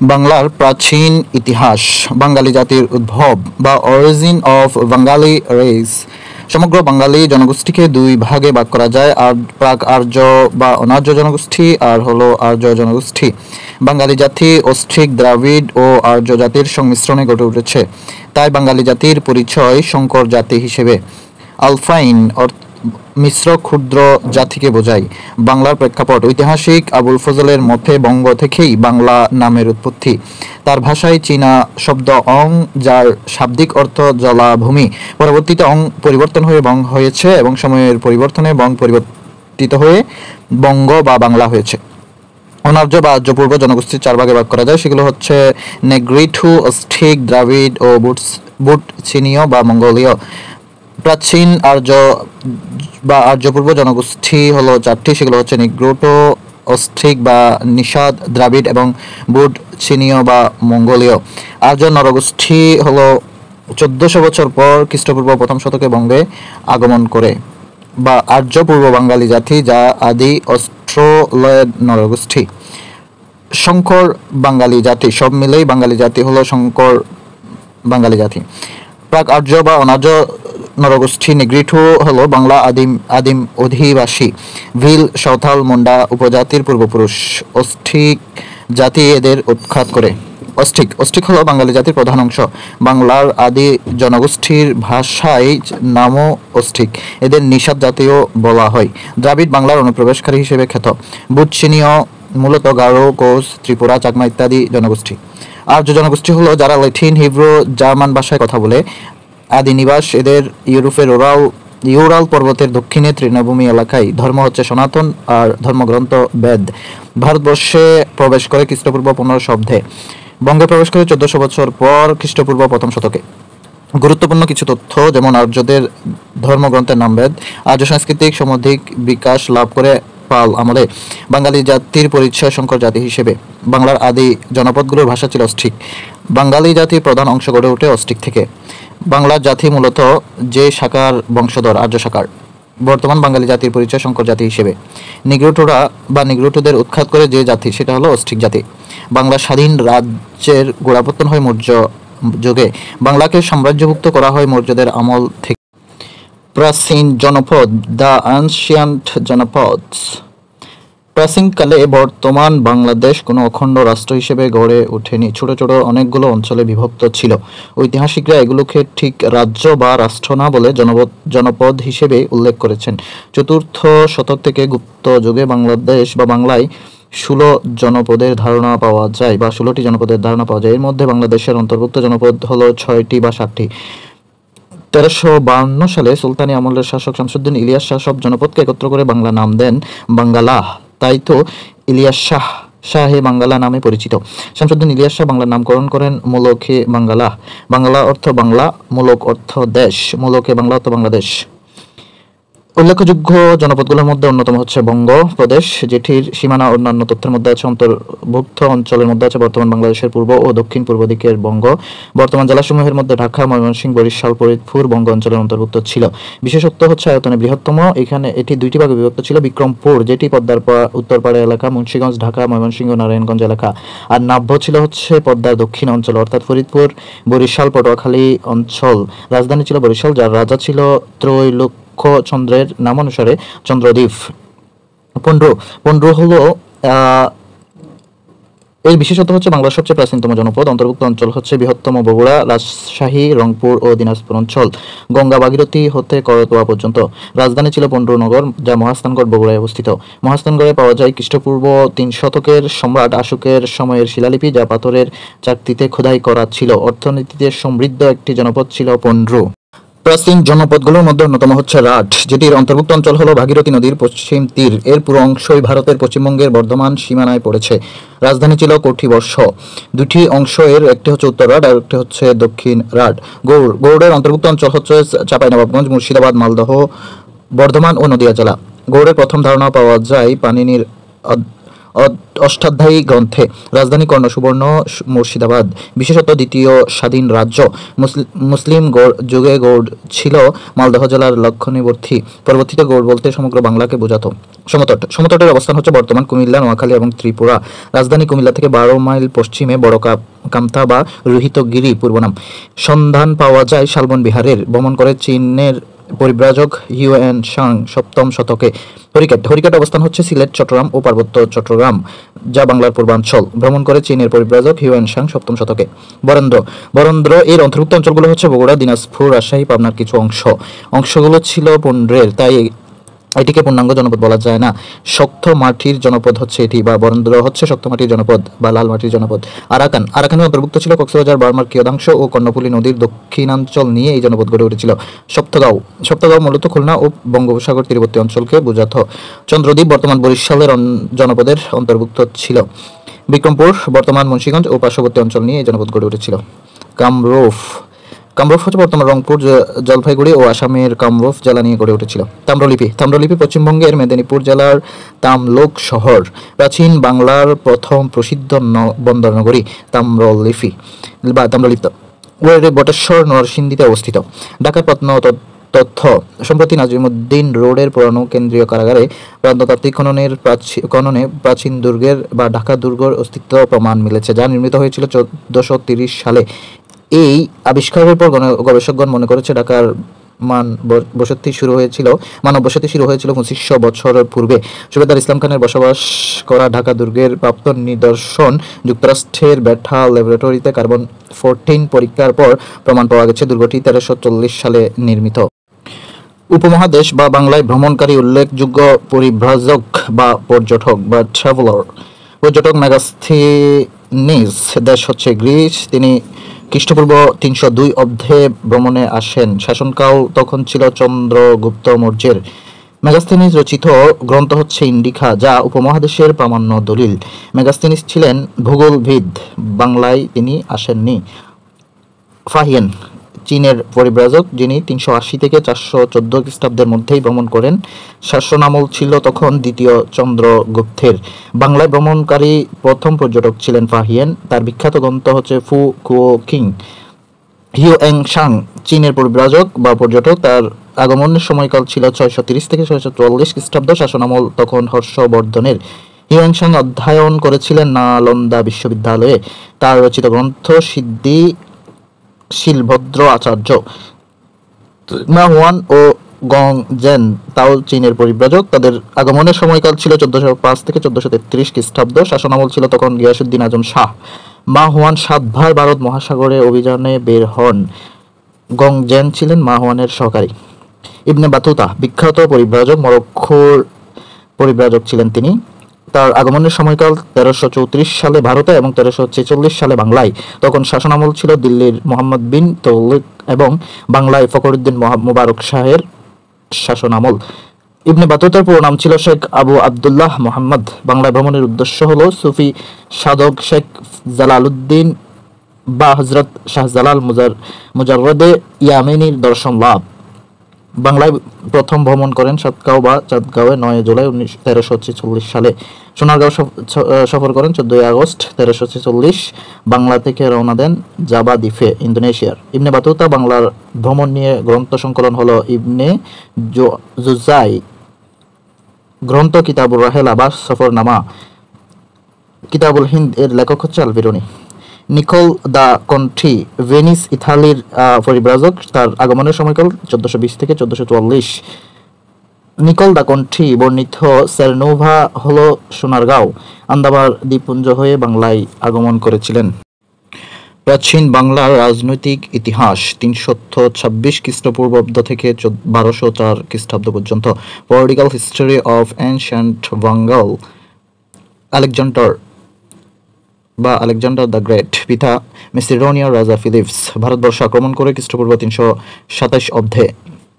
বাংলার প্রাচীন ইতিহাস। বাঙালি জাতির উদ্ভব বা অরিজিন অফ বাঙালি রেস। সমগ্র বাঙালি জনগোষ্ঠীকে দুই ভাগে ভাগ করা যায়, আর প্রাক আর্য বা অনার্য জনগোষ্ঠী আর হলো আর্য জনগোষ্ঠী। বাঙালি জাতি অস্ট্রিক, দ্রাবিড় ও আর্য জাতির সংমিশ্রণে গড়ে উঠেছে। তাই বাঙালি জাতির পরিচয় সংকর জাতি হিসেবে। আলফাইন মিশ্র ক্ষুদ্র জাতিকে বোঝায়। বাংলার প্রেক্ষাপট ঐতিহাসিক আবুল ফজলের মতে বঙ্গ থেকেই বাংলা নামের উৎপত্তি। তার ভাষায় চীনা শব্দ অং, যার শাব্দিক অর্থ জলাভূমি, পরবর্তীতে অং পরিবর্তন হয়ে বং হয়েছে এবং সময়ের পরিবর্তনে বং পরিবর্তিত হয়ে বঙ্গ বা বাংলা হয়েছে। অনার্য বা আর্য পূর্ব জনগোষ্ঠীর চার ভাগে ভাগ করা যায়। সেগুলো হচ্ছে নেগ্রিটু, অস্ট্রিক, দ্রাবিড় ও বুট চীনীয় বা মঙ্গোলীয়। প্রাচীন আর্য বা আর্যপূর্ব জনগোষ্ঠী হলো চারটি। সেগুলো হচ্ছে নিগ্রোটো, অস্ট্রিক বা নিষাদ, দ্রাবিড় এবং বুট চীনীয় বা মঙ্গোলীয়। আর্য নরগোষ্ঠী হলো 1400 বছর পর খ্রিস্টপূর্ব প্রথম শতকে বঙ্গে আগমন করে, বা আর্য পূর্ব বাঙালি জাতি, যা আদি অস্ট্রোলয়েড নরগোষ্ঠী। সংকর বাঙালি জাতি, সব মিলেই বাঙালি জাতি হলো সংকর বাঙালি জাতি। প্রাক আর্য বা অনার্য নরগোষ্ঠী নেগ্রিটু হলো বাংলা আদিম অধিবাসী, ভিল, সাঁওতাল, মুন্ডা উপজাতির পূর্বপুরুষ। অস্ট্রিক জাতি এদের উৎখাত করে। অস্ট্রিক হলো বাঙালি জাতির প্রধান অংশ। বাংলার আদি জনগোষ্ঠীর ভাষায় নামও অস্ট্রিক। এদের নিষাদ জাতীয় বলা হয়। দ্রাবিড় বাংলার অনুপ্রবেশকারী হিসেবে খ্যাত। বুট চীনীয় মূলত গারো, কোচ, ত্রিপুরা, চাকমা ইত্যাদি জনগোষ্ঠী। আর্য জনগোষ্ঠী হলো যারা ল্যাটিন, হিব্রু, জার্মান ভাষায় কথা বলে। আদি নিবাস এদের ইউরোপের ইউরাল পর্বতের দক্ষিণে তৃণভূমি এলাকায়। ধর্ম হচ্ছে সনাতন আর ধর্মগ্রন্থ বেদ। ভারতবর্ষে প্রবেশ করে খ্রিস্টপূর্ব 15 শব্দে। বঙ্গে প্রবেশ করে 1400 বছর পর খ্রিস্টপূর্ব প্রথম শতকে। গুরুত্বপূর্ণ কিছু তথ্য, যেমন আর্যদের ধর্মগ্রন্থের নাম বেদ। আর্য সাংস্কৃতিক সমধিক বিকাশ লাভ করে পাল আমলে। বাঙালি জাতির পরিচয় সংকর জাতি হিসেবে। বাংলার আদি জনপদগুলোর ভাষা ছিল অস্ট্রিক। বাঙালি জাতির প্রধান অংশ গড়ে ওঠে অস্ট্রিক থেকে। বাংলার জাতি মূলত যে শাখার বংশধর, আর্য শাখার। বর্তমান বাঙালি জাতির পরিচয় সংকর জাতি হিসেবে। নিগ্রোটোরা বা নিগ্রোটোদের উৎখাত করে যে জাতি, সেটা হলো অস্ট্রিক জাতি। বাংলা স্বাধীন রাজ্যের গোড়াপত্তন হয় মৌর্য যুগে। বাংলাকে সাম্রাজ্যভুক্ত করা হয় মৌর্যদের আমল থেকে। প্রাচীন জনপদ, দ্য অ্যানশিয়ান্ট জনপদস। প্রাচীনকালে বর্তমান বাংলাদেশ কোনো অখণ্ড রাষ্ট্র হিসেবে গড়ে ওঠেনি। ছোট ছোট অনেকগুলো অঞ্চলে বিভক্ত ছিল। ঐতিহাসিকরা এগুলোকে ঠিক রাজ্য বা রাষ্ট্র না বলে জনপদ হিসেবে উল্লেখ করেছেন। 4th শতক থেকে গুপ্ত যুগে বাংলাদেশ বা বাংলায় 16 জনপদের ধারণা পাওয়া যায়, বা 16টি জনপদের ধারণা পাওয়া যায়। এর মধ্যে বাংলাদেশের অন্তর্ভুক্ত জনপদ হলো 6টি বা 7টি। 1352 সালে সুলতানি আমলের শাসক শামসুদ্দিন ইলিয়াস শাহ সব জনপদকে একত্র করে বাংলা নাম দেন বাঙ্গালাহ। তাই তো ইলিয়াস শাহে বাঙ্গালা নামে পরিচিত। শামসুদ্দিন ইলিয়াস শাহ বাংলার নামকরণ করেন মুলকে বাঙ্গালাহ। বাংলা অর্থ বাংলা, মুলক অর্থ দেশ, মুলকে বাংলা অর্থ বাংলাদেশ। উল্লেখযোগ্য জনপদগুলোর মধ্যে অন্যতম হচ্ছে বঙ্গ প্রদেশ, যেটির সীমানা অন্যান্য তথ্যের মধ্যে আছে। অন্তর্ভুক্ত অঞ্চলের মধ্যে আছে বর্তমান বাংলাদেশের পূর্ব ও দক্ষিণ পূর্ব দিকের বঙ্গ। বর্তমান জেলাসমূহের মধ্যে ঢাকা, ময়মনসিংহ, বরিশাল, ফরিদপুর বঙ্গ অঞ্চলের অন্তর্ভুক্ত ছিল। বিশেষত্ব হচ্ছে আয়তনে বৃহত্তম। এটি 2টি ভাগে বিভক্ত ছিল। বিক্রমপুর, যেটি পদ্মার উত্তরপাড়ে এলাকা, মুন্সিগঞ্জ, ঢাকা, ময়মনসিংহ, নারায়ণগঞ্জ এলাকা। আর নাভ্য ছিল হচ্ছে পদ্মার দক্ষিণ অঞ্চল, অর্থাৎ ফরিদপুর, বরিশাল, পটুয়াখালী অঞ্চল। রাজধানী ছিল বরিশাল, যার রাজা ছিল চন্দ্রের নামানুসারে চন্দ্রদ্বীপ। পন্ড্র হলো এর বিশেষত্ব হচ্ছে বাংলার সবচেয়ে প্রাচীনতম জনপদ। অন্তর্ভুক্ত অঞ্চল হচ্ছে বৃহত্তম বগুড়া, রাজশাহী, রংপুর ও দিনাজপুর অঞ্চল, গঙ্গা ভাগীরথী হতে করতোয়া পর্যন্ত। রাজধানী ছিল পন্ড্রনগর, যা মহাস্থানগড় বগুড়ায় অবস্থিত। মহাস্থানগড়ে পাওয়া যায় খ্রিস্টপূর্ব 3 শতকের সম্রাট অশোকের সময়ের শিলালিপি, যা পাথরের চাকতিতে খোদাই করা ছিল। অর্থনীতিতে সমৃদ্ধ একটি জনপদ ছিল পন্ড্র। প্রাচীন জনপদগুলোর মধ্যে অন্যতম হচ্ছে রাঢ়, যেটির অন্তর্ভুক্ত অঞ্চল হলো ভাগীরথী নদীর পশ্চিম তীর। এর পুরো অংশই ভারতের পশ্চিমবঙ্গের বর্ধমান সীমানায় পড়েছে। রাজধানী ছিল কঠিবর্ষ। 2টি অংশ, এর একটি হচ্ছে উত্তর রাঢ় আর একটি হচ্ছে দক্ষিণ রাঢ়। গৌড়ের অন্তর্ভুক্ত অঞ্চল হচ্ছে চাঁপাইনবাবগঞ্জ, মুর্শিদাবাদ, মালদহ, বর্ধমান ও নদিয়া জেলা। গৌড়ের প্রথম ধারণা পাওয়া যায় পাণিনির অষ্টাধ্যায়ী গ্রন্থে। রাজধানী কর্ণ সুবর্ণ, মুর্শিদাবাদ। বিশেষত দ্বিতীয় স্বাধীন রাজ্য মুসলিম যুগে গৌড় ছিল মালদহ জেলার লক্ষণীবর্তী। পরবর্তীতে গৌড় বলতে সমগ্র বাংলাকে বোঝাতো। সমতটের অবস্থান হচ্ছে বর্তমান কুমিল্লা, নোয়াখালী এবং ত্রিপুরা। রাজধানী কুমিল্লা থেকে 12 মাইল পশ্চিমে বড় কামতা বা রোহিতগিরি পূর্ব নাম। সন্ধান পাওয়া যায় শালবন বিহারের। ভ্রমণ করে চীনের পরিব্রাজক হিউয়েন সাং 7ম শতকে। হরিকাট অবস্থান হচ্ছে সিলেট, চট্টগ্রাম ও পার্বত্য চট্টগ্রাম, যা বাংলার পূর্বাঞ্চল। ভ্রমণ করে চীনের পরিব্রাজক হিউয়েন সাং 7ম শতকে। বরেন্দ্র এর অন্তর্ভুক্ত অঞ্চলগুলো হচ্ছে বগুড়া, দিনাজপুর, রাজশাহী, পাবনার কিছু অংশগুলো ছিল পুন্ড্রের, তাই এটিকে পূর্ণাঙ্গ জনপদ বলা যায় না। শক্ত মাটির জনপদ হচ্ছে এটি, বা বরেন্দ্র হচ্ছে শক্ত মাটির জনপদ বা লাল মাটির জনপদ। আরাকানের অন্তর্ভুক্ত ছিল কক্সবাজার, বার্মার কিয়দাংশ ও কর্ণফুলী নদীর দক্ষিণাঞ্চল নিয়ে এই জনপদ গড়ে উঠেছিল। সপ্তগাঁও মূলত খুলনা ও বঙ্গোপসাগর তীরবর্তী অঞ্চলকে বোঝাত। চন্দ্রদ্বীপ বর্তমান বরিশালের জনপদের অন্তর্ভুক্ত ছিল। বিক্রমপুর বর্তমান মুন্সিগঞ্জ ও পার্শ্ববর্তী অঞ্চল নিয়ে এই জনপদ গড়ে উঠেছিল। কামরূপ হচ্ছে বর্তমান রংপুর, জলপাইগুড়ি ও আসামের কামরূপ জেলা নিয়ে গড়ে উঠেছিল। তাম্রলিপি পশ্চিমবঙ্গের মেদিনীপুর জেলার তামলুক শহর। প্রাচীন বাংলার প্রথম প্রসিদ্ধ বন্দর নগরী তাম্রলিপ্ত বটেশ্বর নরসিংদীতে অবস্থিত। ঢাকার তথ্য সম্প্রতি নাজিমুদ্দিন রোডের পুরানো কেন্দ্রীয় কারাগারে প্রত্নতাত্ত্বিক খননে প্রাচীন দুর্গের বা ঢাকা দুর্গের অস্তিত্ব প্রমাণ মিলেছে, যা নির্মিত হয়েছিল 1430 সালে। এই আবিষ্কারের পর গবেষকগণ মনে করেছে ঢাকার মানব বসতি শুরু হয়েছিল 2500 বছরের পূর্বে। সুবেদার ইসলাম খানের বসবাস করা ঢাকা দুর্গের প্রাপ্ত নিদর্শন যুক্তরাষ্ট্রের বেথা ল্যাবরেটরিতে কার্বন 14 পরীক্ষার পর প্রমাণ পাওয়া গেছে দুর্গটি 1340 সালে নির্মিত। উপমহাদেশ বা বাংলায় ভ্রমণকারী উল্লেখযোগ্য পরিব্রাজক বা পর্যটক বা পর্যটক মেগাস্থিনিস। দেশ হচ্ছে গ্রিস। তিনি খ্রিস্টপূর্ব 302 অব্দে ভ্রমণে আসেন। শাসনকাল তখন ছিল চন্দ্রগুপ্ত মৌর্যের। মেগাস্থিনিস রচিত গ্রন্থ হচ্ছে ইন্ডিকা, যা উপমহাদেশের প্রামাণ্য দলিল। মেগাস্থিনিস ছিলেন ভূগোলবিদ, বাংলায় তিনি আসেননি। ফাহিয়েন চীনের পরিব্রাজক, যিনি 380 থেকে 414 খ্রিস্টাব্দের মধ্যেই ভ্রমণ করেন। শাসনামল ছিল তখন দ্বিতীয় চন্দ্রগুপ্তের। বাংলায় ভ্রমণকারী প্রথম পর্যটক ছিলেন ফাহিয়েন। তার বিখ্যাত গ্রন্থ হচ্ছে ফু কুও কিং। হিউয়েন সাং চীনের পরিব্রাজক বা পর্যটক। তার আগমনের সময়কাল ছিল 630 থেকে 644 খ্রিস্টাব্দ। শাসনামল তখন হর্ষবর্ধনের। হিউয়েন সাং অধ্যয়ন করেছিলেন নালন্দা বিশ্ববিদ্যালয়ে। তার রচিত গ্রন্থ সিদ্ধি শিলভদ্র আচার্য। মা হুয়ান ও গং জেন তাও চীনের পরিব্রাজক। তাদের আগমনের সময়কাল ছিল 1405 থেকে 1433 খ্রিস্টাব্দ। শাসনামল ছিল তখন গিয়াসুদ্দিন আজম শাহ। মা হুয়ান 7 বার ভারত মহাসাগরে অভিযানে বের হন। গং জেন ছিলেন মা হুয়ানের সহকারী। ইবনে বাতুতা বিখ্যাত পরিব্রাজক, মরক্কোর পরিব্রাজক ছিলেন তিনি। তার আগমনের সময়কাল 1334 সালে ভারতে এবং 1346 সালে বাংলায়। তখন শাসনামল ছিল দিল্লির মোহাম্মদ বিন তৌলিক এবং বাংলায় ফখরুদ্দিন মুবারক শাহের শাসনামল। ইবনে বাতুতার পুরো নাম ছিল শেখ আবু আবদুল্লাহ মোহাম্মদ। বাংলায় ভ্রমণের উদ্দেশ্য হল সুফি সাধক শেখ জালালউদ্দিন বা হযরত শাহজালাল মুজাররদে ইয়ামেনির দর্শন লাভ। বাংলায় প্রথম ভ্রমণ করেন চাঁদগাঁওয়ে 9 জুলাই 1346 সালে। সোনারগাঁও সফর করেন 14 আগস্ট 1346। বাংলা থেকে রওনা দেন জাভা দ্বীপে, ইন্দোনেশিয়ার। ইবনে বাতুতা বাংলার ভ্রমণ নিয়ে গ্রন্থ সংকলন হলো ইবনে জুজাই গ্রন্থ, কিতাবুর রাহেলা বা সফরনামা। কিতাবুল হিন্দ এর লেখক হচ্ছে আল-বিরুনি। নিকোল দা কন্ট্রি ভেনিস ইতালির পরিব্রাজক। তার আগমনের সময়কাল 1420 থেকে 1444। নিকোল দা কন্ট্রি বর্ণিত সেরনোভা হলো সোনারগাঁও, আন্দামান দ্বীপপুঞ্জ হয়ে বাংলায় আগমন করেছিলেন। প্রাচীন বাংলার রাজনৈতিক ইতিহাস 326 খ্রিস্টপূর্বাব্দ থেকে 1204 খ্রিস্টাব্দ পর্যন্ত। Political history of ancient Bengal. Alexander the great, পিতা মেসিডোনিয়ার রাজা ফিলিপস, ভারতবর্ষ আক্রমণ করে খ্রিস্টপূর্ব 327 অব্দে।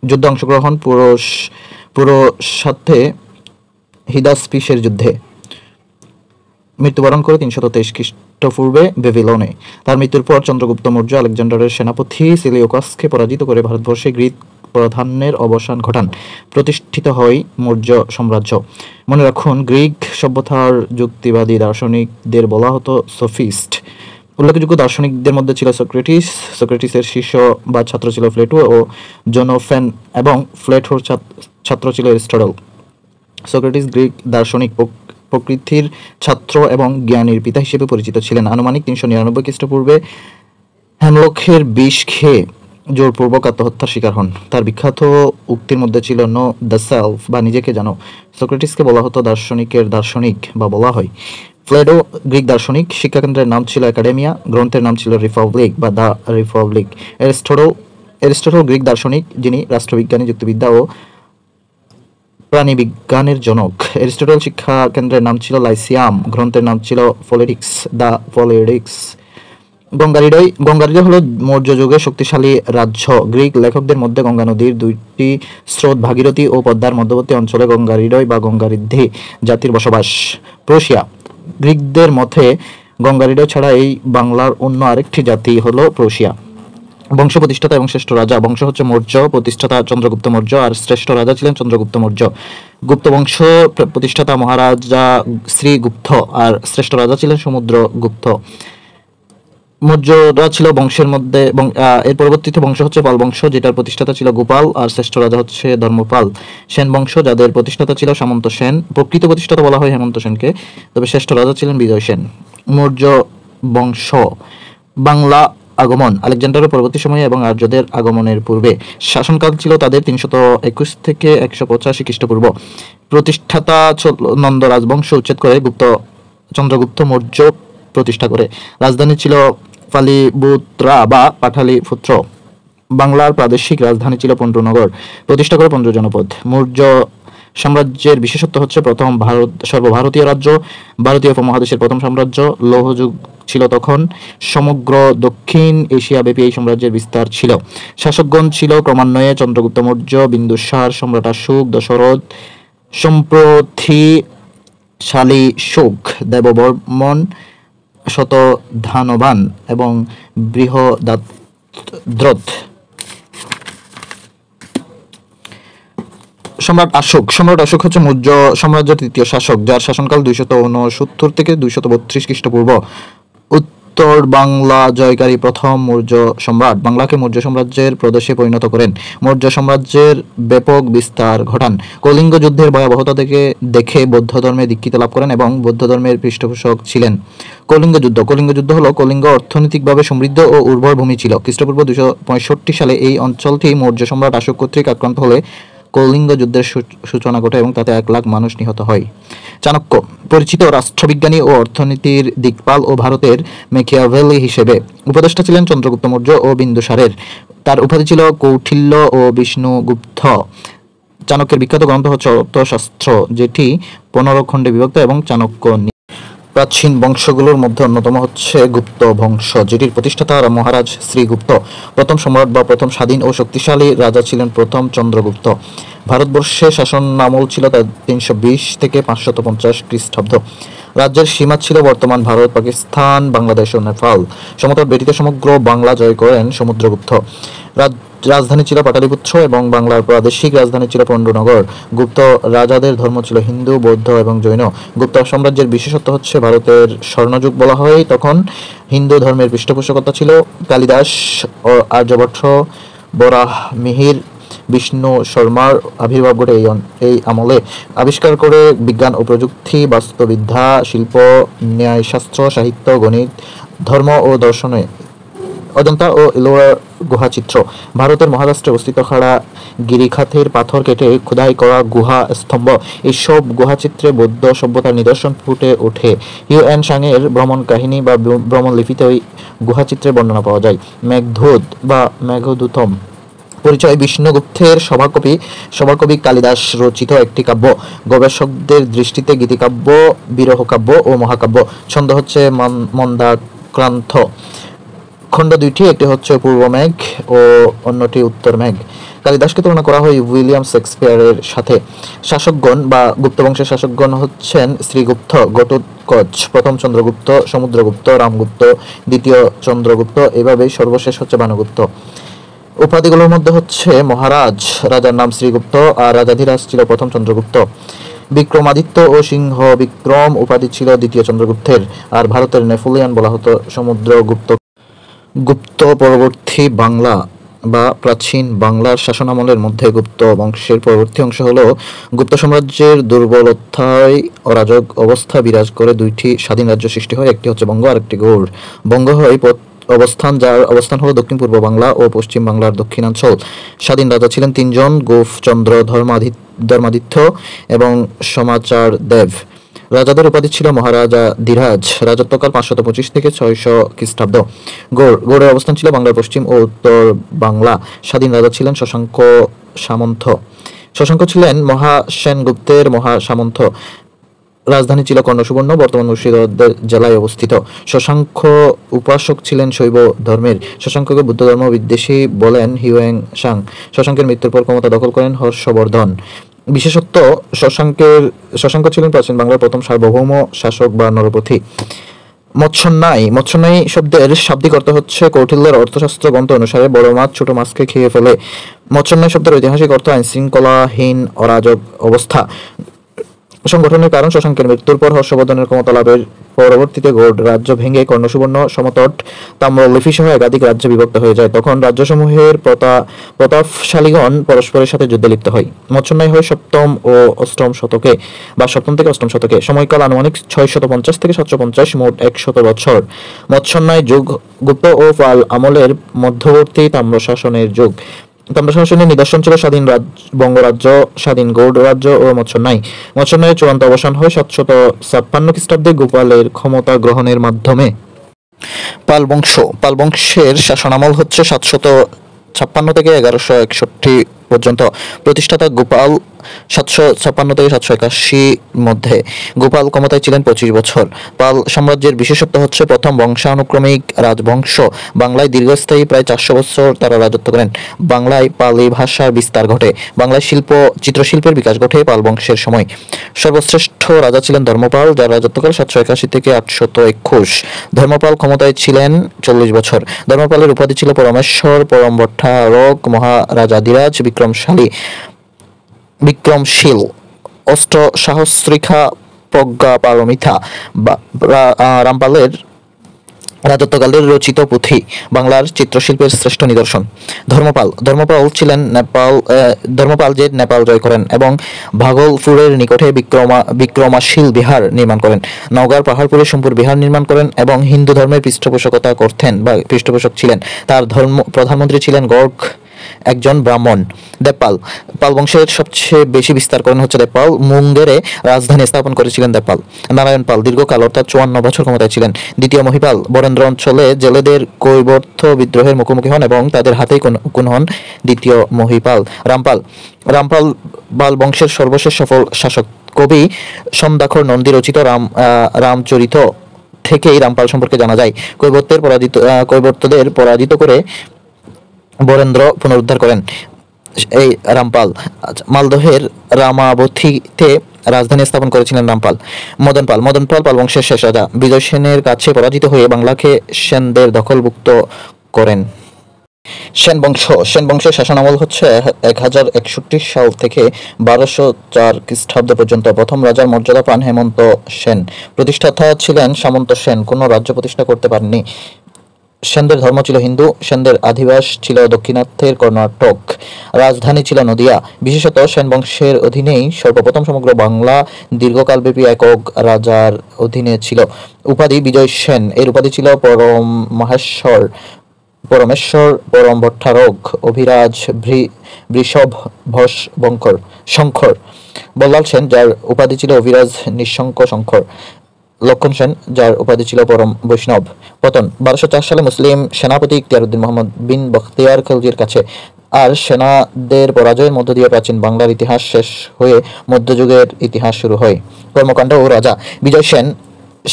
যুদ্ধে অংশগ্রহণ পুরো সাথে হিদাসপিসের যুদ্ধে। মৃত্যুবরণ করে 323 খ্রিস্টপূর্বে বেবিলনে। তার মৃত্যুর পর চন্দ্রগুপ্ত মৌর্য আলেকজান্ডারের সেনাপতি সিলিওকাসকে পরাজিত করে ভারতবর্ষে গ্রিক প্রাধান্যের অবসান ঘটান। প্রতিষ্ঠিত হয় মৌর্য সাম্রাজ্য। মনে রাখুন, গ্রিক সভ্যতার যুক্তিবাদী দার্শনিকদের বলা হতো সফিস্ট। উল্লেখযোগ্য দার্শনিকদের মধ্যে ছিল সক্রেটিসের শিষ্য বা ছাত্র ছিল প্লেটো ও জোনোফেন, এবং প্লেটোর ছাত্র ছিল এরিস্টটল। সক্রেটিস গ্রিক দার্শনিক, প্রকৃতির ছাত্র এবং জ্ঞানীর পিতা হিসেবে পরিচিত ছিলেন। আনুমানিক 399 খ্রিস্টপূর্বে হেমলকের বিষ খেয়ে জোরপূর্বক আত্মহত্যার শিকার হন। তার বিখ্যাত উক্তির মধ্যে ছিল নো দ্য সেলফ বা নিজেকে জানো। সক্রেটিসকে বলা হতো দার্শনিকের দার্শনিক বা বলা হয়। প্লেটো গ্রিক দার্শনিক, শিক্ষাকেন্দ্রের নাম ছিল একাডেমিয়া, গ্রন্থের নাম ছিল রিপাবলিক বা দ্য রিপাবলিক। এরিস্টটল গ্রিক দার্শনিক, যিনি রাষ্ট্রবিজ্ঞানী, যুক্তিবিদ্যা ও প্রাণীবিজ্ঞানের জনক। এরিস্টটল শিক্ষা কেন্দ্রের নাম ছিল লাইসিয়াম, গ্রন্থের নাম ছিল পলিটিক্স, দ্য পলিটিক্স। গঙ্গারিডয় হল মৌর্য যুগের শক্তিশালী রাজ্য। গ্রিক লেখকদের মধ্যে গঙ্গা নদীর দুইটি স্রোত ভাগীরথী ও পদ্মার মধ্যবর্তী অঞ্চলে গঙ্গারিডয় বা গঙ্গারিদ্ধি জাতির বসবাস। প্রুশিয়া গ্রিকদের মতে গঙ্গারিডয় ছাড়া এই বাংলার অন্য আরেকটি জাতি হলো প্রুশিয়া। বংশ প্রতিষ্ঠাতা এবং শ্রেষ্ঠ রাজা। বংশ হচ্ছে মৌর্য, প্রতিষ্ঠাতা চন্দ্রগুপ্ত মৌর্য, আর শ্রেষ্ঠ রাজা ছিলেন চন্দ্রগুপ্ত মৌর্য। গুপ্ত বংশ প্রতিষ্ঠাতা মহারাজা শ্রীগুপ্ত, আর শ্রেষ্ঠ রাজা ছিলেন সমুদ্রগুপ্ত। মৌর্যরা ছিল বংশের মধ্যে, এর পরবর্তীতে বংশ হচ্ছে পাল বংশ, যেটার প্রতিষ্ঠাতা ছিল গোপাল, আর শ্রেষ্ঠ রাজা হচ্ছে ধর্মপাল। সেন বংশ, যাদের প্রতিষ্ঠাতা ছিল সামন্ত সেন, প্রকৃত প্রতিষ্ঠাতা বলা হয় হেমন্ত সেনকে, তবে শ্রেষ্ঠ রাজা ছিলেন বিজয় সেন। মৌর্য বংশ। বাংলা আগমন আলেকজান্ডারের পরবর্তী সময়ে এবং আর্যদের আগমনের পূর্বে। শাসনকাল ছিল তাদের 321 থেকে 185 খ্রিস্টপূর্ব। প্রতিষ্ঠাতা নন্দ রাজবংশ উচ্ছেদ করে চন্দ্রগুপ্ত মৌর্য প্রতিষ্ঠা করে। রাজধানী ছিল পালিপুত্রা বা পাটালিপুত্র। বাংলার প্রাদেশিক রাজধানী ছিল পণ্ড্রনগর। প্রতিষ্ঠা করে পণ্ড্র জনপদ। মৌর্য সাম্রাজ্যের বিশেষত্ব হচ্ছে প্রথম সর্বভারতীয় রাজ্য, ভারতীয় উপমহাদেশের প্রথম সাম্রাজ্য। লৌহযুগ ছিল তখন। সমগ্র দক্ষিণ এশিয়া ব্যাপী এই সাম্রাজ্যের বিস্তার ছিল। শাসকগণ ছিল ক্রমান্বয়ে চন্দ্রগুপ্ত মৌর্য, বিন্দুসার, সম্রাট অশোক, দশরথ, সম্প্রতিশালী শুক, দেববর্মন, শতধানবান এবং বৃহদাদ্রথ। সম্রাট অশোক হচ্ছে মৌর্য সাম্রাজ্যের তৃতীয় শাসক, যার শাসনকাল 269 থেকে 232 খ্রিস্টপূর্ব। উত্তর বাংলা জয়কারী প্রথম মৌর্য সম্রাট বাংলাকে মৌর্য সাম্রাজ্যের প্রদেশে পরিণত করেন। মৌর্য সাম্রাজ্যের ব্যাপক বিস্তার ঘটান। কলিঙ্গ যুদ্ধের ভয়াবহতা দেখে বৌদ্ধ ধর্মে দীক্ষিত লাভ করেন এবং বৌদ্ধ ধর্মের পৃষ্ঠপোষক ছিলেন। কলিঙ্গ যুদ্ধ হলো কলিঙ্গ অর্থনৈতিকভাবে সমৃদ্ধ ও উর্বর ভূমি ছিল। খ্রিস্টপূর্ব 265 সালে এই অঞ্চলটি মৌর্য সম্রাট অশোক কর্তৃক আক্রান্ত হলে কলিঙ্গ যুদ্ধের সূচনা ঘটে এবং তাতে 1 লাখ মানুষ নিহত হয়। চাণক্য পরিচিত রাষ্ট্রবিজ্ঞানী ও অর্থনীতির দিকপাল ও ভারতের ম্যাকিয়াভেলি হিসেবে উপদেষ্টা ছিলেন চন্দ্রগুপ্ত মৌর্য ও বিন্দুসারের। তার উপাধি ছিল কৌটিল্য ও বিষ্ণুগুপ্ত। চাণক্যের বিখ্যাত গ্রন্থ হচ্ছে অর্থশাস্ত্র, যেটি 15 খণ্ডে বিভক্ত এবং চাণক্য। প্রাচীন বংশগুলোর মধ্যে অন্যতম হচ্ছে গুপ্ত বংশ, যেটির প্রতিষ্ঠাতা মহারাজ শ্রীগুপ্ত। প্রথম সম্রাট বা প্রথম স্বাধীন ও শক্তিশালী রাজা ছিলেন প্রথম চন্দ্রগুপ্ত। ভারতবর্ষে শাসন আমল ছিল 320 থেকে 550 খ্রিস্টাব্দ। রাজ্যের সীমা ছিল বর্তমান ভারত, পাকিস্তান, বাংলাদেশ ও নেপাল। সমতট ব্যতীত সমগ্র বাংলা জয় করেন সমুদ্রগুপ্ত। রাজধানী ছিল পাটালিপুত্র এবং বাংলার প্রাদেশিক রাজধানী ছিল পণ্ড্রনগর। গুপ্ত রাজাদের ধর্ম ছিল হিন্দু, বৌদ্ধ এবং জৈন। গুপ্ত সাম্রাজ্যের বিশেষত্ব হচ্ছে ভারতের স্বর্ণযুগ বলা হয় তখন। হিন্দু ধর্মের পৃষ্ঠপোষকতা ছিল। কালিদাস, আর্যভট্ট, বরাহ মিহির, বিষ্ণু শর্মার আবির্ভাব ঘটে এই আমলে। আবিষ্কার করে বিজ্ঞান ও প্রযুক্তি, বাস্তুবিদ্যা, শিল্প, ন্যায়শাস্ত্র, সাহিত্য, গণিত, ধর্ম ও দর্শনে। অজন্তা ও ইলোরার গুহাচিত্র। ভারতের মহারাষ্ট্রে অবস্থিত খাড়া গিরিখাতের পাথর কেটে খোদাই করা গুহা স্তম্ভ। এইসব গুহাচিত্রে বৌদ্ধ সভ্যতার নিদর্শন ফুটে ওঠে। হিউয়েন সাংয়ের ভ্রমণ কাহিনী বা ভ্রমণ লিপিতে ওই গুহাচিত্রের বর্ণনা পাওয়া যায়। মেঘদূত বা মেঘদূতম পরিচয়। বিষ্ণুগুপ্তের সভাকবি কালিদাস রচিত একটি কাব্য। গবেষকদের দৃষ্টিতে গীতিকাব্য, বিরহ কাব্য ও মহাকাব্য। ছন্দ হচ্ছে মন্দাক্রান্ত। খণ্ড 2টি, একটি হচ্ছে পূর্ব মেঘ ও অন্যটি উত্তর মেঘ। কালিদাসকে তুলনা করা হয় উইলিয়াম শেক্সপিয়ারের সাথে। শাসকগণ বা গুপ্তবংশের শাসকগণ হচ্ছেন শ্রীগুপ্ত, ঘটোৎকচ, প্রথম চন্দ্রগুপ্ত, সমুদ্রগুপ্ত, রামগুপ্ত, দ্বিতীয় চন্দ্রগুপ্ত, এভাবেই সর্বশেষ হচ্ছে ভানুগুপ্ত। উপাধিগুলোর মধ্যে হচ্ছে মহারাজ, রাজার নাম শ্রীগুপ্ত, আর রাজাধিরাজ ছিল প্রথম চন্দ্রগুপ্ত। বিক্রমাদিত্য ও সিংহ বিক্রম উপাধি ছিল দ্বিতীয় চন্দ্রগুপ্তের। আর ভারতের নেপোলিয়ন বলা হতো সমুদ্রগুপ্ত। গুপ্ত পরবর্তী বাংলা বা প্রাচীন বাংলার শাসনামলের মধ্যে গুপ্ত বংশের পরবর্তী অংশ হলো গুপ্ত সাম্রাজ্যের দুর্বলতায় অরাজক অবস্থা বিরাজ করে দুইটি স্বাধীন রাজ্য সৃষ্টি হয়, একটি হচ্ছে বঙ্গ আর একটি গৌড়। বঙ্গ হয় অবস্থান, যার অবস্থান হলো দক্ষিণ পূর্ব বাংলা ও পশ্চিম বাংলার দক্ষিণাঞ্চল। স্বাধীন রাজা ছিলেন তিনজন: গোপচন্দ্র, ধর্মাদিত্য এবং সমাচার দেব। রাজাদের উপাধি ছিল মহারাজা ধীরাজ। রাজত্বকাল 525 থেকে 600 খ্রিস্টাব্দ। গৌড়ের অবস্থান ছিল বাংলার পশ্চিম ও উত্তর বাংলা। স্বাধীন রাজা ছিলেন শশাঙ্ক সামন্ত। শশাঙ্ক ছিলেন মহাসেনগুপ্তের মহাসামন্ত। রাজধানী ছিল কর্ণসুবর্ণ, বর্তমান মুর্শিদাবাদ জেলায় অবস্থিত। শশাঙ্ক উপাসক ছিলেন শৈব ধর্মের। শশাঙ্ককে বৌদ্ধ ধর্ম বিদ্বেষী বলেন হিউয়েন সাং। শশাঙ্কের মৃত্যুর পর ক্ষমতা দখল করেন হর্ষবর্ধন। বিশেষত্ব: শশাঙ্ক ছিলেন প্রাচীন বাংলার প্রথম সার্বভৌম শাসক বা নরপতি। মৎস্যন্যায় শব্দের শাব্দিক অর্থ হচ্ছে কৌটিল্যের অর্থশাস্ত্র গ্রন্থ অনুসারে বড় মাছ ছোট মাছকে খেয়ে ফেলে। মৎস্যন্যায় শব্দের ঐতিহাসিক অর্থ আইনশৃঙ্খলাহীন অরাজক অবস্থা। সংগঠনের কারণ: শশাঙ্কের মৃত্যুর পর হর্ষবর্ধনের ক্ষমতা লাভের পরবর্তীতে গৌড় রাজ্য ভেঙে কর্ণসুবর্ণ, সমতট, তাম্রলিপি সহ একাধিক রাজ্যে বিভক্ত হয়ে যায়। তখন রাজ্যসমূহের প্রতাপশালীগণ পরস্পরের সাথে যুদ্ধে লিপ্ত হয়। মৎস্যন্যায় হয় সপ্তম থেকে অষ্টম শতকে। সময়কাল আনুমানিক 650 থেকে 750, মোট 100 বছর। মৎস্যন্যায় যুগ গুপ্ত ও পাল আমলের মধ্যবর্তী তাম্রশাসনের যুগ। তাম্রশাসনের নিদর্শন ছিল স্বাধীন বঙ্গরাজ্য, স্বাধীন গৌড় রাজ্য ও মৎস্যন্যায়ের চূড়ান্ত অবসান হয় 756 খ্রিস্টাব্দে গোপালের ক্ষমতা গ্রহণের মাধ্যমে। পাল বংশের শাসনামল হচ্ছে 756 থেকে 1161 পর্যন্ত। প্রতিষ্ঠাতা গোপাল 756 থেকে 781 মধ্যে। গোপাল ক্ষমতায় ছিলেন 25 বছর। পাল সাম্রাজ্যের বিশেষত্ব হচ্ছে প্রথম বংশানুক্রমিক রাজবংশ। বাংলায় দীর্ঘস্থায়ী প্রায় 400 বছর তারা রাজত্ব করেন। বাংলায় পালি ভাষার বিস্তার ঘটে। বাংলায় চিত্রশিল্পের বিকাশ ঘটে পাল বংশের সময়। সর্বশ্রেষ্ঠ রাজা ছিলেন ধর্মপাল, যার রাজত্বকাল 781 থেকে 821। ধর্মপাল ক্ষমতায় ছিলেন 40 বছর। ধর্মপালের উপাধি ছিল পরমেশ্বর, পরম ভট্টারক, মহারাজাধিরাজ, বিক্রমশীল, অষ্টসহস্রিকা, প্রজ্ঞাপারমিতা। রামপালের রাজত্বকালের রচিত পুঁথি বাংলার চিত্রশিল্পের শ্রেষ্ঠ নিদর্শন। ধর্মপাল যে নেপাল জয় করেন এবং ভাগলপুরের নিকটে বিক্রমাশীল বিহার নির্মাণ করেন। নওগাঁর পাহাড়পুরে সোমপুর বিহার নির্মাণ করেন এবং হিন্দু ধর্মের পৃষ্ঠপোষকতা করতেন বা পৃষ্ঠপোষক ছিলেন। তার প্রধানমন্ত্রী ছিলেন গর্গ, একজন ব্রাহ্মণ। পাল বংশের সবচেয়ে বেশি বিস্তার করেন হচ্ছে দেবপাল। মুঙ্গেরে রাজধানী স্থাপন করেছিলেন দেবপাল। নারায়ণ পাল দীর্ঘকাল অর্থাৎ 54 বছর ক্ষমতায় ছিলেন। দ্বিতীয় মহিপাল বরেন্দ্র অঞ্চলে জেলেদের কৈবর্ত বিদ্রোহের মুখোমুখি হন এবং তাদের হাতেই খুন হন দ্বিতীয় মহিপাল। রামপাল পাল বংশের সর্বশেষ সফল শাসক। কবি সন্ধ্যাখর নন্দী রচিত রামচরিত থেকেই রামপাল সম্পর্কে জানা যায়। কৈবর্তদের পরাজিত করে বরেন্দ্র পুনরুদ্ধার করেন এই রামপাল। মালদহের রামাবতীতে রাজধানী স্থাপন করেছিলেন রামপাল। মদন পাল পাল বংশের শেষ রাজা। বিজয় সেনের কাছে পরাজিত হয়ে বাংলাকে সেনদের দখলভুক্ত করেন। সেন বংশের শাসনামল হচ্ছে 1061 সাল থেকে 1204 খ্রিস্টাব্দ পর্যন্ত। প্রথম রাজার মর্যাদা পান হেমন্ত সেন। প্রতিষ্ঠাতা ছিলেন সামন্ত সেন। কোনো রাজ্য প্রতিষ্ঠা করতে পারেননি। সেনদের ধর্ম ছিল হিন্দু। সেনদের আদিবাস ছিল দক্ষিণার্থের কর্ণাটক। রাজধানী ছিল নদিয়া। বিশেষত সেন বংশের অধীনেই সর্বপ্রথম সমগ্র বাংলা দীর্ঘকালব্যাপী একক রাজার অধীনে ছিল। উপাধি বিজয় সেন। এর উপাধি ছিল পরমেশ্বর, পরম ভট্টারক, অভিরাজ, বৃষভ শঙ্কর। বল্লাল সেন, যার উপাধি ছিল অভিরাজ নিঃশঙ্ক শঙ্কর। লক্ষণ সেন, যার উপাধি ছিল পরম বৈষ্ণব। পতন: 1204 সালে মুসলিম সেনাপতি ইখতিয়ারউদ্দিন মোহাম্মদ বিন বখতিয়ার খিলজির কাছে আর সেনাদের পরাজয়ের মধ্য দিয়ে প্রাচীন বাংলার ইতিহাস শেষ হয়ে মধ্যযুগের ইতিহাস শুরু হয়। কর্মকাণ্ড ও রাজা: বিজয়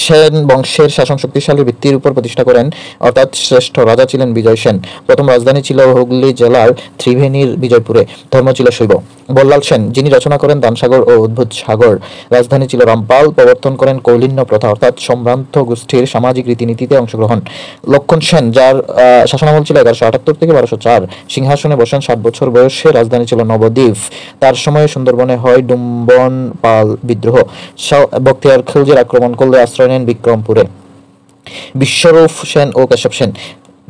সেন বংশের শাসন শক্তিশালী ভিত্তির উপর প্রতিষ্ঠা করেন, অর্থাৎ শ্রেষ্ঠ রাজা ছিলেন বিজয় সেন। প্রথম রাজধানী ছিল হুগলি জেলার ত্রিবেণীর বিজয়পুরে। ধর্ম ছিল শৈব। বল্লাল সেন, যিনি রচনা করেন দানসাগর ও অদ্ভুত সাগর। রাজধানী ছিল রামপাল। প্রবর্তন করেন কৌলিন্য প্রথা, অর্থাৎ সম্ভ্রান্ত গোষ্ঠীর সামাজিক রীতিনীতিতে অংশগ্রহণ। লক্ষণ সেন, যার শাসনামল ছিল 1178 থেকে 1204। সিংহাসনে বসেন 7 বছর বয়সে। রাজধানী ছিল নবদ্বীপ। তার সময়ে সুন্দরবনে হয় ডুম্বন পাল বিদ্রোহ। বখতিয়ার খিলজির আক্রমণ করলে আশ্রয় নেন বিক্রমপুরে। বিশ্বরূপ সেন ও কেশব সেন,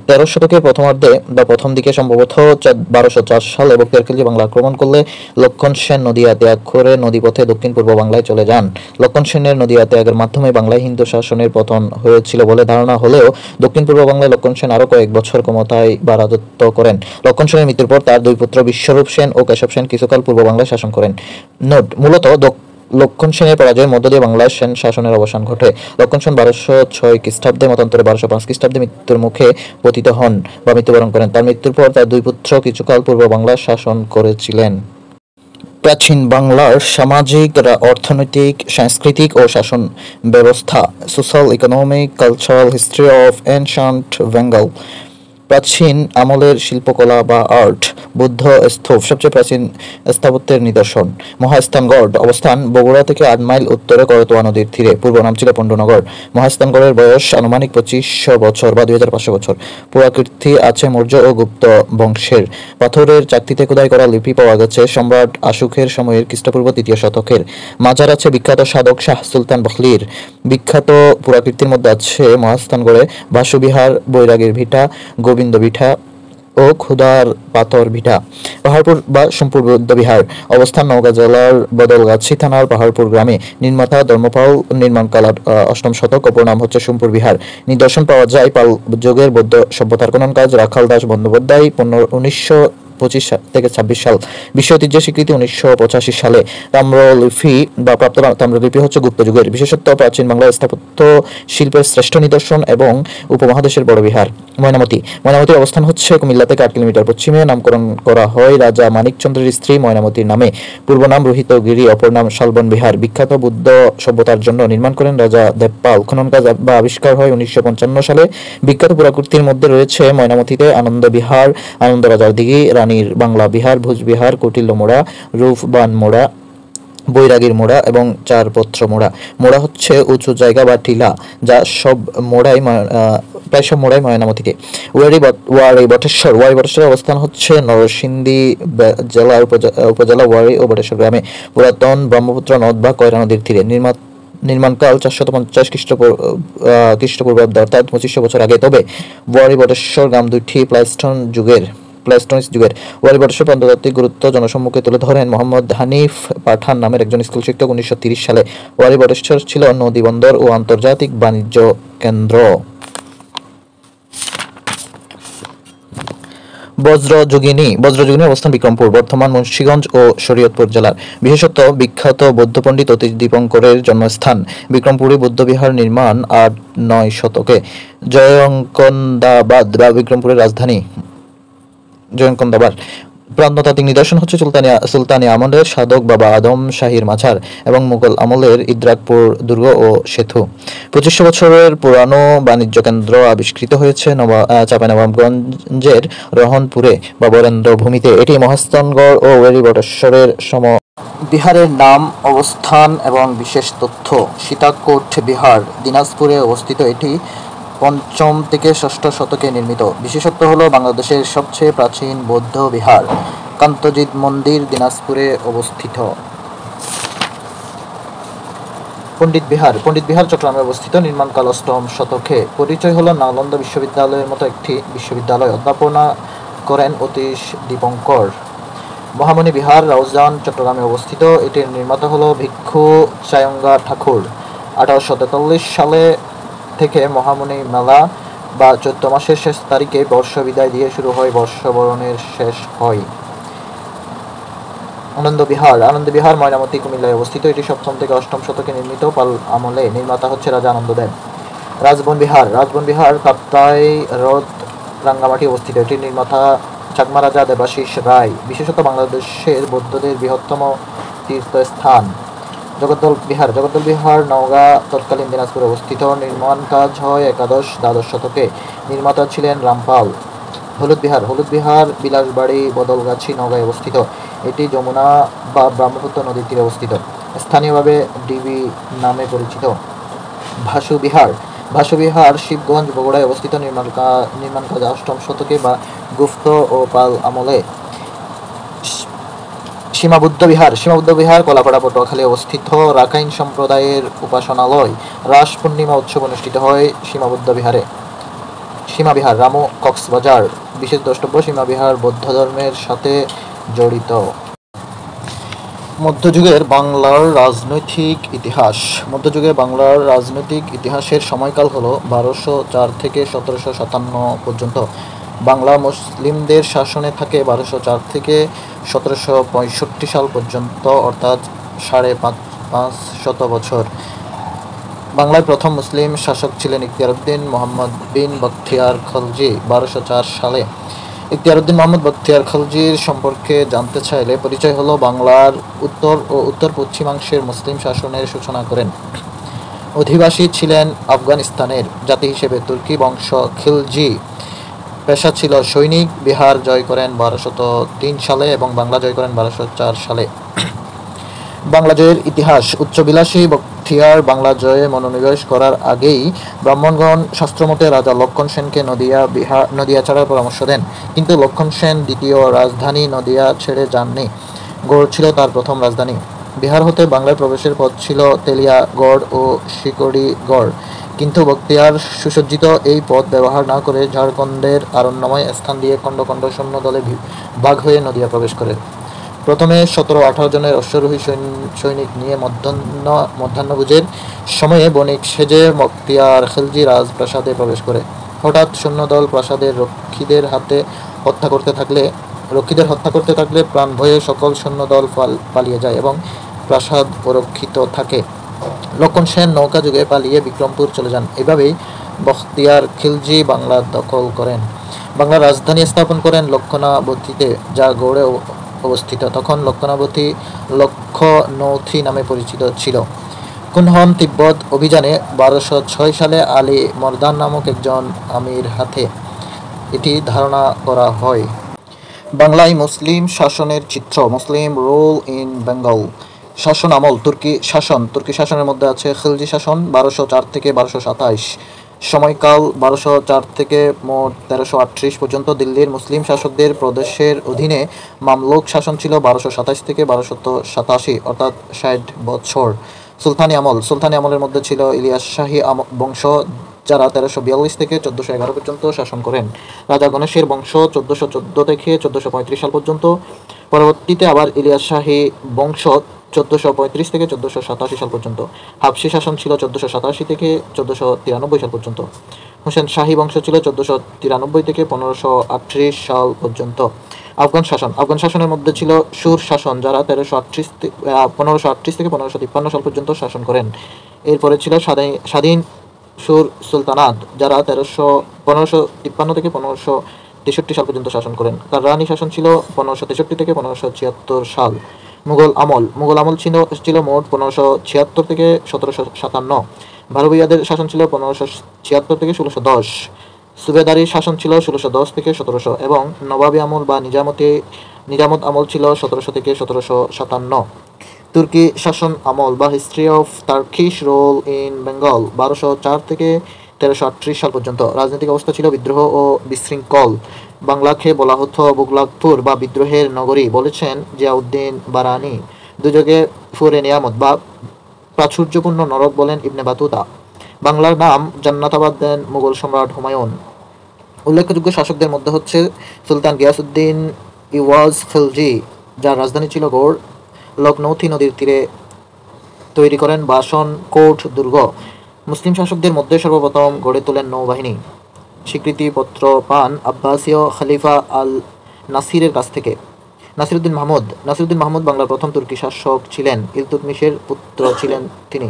তেরো শতকের প্রথমার্ধে বা প্রথম দিকে সম্ভবত 1204 সালে বখতিয়ার খিলজি বাংলা আক্রমণ করলে লক্ষণ সেন নদিয়া ত্যাগ করে নদীপথে দক্ষিণ পূর্ব বাংলায় চলে যান। লক্ষণ সেনের নদিয়া ত্যাগের মাধ্যমে বাংলায় হিন্দু শাসনের পতন হয়েছিল বলে ধারণা হলেও দক্ষিণ পূর্ব বাংলায় লক্ষণ সেন আরও কয়েক বছর ক্ষমতায় বা রাজত্ব করেন। লক্ষণ সেনের মৃত্যুর পর তার দুই পুত্র বিশ্বরূপ সেন ও কেশব সেন কিছুকাল পূর্ব বাংলায় শাসন করেন। নোট: মূলত লক্ষণ সেনের পরাজয়ের মধ্য দিয়ে বাংলার সেন শাসনের অবসান ঘটে। লক্ষণ সেন 1206 খ্রিস্টাব্দে মতান্তরে 1205 খ্রিস্টাব্দে মৃত্যুর মুখে পতিত হন বা মৃত্যুবরণ করেন। তার মৃত্যুর পর তার দুই পুত্র কিছুকাল পূর্ব বাংলার শাসন করেছিলেন। প্রাচীন বাংলার সামাজিক, অর্থনৈতিক, সাংস্কৃতিক ও শাসন ব্যবস্থা। Social, economic, cultural history of এনশান্ট Bengal. প্রাচীন আমলের শিল্পকলা বা আর্ট। বুদ্ধ স্তূপ সবচেয়ে প্রাচীন স্থাপত্যের নিদর্শন। মহাস্থানগড় অবস্থান বগুড়া থেকে 8 মাইল উত্তরে করতোয়া নদীর তীরে। পূর্ব নাম ছিল পণ্ডনগর। মহাস্থানগড়ের বয়স আনুমানিক 2500 বছর বা 2500 বছর। পুরাকীর্তি আছে মৌর্য ও গুপ্ত বংশের। পাথরের চাকতিতে খোদাই করা লিপি পাওয়া গেছে সম্রাট আশুকের সময়ের খ্রিস্টপূর্ব 3য় শতকের। মাজার আছে বিখ্যাত সাধক শাহ সুলতান বখলির। বিখ্যাত পুরাকীর্তির মধ্যে আছে মহাস্থানগড়ে বাসুবিহার, বৈরাগীর ভিটা, গোবিন্দ ভিটা ও ক্ষুদার পাথর ভিটা। পাহাড়পুর বা সোমপুর বৌদ্ধবিহার অবস্থান নওগাঁ জেলার বদলগাছি থানার পাহাড়পুর গ্রামে। নির্মাতা ধর্মপাল, নির্মাণকাল 8ম শতক, অপর নাম হচ্ছে সোমপুর বিহার। নিদর্শন পাওয়া যায় পাল যুগের বৌদ্ধ সভ্যতার খনন কাজ। রাখাল দাস বন্দ্যোপাধ্যায় 1925 থেকে 26 সাল। বিশ্ব ঐতিহ্য স্বীকৃতি 1985 সালে। তাম্রলিপি বা প্রাপ্ত তাম্রলিপি হচ্ছে গুপ্ত যুগের। বিশেষত্ব প্রাচীন বাংলার স্থাপত্য শিল্পের শ্রেষ্ঠ নিদর্শন এবং উপমহাদেশের বড় বিহার। ময়নামতি। ময়নামতির অবস্থান হচ্ছে কুমিল্লা থেকে 8 কিলোমিটার পশ্চিমে। নামকরণ করা হয় রাজা মানিকচন্দ্রের স্ত্রী ময়নামতির নামে। পূর্ব নাম রোহিতগিরি, অপর নাম শালবন বিহার। বিখ্যাত বুদ্ধ সভ্যতার জন্য নির্মাণ করেন রাজা দেবপাল। খনন কাজ বা আবিষ্কার হয় 1955 সালে। বিখ্যাত পুরাকীর্তির মধ্যে রয়েছে ময়নামতিতে আনন্দ বিহার, আনন্দ রাজার দিঘি, রানীর বাংলা বিহার, ভোজবিহার, কৌটিল্য মোড়া, রূপবান মোড়া, বৈরাগীর মোড়া এবং চারপত্র মোড়া। মোড়া হচ্ছে উঁচু জায়গা বা টিলা, যা প্রায় সব মোড়াই ময়নামতিতে। ওয়ারি বটেশ্বর। ওয়ারি বটেশ্বরের অবস্থান হচ্ছে নরসিংদী জেলার উপজেলা ওয়ারি ও বটেশ্বর গ্রামে। পুরাতন ব্রহ্মপুত্র নদ বা কয়রা নদীর তীরে। নির্মাণকাল 450 খ্রিস্টপূর্বাব্দ অর্থাৎ 2500 বছর আগে। তবে ওয়ারি বটেশ্বর গ্রাম দুইটি প্লাইস্টোনিস যুগের। ওয়ারি বটেশ্বর প্রত্নতাত্ত্বিক গুরুত্ব জনসম্মুখে তুলে ধরেন মোহাম্মদ হানিফ পাঠান নামের একজন স্কুল শিক্ষক 1930 সালে। ওয়ারি বটেশ্বর ছিল নদী বন্দর ও আন্তর্জাতিক বাণিজ্য কেন্দ্র। বজ্রযোগিনী অবস্থান বিক্রমপুর, বর্ধমান, মুন্সিগঞ্জ ও শরীয়তপুর জেলার। বিশেষত বিখ্যাত বৌদ্ধ পণ্ডিত অতীশ দীপঙ্করের জন্মস্থান। বিক্রমপুরে বৌদ্ধবিহার নির্মাণ 8-9 শতকে। জয়ঙ্কন্দাবাদ বা বিক্রমপুরের রাজধানী জয়ঙ্কন্দাবাদ। প্রত্নতাত্ত্বিক নিদর্শন হচ্ছে সুলতানি আমলের সাধক বাবা আদম শাহীর মাজার এবং মুঘল আমলের ইদ্রাকপুর দুর্গ ও সেতু। 2500 বছরের পুরানো বাণিজ্য কেন্দ্র আবিষ্কৃত হয়েছে চাঁপাইনবাবগঞ্জের রহনপুরে বা বরেন্দ্র ভূমিতে। এটি মহাস্থানগড় ও ওয়ারি বটেশ্বরের সম। বিহারের নাম, অবস্থান এবং বিশেষ তথ্য। সীতাকোট বিহার দিনাজপুরে অবস্থিত। এটি 5ম থেকে 6ষ্ঠ শতকে নির্মিত। বিশেষত্ব হল বাংলাদেশের সবচেয়ে প্রাচীন বৌদ্ধ বিহার। কান্তজিৎ মন্দির দিনাজপুরে অবস্থিত। পণ্ডিত বিহার চট্টগ্রামে অবস্থিত। নির্মাণকাল 8ম শতকে। পরিচয় হল নালন্দা বিশ্ববিদ্যালয়ের মতো একটি বিশ্ববিদ্যালয়। অধ্যাপনা করেন অতীশ দীপঙ্কর। মহামণি বিহার রাউজান চট্টগ্রামে অবস্থিত। এটির নির্মাতা হল ভিক্ষু চায়ঙ্গা ঠাকুর। 1843 সালে থেকে মহামণি মেলা বা চৈত্র মাসের শেষ তারিখে বর্ষ বিদায় দিয়ে শুরু হয় বর্ষবরণের শেষ হয়। আনন্দ বিহার ময়নামতি কুমিল্লায় অবস্থিত। এটি 7ম থেকে 8ম শতকে নির্মিত। পাল আমলে। নির্মাতা হচ্ছে রাজা আনন্দদেব। রাজবন বিহার কাপ্তাই রোড রাঙ্গামাটি অবস্থিত। এটির নির্মাতা চাকমা রাজা দেবাশিস রায়। বিশেষত বাংলাদেশের বৌদ্ধদের বৃহত্তম তীর্থস্থান। জগদ্দল বিহার নওগাঁ তৎকালীন দিনাজপুরে অবস্থিত। নির্মাণ কাজ হয় 11-12 শতকে। নির্মাতা ছিলেন রামপাল। হলুদ বিহার বিলাসবাড়ি বদলগাছি নওগাঁয় অবস্থিত। এটি যমুনা বা ব্রহ্মপুত্র নদীর তীরে অবস্থিত। স্থানীয়ভাবে ডিবি নামে পরিচিত। ভাসু বিহার শিবগঞ্জ বগুড়ায় অবস্থিত। নির্মাণ কাজ 8ম শতকে বা গুপ্ত ও পাল আমলে। সীমাবদ্ধ বিহার কলাপাড়া পটুয়াখালী অবস্থিত। রাখাইন সম্প্রদায়ের উপাসনালয়। রাস পূর্ণিমা উৎসব অনুষ্ঠিত হয় সীমাবদ্ধ বিহারে। সীমাবিহার রামু কক্সবাজার। বিশেষ দ্রষ্টব্য সীমাবিহার বৌদ্ধ ধর্মের সাথে জড়িত। মধ্যযুগের বাংলার রাজনৈতিক ইতিহাস। মধ্যযুগে বাংলার রাজনৈতিক ইতিহাসের সময়কাল হল 1204 থেকে 1757 পর্যন্ত। বাংলা মুসলিমদের শাসনে থাকে 1204 থেকে 1765 সাল পর্যন্ত, অর্থাৎ 550 বছর। বাংলায় প্রথম মুসলিম শাসক ছিলেন ইখতিয়ারউদ্দিন মুহাম্মদ বিন বখতিয়ার খলজি 1204 সালে। ইখতিয়ারউদ্দিন মুহাম্মদ বখতিয়ার খলজির সম্পর্কে জানতে চাইলে পরিচয় হলো বাংলার উত্তর ও উত্তর পশ্চিমাংশের মুসলিম শাসনের সূচনা করেন। অধিবাসী ছিলেন আফগানিস্তানের, জাতি হিসেবে তুর্কি বংশ খিলজি। পেশা ছিল সৈনিক। বিহার জয় করেন 1203 সালে এবং বাংলা জয় করেন 1204 সালে। বাংলা জয়ের ইতিহাস। উচ্চবিলাসী বখতিয়ার বাংলা জয়ে মনোনিবেশ করার আগেই ব্রাহ্মণগণ শাস্ত্রমতে রাজা লক্ষণ সেনকে নদিয়া ছাড়ার পরামর্শ দেন, কিন্তু লক্ষণ সেন দ্বিতীয় রাজধানী নদিয়া ছেড়ে যাননি। গড় ছিল তার প্রথম রাজধানী। বিহার হতে বাংলায় প্রবেশের পথ ছিল তেলিয়াগড় ও শিকড়িগড়, কিন্তু বখতিয়ার সুসজ্জিত এই পথ ব্যবহার না করে ঝাড়খণ্ডের আরণ্যময় স্থান দিয়ে খণ্ড খণ্ড সৈন্য দলে ভাগ হয়ে নদিয়া প্রবেশ করে। প্রথমে 17-18 জনের অশ্বারোহী সৈনিক নিয়ে মধ্যাহ্নভোজের সময়ে বণিক সেজে বখতিয়ার খিলজি রাজপ্রাসাদে প্রবেশ করে। হঠাৎ সৈন্যদল প্রাসাদের রক্ষীদের হত্যা করতে থাকলে প্রাণ ভয়ে সকল সৈন্যদল পালিয়ে যায় এবং প্রাসাদ অরক্ষিত থাকে। লক্ষণ সেন নৌকা যুগে পালিয়ে বিক্রমপুর চলে যান। এভাবেই বখতিয়ার খিলজি বাংলা দখল করেন। বাংলার রাজধানী স্থাপন করেন লক্ষণাবতীতে, যা গৌড়ে অবস্থিত। তখন লক্ষণাবতী লক্ষনৌথি নামে পরিচিত ছিল। কুনহন তিব্বত অভিযানে 1206 সালে আলী মর্দান নামক একজন আমির হাতে এটি ধারণা করা হয়। বাংলায় মুসলিম শাসনের চিত্র। মুসলিম রুল ইন বেঙ্গল। শাসন আমল। তুর্কি শাসনের মধ্যে আছে খিলজি শাসন 1204 থেকে 1227। সময়কাল 1204 থেকে মোট 1338 পর্যন্ত। দিল্লির মুসলিম শাসকদের প্রদেশের অধীনে মামলুক শাসন ছিল 1227 থেকে 1287, অর্থাৎ 60 বছর। সুলতানি আমলের মধ্যে ছিল ইলিয়াস শাহী বংশ, যারা 1342 থেকে 1411 পর্যন্ত শাসন করেন। রাজা গণেশের বংশ 1414 থেকে 1435 সাল পর্যন্ত। পরবর্তীতে আবার ইলিয়াস শাহী বংশ 1435 থেকে 1487 সাল পর্যন্ত। হাবশী শাসন ছিল 1487 থেকে 1493 সাল পর্যন্ত। হোসেন শাহী বংশ ছিল 1493 থেকে 1538 সাল পর্যন্ত। আফগান শাসনের মধ্যে ছিল সুর শাসন, যারা 1538 থেকে 1553 সাল পর্যন্ত শাসন করেন। এরপরে ছিল স্বাধীন সুর সুলতানাত, যারা 1553 থেকে 1563 সাল পর্যন্ত শাসন করেন। কাররানি শাসন ছিল 1563 থেকে 1576 সাল। মুঘল আমল ছিল মোট 1576 থেকে 1757। ভারুভিয়াদের শাসন ছিল 1576 থেকে 1610। সুবেদারি শাসন ছিল 1610 থেকে 1700 এবং নবাবী আমল বা নিজামত আমল ছিল 1700 থেকে 1757। তুর্কি শাসন আমল বা history of Turkish rule in Bengal 1204 থেকে 1338 সাল পর্যন্ত। রাজনৈতিক অবস্থা ছিল বিদ্রোহ ও বিশৃঙ্খল। বাংলাকে বলা হতো বুগলাকপুর বা বিদ্রোহের নগরী, বলেছেন জিয়াউদ্দিন বারানি। দুযোগে ফুরে নিয়ামত বা প্রাচুর্যপূর্ণ নরক বলেন ইবনে বাতুতা। বাংলার নাম জান্নাতাবাদ দেন মুঘল সম্রাট হুমায়ুন। উল্লেখযোগ্য শাসকদের মধ্যে হচ্ছে সুলতান গিয়াসউদ্দিন ইওয়াজ খিলজি, যার রাজধানী ছিল গৌড়। লখনৌথি নদীর তীরে তৈরি করেন বাসন কোট দুর্গ। মুসলিম শাসকদের মধ্যে সর্বপ্রথম গড়ে তোলেন নৌবাহিনী। স্বীকৃতিপত্র পান আব্বাসীয় খলিফা আল নাসিরের কাছ থেকে। নাসিরউদ্দিন মাহমুদ বাংলার প্রথম তুর্কি শাসক ছিলেন। ইলতুৎমিশের পুত্র ছিলেন তিনি।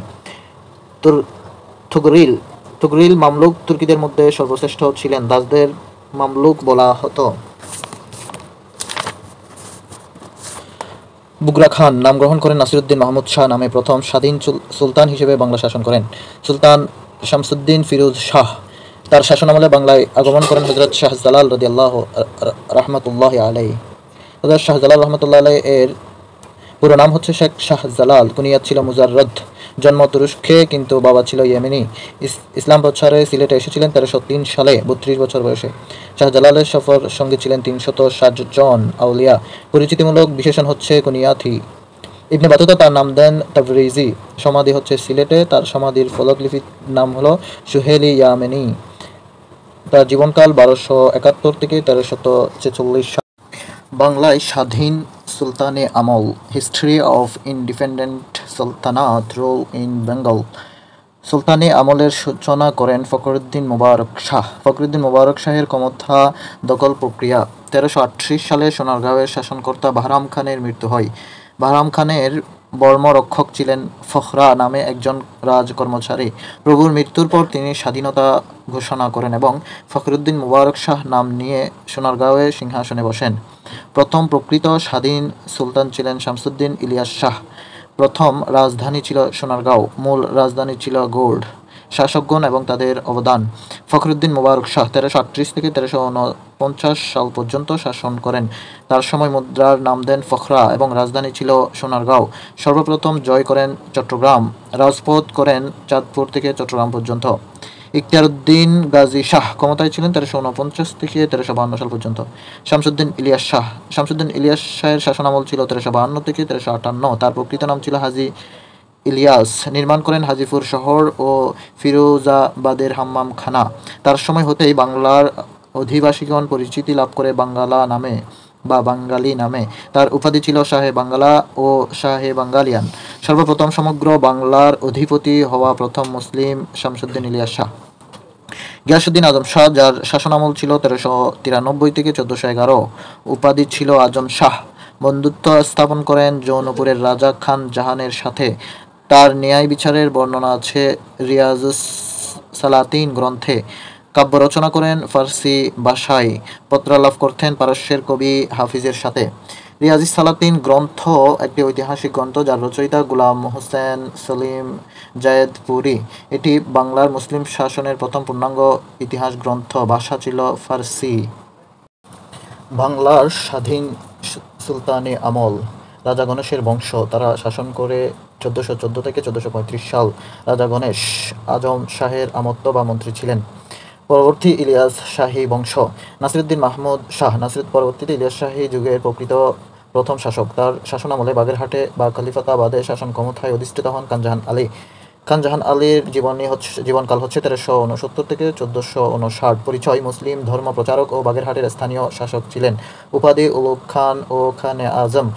তুগরিল মামলুক তুর্কিদের মধ্যে সর্বশ্রেষ্ঠ ছিলেন। দাসদের মামলুক বলা হতো। বুগরা খান নাম গ্রহণ করেন নাসিরউদ্দিন মাহমুদ শাহ নামে প্রথম স্বাধীন সুলতান হিসেবে বাংলা শাসন করেন। সুলতান শামসুদ্দিন ফিরোজ শাহ তার শাসনামলে বাংলায় আগমন করেন হযরত শাহজালাল রাহমাতুল্লাহি আলাইহি। হযরত শাহজালাল রাহমাতুল্লাহি আলাইহি এর পুরো নাম হচ্ছে শেখ শাহজালাল, কুনিয়াত ছিল মুজাররদ। জন্ম তুরস্কে, কিন্তু বাবা ছিল ইয়েমেনি। ইসলাম প্রচারে সিলেটে এসেছিলেন 1303 সালে 32 বছর বয়সে। শাহজালালের সফর সঙ্গে ছিলেন 360 জন আউলিয়া। পরিচিতিমূলক বিশেষণ হচ্ছে কুনিয়াথি। ইবনে বাতুতা তার নাম দেন তাবরিজি। সমাধি হচ্ছে সিলেটে। তার সমাধির ফলকলিপির নাম হলো সুহেলি ইয়ামেনি। তার জীবনকাল 1271 থেকে 1346 সাল। বাংলায় স্বাধীন সুলতানি আমল, history of independent sultanate, role in Bengal. সুলতানি আমলের সূচনা করেন ফখরুদ্দীন মুবারক শাহ। ফখরুদ্দীন মুবারক শাহের ক্ষমতা দখল প্রক্রিয়া। 1338 সালে সোনারগাঁওয়ের শাসনকর্তা বাহরাম খানের মৃত্যু হয়। বাহরাম খানের বর্মরক্ষক ছিলেন ফখরা নামে একজন রাজকর্মচারী। প্রভুর মৃত্যুর পর তিনি স্বাধীনতা ঘোষণা করেন এবং ফখরুদ্দীন মুবারক শাহ নাম নিয়ে সোনারগাঁওয়ে সিংহাসনে বসেন। প্রথম প্রকৃত স্বাধীন সুলতান ছিলেন শামসুদ্দীন ইলিয়াস শাহ। প্রথম রাজধানী ছিল সোনারগাঁও, মূল রাজধানী ছিল গৌড়। শাসকগণ এবং তাদের অবদান। ফখরুদ্দীন মুবারক শাহ 1338 থেকে 1349 সাল পর্যন্ত শাসন করেন। তার সময় মুদ্রার নাম দেন ফখরা এবং রাজধানী ছিল সোনারগাঁও। সর্বপ্রথম জয় করেন চট্টগ্রাম, রাজপথ করেন চাঁদপুর থেকে চট্টগ্রাম পর্যন্ত। ইখতিয়ারউদ্দীন গাজী শাহ ক্ষমতায় ছিলেন 1349 থেকে 1352 সাল পর্যন্ত। শামসুদ্দীন ইলিয়াস শাহ। শামসুদ্দীন ইলিয়াস শাহের শাসনামল ছিল 1352 থেকে 1358। তার প্রকৃত নাম ছিল হাজী ইলিয়াস। নির্মাণ করেন হাজীপুর শহর ও ফিরোজাবাদের হাম্মাম খানা। তার সময় হতেই বাংলার অধিবাসীগণ পরিচিতি লাভ করে বাঙ্গালা নামে বা বাঙালি নামে। তার উপাধি ছিল শাহে বাঙ্গালা ও শাহে বাঙ্গালিয়ান। সর্বপ্রথম সমগ্র বাংলার অধিপতি হওয়া প্রথম মুসলিম শামসুদ্দীন ইলিয়াস শাহ। গিয়াসউদ্দিন আজম শাহ, যার শাসনামল ছিল 1393 থেকে 1411। উপাধি ছিল আজম শাহ। বন্ধুত্ব স্থাপন করেন জৌনপুরের রাজা খান জাহানের সাথে। তার ন্যায় বিচারের বর্ণনা আছে রিয়াজুস সালাতিন গ্রন্থে। কাব্য রচনা করেন ফার্সি ভাষায়। পত্রালাপ করতেন পারস্যের কবি হাফিজের সাথে। রিয়াজুস সালাতিন গ্রন্থ একটি ঐতিহাসিক গ্রন্থ যার রচয়িতা গুলাম হোসেন সলিম জায়েদপুরি। এটি বাংলার মুসলিম শাসনের প্রথম পূর্ণাঙ্গ ইতিহাস গ্রন্থ। ভাষা ছিল ফার্সি। বাংলার স্বাধীন সুলতানি আমল। রাজা গণেশের বংশ, তারা শাসন করে 1414 থেকে 1435 সাল। রাজা গণেশ আজম শাহের আমত্ত বা মন্ত্রী ছিলেন। পরবর্তী ইলিয়াস শাহী বংশ। নাসিরউদ্দিন মাহমুদ শাহ। পরবর্তীতে ইলিয়াস শাহী যুগের প্রকৃত প্রথম শাসক। তার শাসনামলে বাগেরহাটে বা খলিফাতাবাদে শাসন ক্ষমতায় অধিষ্ঠিত হন খানজাহান আলী। খানজাহান আলীর জীবনকাল হচ্ছে 1369 থেকে 1459। পরিচয়: মুসলিম ধর্ম প্রচারক ও বাগেরহাটের স্থানীয় শাসক ছিলেন। উপাধি: উলুগ খান ও খানে আজম।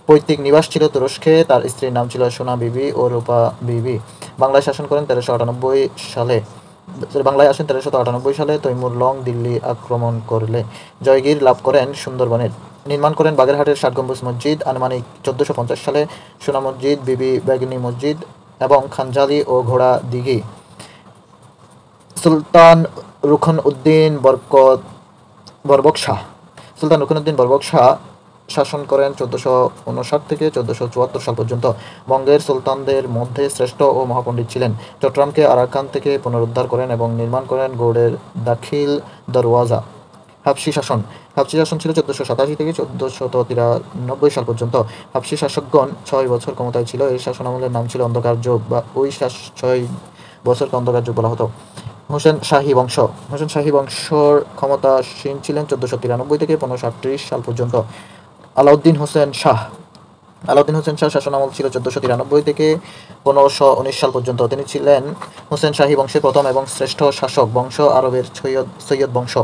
পৈতৃক নিবাস ছিল তুরস্কে। তার স্ত্রীর নাম ছিল সোনা বিবি ও রূপা বিবি। বাংলায় শাসন করেন 1398 সালে। বাংলায় আসেন 1398 সালে। তৈমুর লং দিল্লি আক্রমণ করলে জয়গীর লাভ করেন সুন্দরবনের। নির্মাণ করেন বাগেরহাটের 60 গম্বুজ মসজিদ আনুমানিক 1450 সালে, সোনা মসজিদ, বিবি বেগনি মসজিদ এবং খানজালি ও ঘোড়া দিঘি। সুলতান রুকনউদ্দিন বরবক শাহ। সুলতান রুকনউদ্দিন বরবক শাহ শাসন করেন 1459 থেকে 1474 সাল পর্যন্ত। বঙ্গের সুলতানদের মধ্যে শ্রেষ্ঠ ও মহাপণ্ডিত ছিলেন। চট্টগ্রামকে আরাকান থেকে পুনরুদ্ধার করেন এবং নির্মাণ করেন গৌড়ের দাখিল দরওয়াজা। হাবশি শাসন। হাবশি শাসন ছিল 1487 থেকে 1493 সাল পর্যন্ত। হাবশি শাসকগণ 6 বছর ক্ষমতায় ছিল। এই শাসনামলের নাম ছিল অন্ধকার যুগ বা ওই 6 বছরকে অন্ধকার যুগ বলা হতো। হোসেন শাহী বংশ। হোসেন শাহী বংশর ক্ষমতাসীন ছিলেন 1493 থেকে 1538 সাল পর্যন্ত। আলাউদ্দিন হোসেন শাহ। আলাউদ্দিন হোসেন শাহ শাসনামল ছিল 1493 থেকে 1519 সাল পর্যন্ত। তিনি ছিলেন হোসেন শাহী বংশের প্রথম এবং শ্রেষ্ঠ শাসক। বংশ আরবের সৈয়দ বংশ।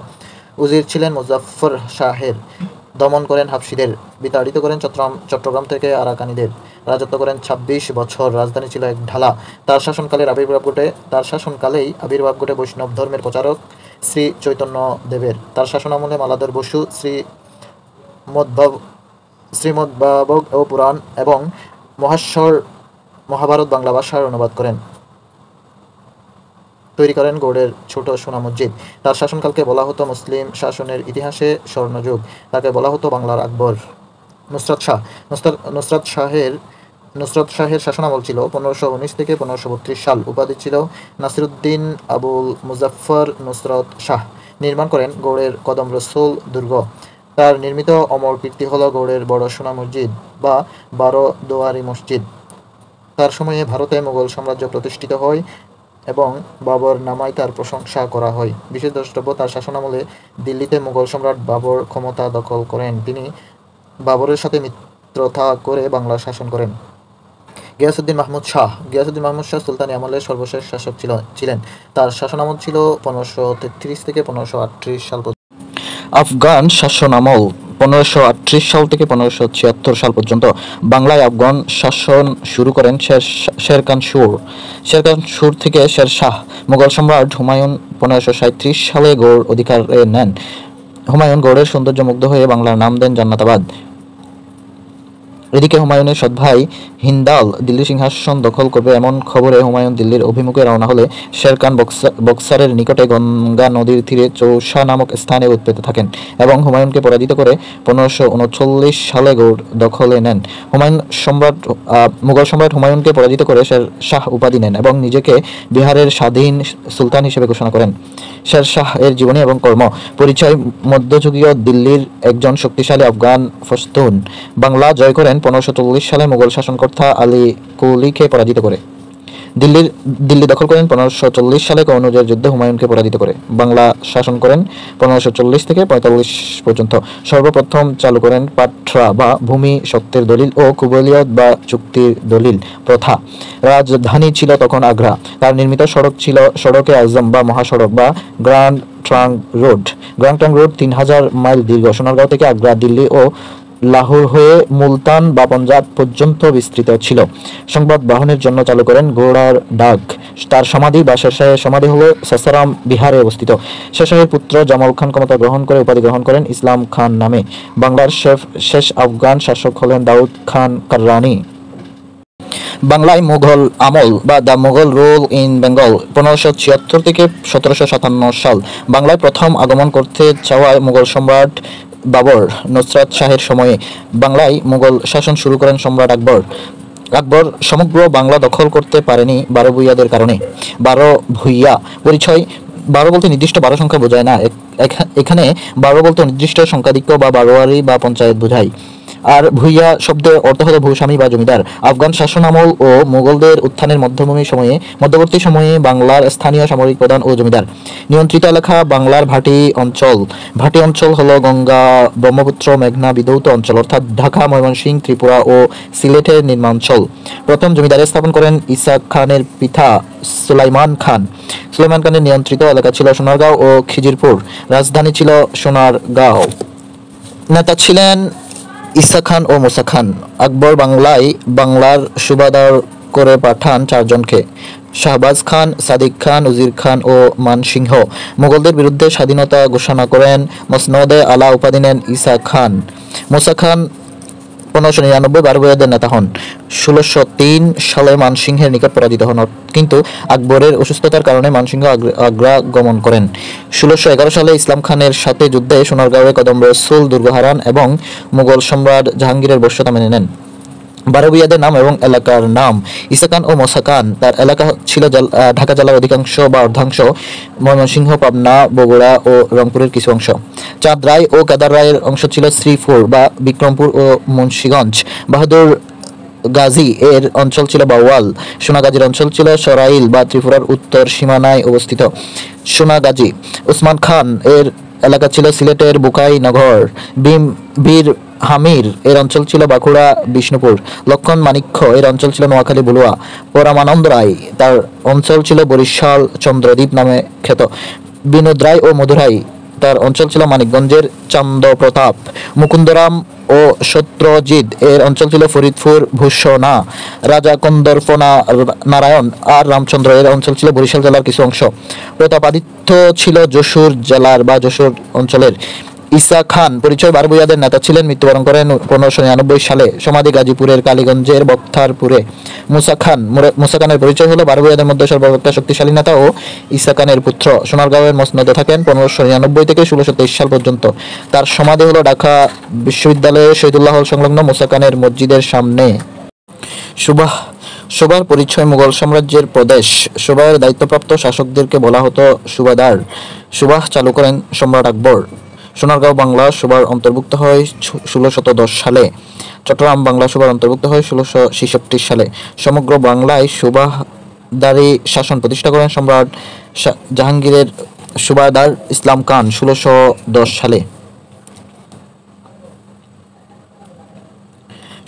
উজির ছিলেন মুজাফফর শাহের। দমন করেন হাবশিদের। বিতাড়িত করেন চট্টগ্রাম থেকে আরাকানিদের। রাজত্ব করেন 26 বছর। রাজধানী ছিল এক ঢালা। তার শাসনকালেই আবির্ভাব ঘটে বৈষ্ণব ধর্মের প্রচারক শ্রী চৈতন্য দেবের। তার শাসনামলে মালাধর বসু শ্রীমদ্ভাগবত ও পুরাণ এবং মহাভারত বাংলা ভাষার অনুবাদ করেন। তৈরি করেন গৌড়ের ছোট সোনা মসজিদ। তার শাসনকালকে বলা হতো মুসলিম শাসনের ইতিহাসে স্বর্ণযুগ। তাকে বলা হতো বাংলার আকবর। নুসরাত শাহ। নুসরাত শাহের শাসনামল ছিল 1519 থেকে 1532 সাল। উপাধি ছিল নাসিরউদ্দিন আবুল মুজাফফর নুসরত শাহ। নির্মাণ করেন গৌড়ের কদম রসুল দুর্গ। তার নির্মিত অমর কীর্তি হল গৌড়ের বড় সোনা মসজিদ বা 12 দুয়ারি মসজিদ। তার সময়ে ভারতে মুঘল সাম্রাজ্য প্রতিষ্ঠিত হয় এবং বাবর নামায় তার প্রশংসা করা হয়। বিশেষ দ্রষ্টব্য: তার শাসনামলে দিল্লিতে মুঘল সম্রাট বাবর ক্ষমতা দখল করেন। তিনি বাবরের সাথে মিত্রতা করে বাংলা শাসন করেন। গিয়াসউদ্দিন মাহমুদ শাহ সুলতানি আমলের সর্বশেষ শাসক ছিলেন। তার শাসনামল ছিল 1533 থেকে 1538 সাল পর্যন্ত। আফগান শাসনামল 1538 সাল থেকে 1576 সাল পর্যন্ত। বাংলায় আফগান শাসন শুরু করেন শেরখান সুর থেকে শের শাহ। মুঘল সম্রাট হুমায়ুন 1537 সালে গৌড় অধিকারে নেন। হুমায়ুন গৌড়ের সৌন্দর্য মুগ্ধ হয়ে বাংলার নাম দেন জান্নাতাবাদ। এদিকে হুমায়ুনের সৎ ভাই হিন্দাল দিল্লি সিংহাসন দখল করবে এমন খবরে হুমায়ুন দিল্লির অভিমুখে রওনা হলে শেরখান বক্সারের নিকটে গঙ্গা নদীর তীরে চৌসা নামক স্থানে উৎপেতে থাকেন এবং হুমায়ুনকে পরাজিত করে 1539 সালে গৌড় দখলে নেন। মুঘল সম্রাট হুমায়ুনকে পরাজিত করে শের শাহ উপাধি নেন এবং নিজেকে বিহারের স্বাধীন সুলতান হিসেবে ঘোষণা করেন। শের শাহ এর জীবনী এবং কর্ম পরিচয়। মধ্যযুগীয় দিল্লির একজন শক্তিশালী আফগান ফস্তুন বাংলা জয় করেন 1540 সালে মুঘল শাসনকর্তা আলী কুলিকে পরাজিত করে। দিল্লি দখল করেন 1540 সালে কনৌজের যুদ্ধে হুমায়ুনকে পরাজিত করে। বাংলা শাসন করেন 1540 থেকে 45 পর্যন্ত। সর্বপ্রথম চালু করেন পাট্রা বা ভূমি সত্ত্বের দলিল ও কুবলিয়ত বা চুক্তির দলিল প্রথা। রাজধানী ছিল তখন আগ্রা। তার নির্মিত সড়ক ছিল সড়কে আজম বা মহাসড়ক বা গ্র্যান্ড ট্রাঙ্ক রোড। 3000 মাইল দীর্ঘ। সোনারগাঁও থেকে আগ্রা, দিল্লি ও লাহোর হয়ে মুলতান বা পঞ্জাব পর্যন্ত বিস্তৃত ছিল। সংবাদ বাহনের জন্য চালু করেন ঘোড়ার ডাক। তার সমাধি বা শেরশাহের সমাধি হল সাসারাম বিহারে অবস্থিত। শেরশাহের পুত্র জামাল খান ক্ষমতা গ্রহণ করে উপাধি গ্রহণ করেন ইসলাম খান নামে। বাংলার শেষ আফগান শাসক হলেন দাউদ খান কাররানি। বাংলায় মুঘল আমল বা the Mughal rule in Bengal 1576 থেকে 1757 সাল। বাংলায় প্রথম আগমন করতে চাওয়া মুঘল সম্রাট বাবর নুসরাত শাহের সময়ে বাংলায় মুঘল শাসন শুরু করেন সম্রাট আকবর সমগ্র বাংলা দখল করতে পারেনি 12 ভূঁইয়াদের কারণে। 12 ভূঁইয়া পরিচয়। 12 বলতে নির্দিষ্ট 12 সংখ্যা বোঝায় না। এখানে 12 বলতে নির্দিষ্ট সংখ্যাধিক্য বা বারোয়ারি বা পঞ্চায়েত বোঝায়। আর ভূঁইয়া শব্দের অর্থ হলো ভূস্বামী বা জমিদার। আফগান শাসনামল ও মুঘলদের উত্থানের মধ্যবর্তী সময়ে বাংলার স্থানীয় সামরিক প্রধান ও জমিদার নিয়ন্ত্রিত এলাকা বাংলার ভাটি অঞ্চল হলো গঙ্গা ব্রহ্মপুত্র মেঘনা বিধৌত অঞ্চল অর্থাৎ ঢাকা, ময়মনসিংহ, ত্রিপুরা ও সিলেটের নিম্নাঞ্চল। প্রথম জমিদারি স্থাপন করেন ইসাক খানের পিতা সুলাইমান খানের নিয়ন্ত্রিত এলাকা ছিল সোনারগাঁও ও খিজিরপুর। রাজধানী ছিল সোনারগাঁও। নেতা ছিলেন ঈসা খান ও মুসা খান। আকবর বাংলার সুবাদার করে পাঠান 4 জনকে: শাহবাজ খান, সাদিক খান, উজির খান ও মানসিংহ। মুঘলদের বিরুদ্ধে স্বাধীনতা ঘোষণা করেন। মসনদে আলা উপাধি নেন ঈসা খান। মুসা খান 1599 12 ভূঁইয়াদের নেতা হন। 1603 সালে মানসিংহের নিকট পরাজিত হন, কিন্তু আকবরের অসুস্থতার কারণে মানসিংহ আগ্রা গমন করেন। 1611 সালে ইসলাম খানের সাথে যুদ্ধে সোনারগাঁওয়ে কদম রসুল দুর্গ হারান এবং মুঘল সম্রাট জাহাঙ্গীরের বশ্যতা মেনে নেন। 12 ভূঁইয়াদের নাম এবং এলাকার নাম: ঈসা খান ও মুসা খান। তার এলাকা ছিল ঢাকা জেলার অধিকাংশ বা অর্ধাংশ, ময়মনসিংহ, পাবনা, বগুড়া ও রংপুরের কিছু অংশ। চাঁদ রায় ও কেদার রায়ের অংশ ছিল শ্রীপুর বা বিক্রমপুর ও মুন্সিগঞ্জ। বাহাদুর গাজী এর অঞ্চল ছিল বাউয়াল। সোনাগাজীর অঞ্চল ছিল সরাইল বা ত্রিপুরার উত্তর সীমানায় অবস্থিত সোনাগাজী। উসমান খান এর এলাকা ছিল সিলেটের বুকাই নগর। বীর হামির এর অঞ্চল ছিল বাঁকুড়া বিষ্ণুপুর। লক্ষণ মাণিক্য এর অঞ্চল ছিল নোয়াখালী বুলুয়া। পরমানন্দ রায় তার অঞ্চল ছিল বরিশাল চন্দ্রদ্বীপ নামে খ্যাত। বিনোদ রায় ও মধুরাই তার অঞ্চল ছিল মানিকগঞ্জের চান্দপ্রতাপ। মুকুন্দরাম ও সত্যজিৎ এর অঞ্চল ছিল ফরিদপুর ভূষণা। রাজা কন্দর্প নারায়ণ আর রামচন্দ্র এর অঞ্চল ছিল বরিশাল জেলার কিছু অংশ। প্রতাপাদিত্য ছিল যশোর জেলার বা যশোর অঞ্চলের। ঈসা খান পরিচয়: 12 ভূঁইয়াদের নেতা ছিলেন। মৃত্যুবরণ করেন 1599 সালে। সমাধি গাজীপুরের কালীগঞ্জের বক্তারপুরে। মুসা খানের পরিচয় হলো 12 ভূঁইয়াদের মধ্যে সর্বাপেক্ষা শক্তিশালী নেতা ও ঈসা খানের পুত্র। সোনারগাঁওয়ের মসনদে থাকেন 1599 থেকে 1623 সাল পর্যন্ত। তার সমাধি হলো ঢাকা বিশ্ববিদ্যালয়ের শহীদুল্লাহ হল সংলগ্ন মুসা খানের মসজিদের সামনে। সুবার পরিচয়: মুঘল সাম্রাজ্যের প্রদেশ সুবাহের দায়িত্বপ্রাপ্ত শাসকদেরকে বলা হতো সুবাদার। সুবাহ চালু করেন সম্রাট আকবর। সোনারগাঁও বাংলা সুবার অন্তর্ভুক্ত হয় 1610 সালে। চট্টগ্রাম বাংলা সুবার অন্তর্ভুক্ত হয় 1666 সালে। সমগ্র বাংলায় সুবাহদারি শাসন প্রতিষ্ঠা করেন সম্রাট জাহাঙ্গীরের সুবাদার ইসলাম খান 1610 সালে।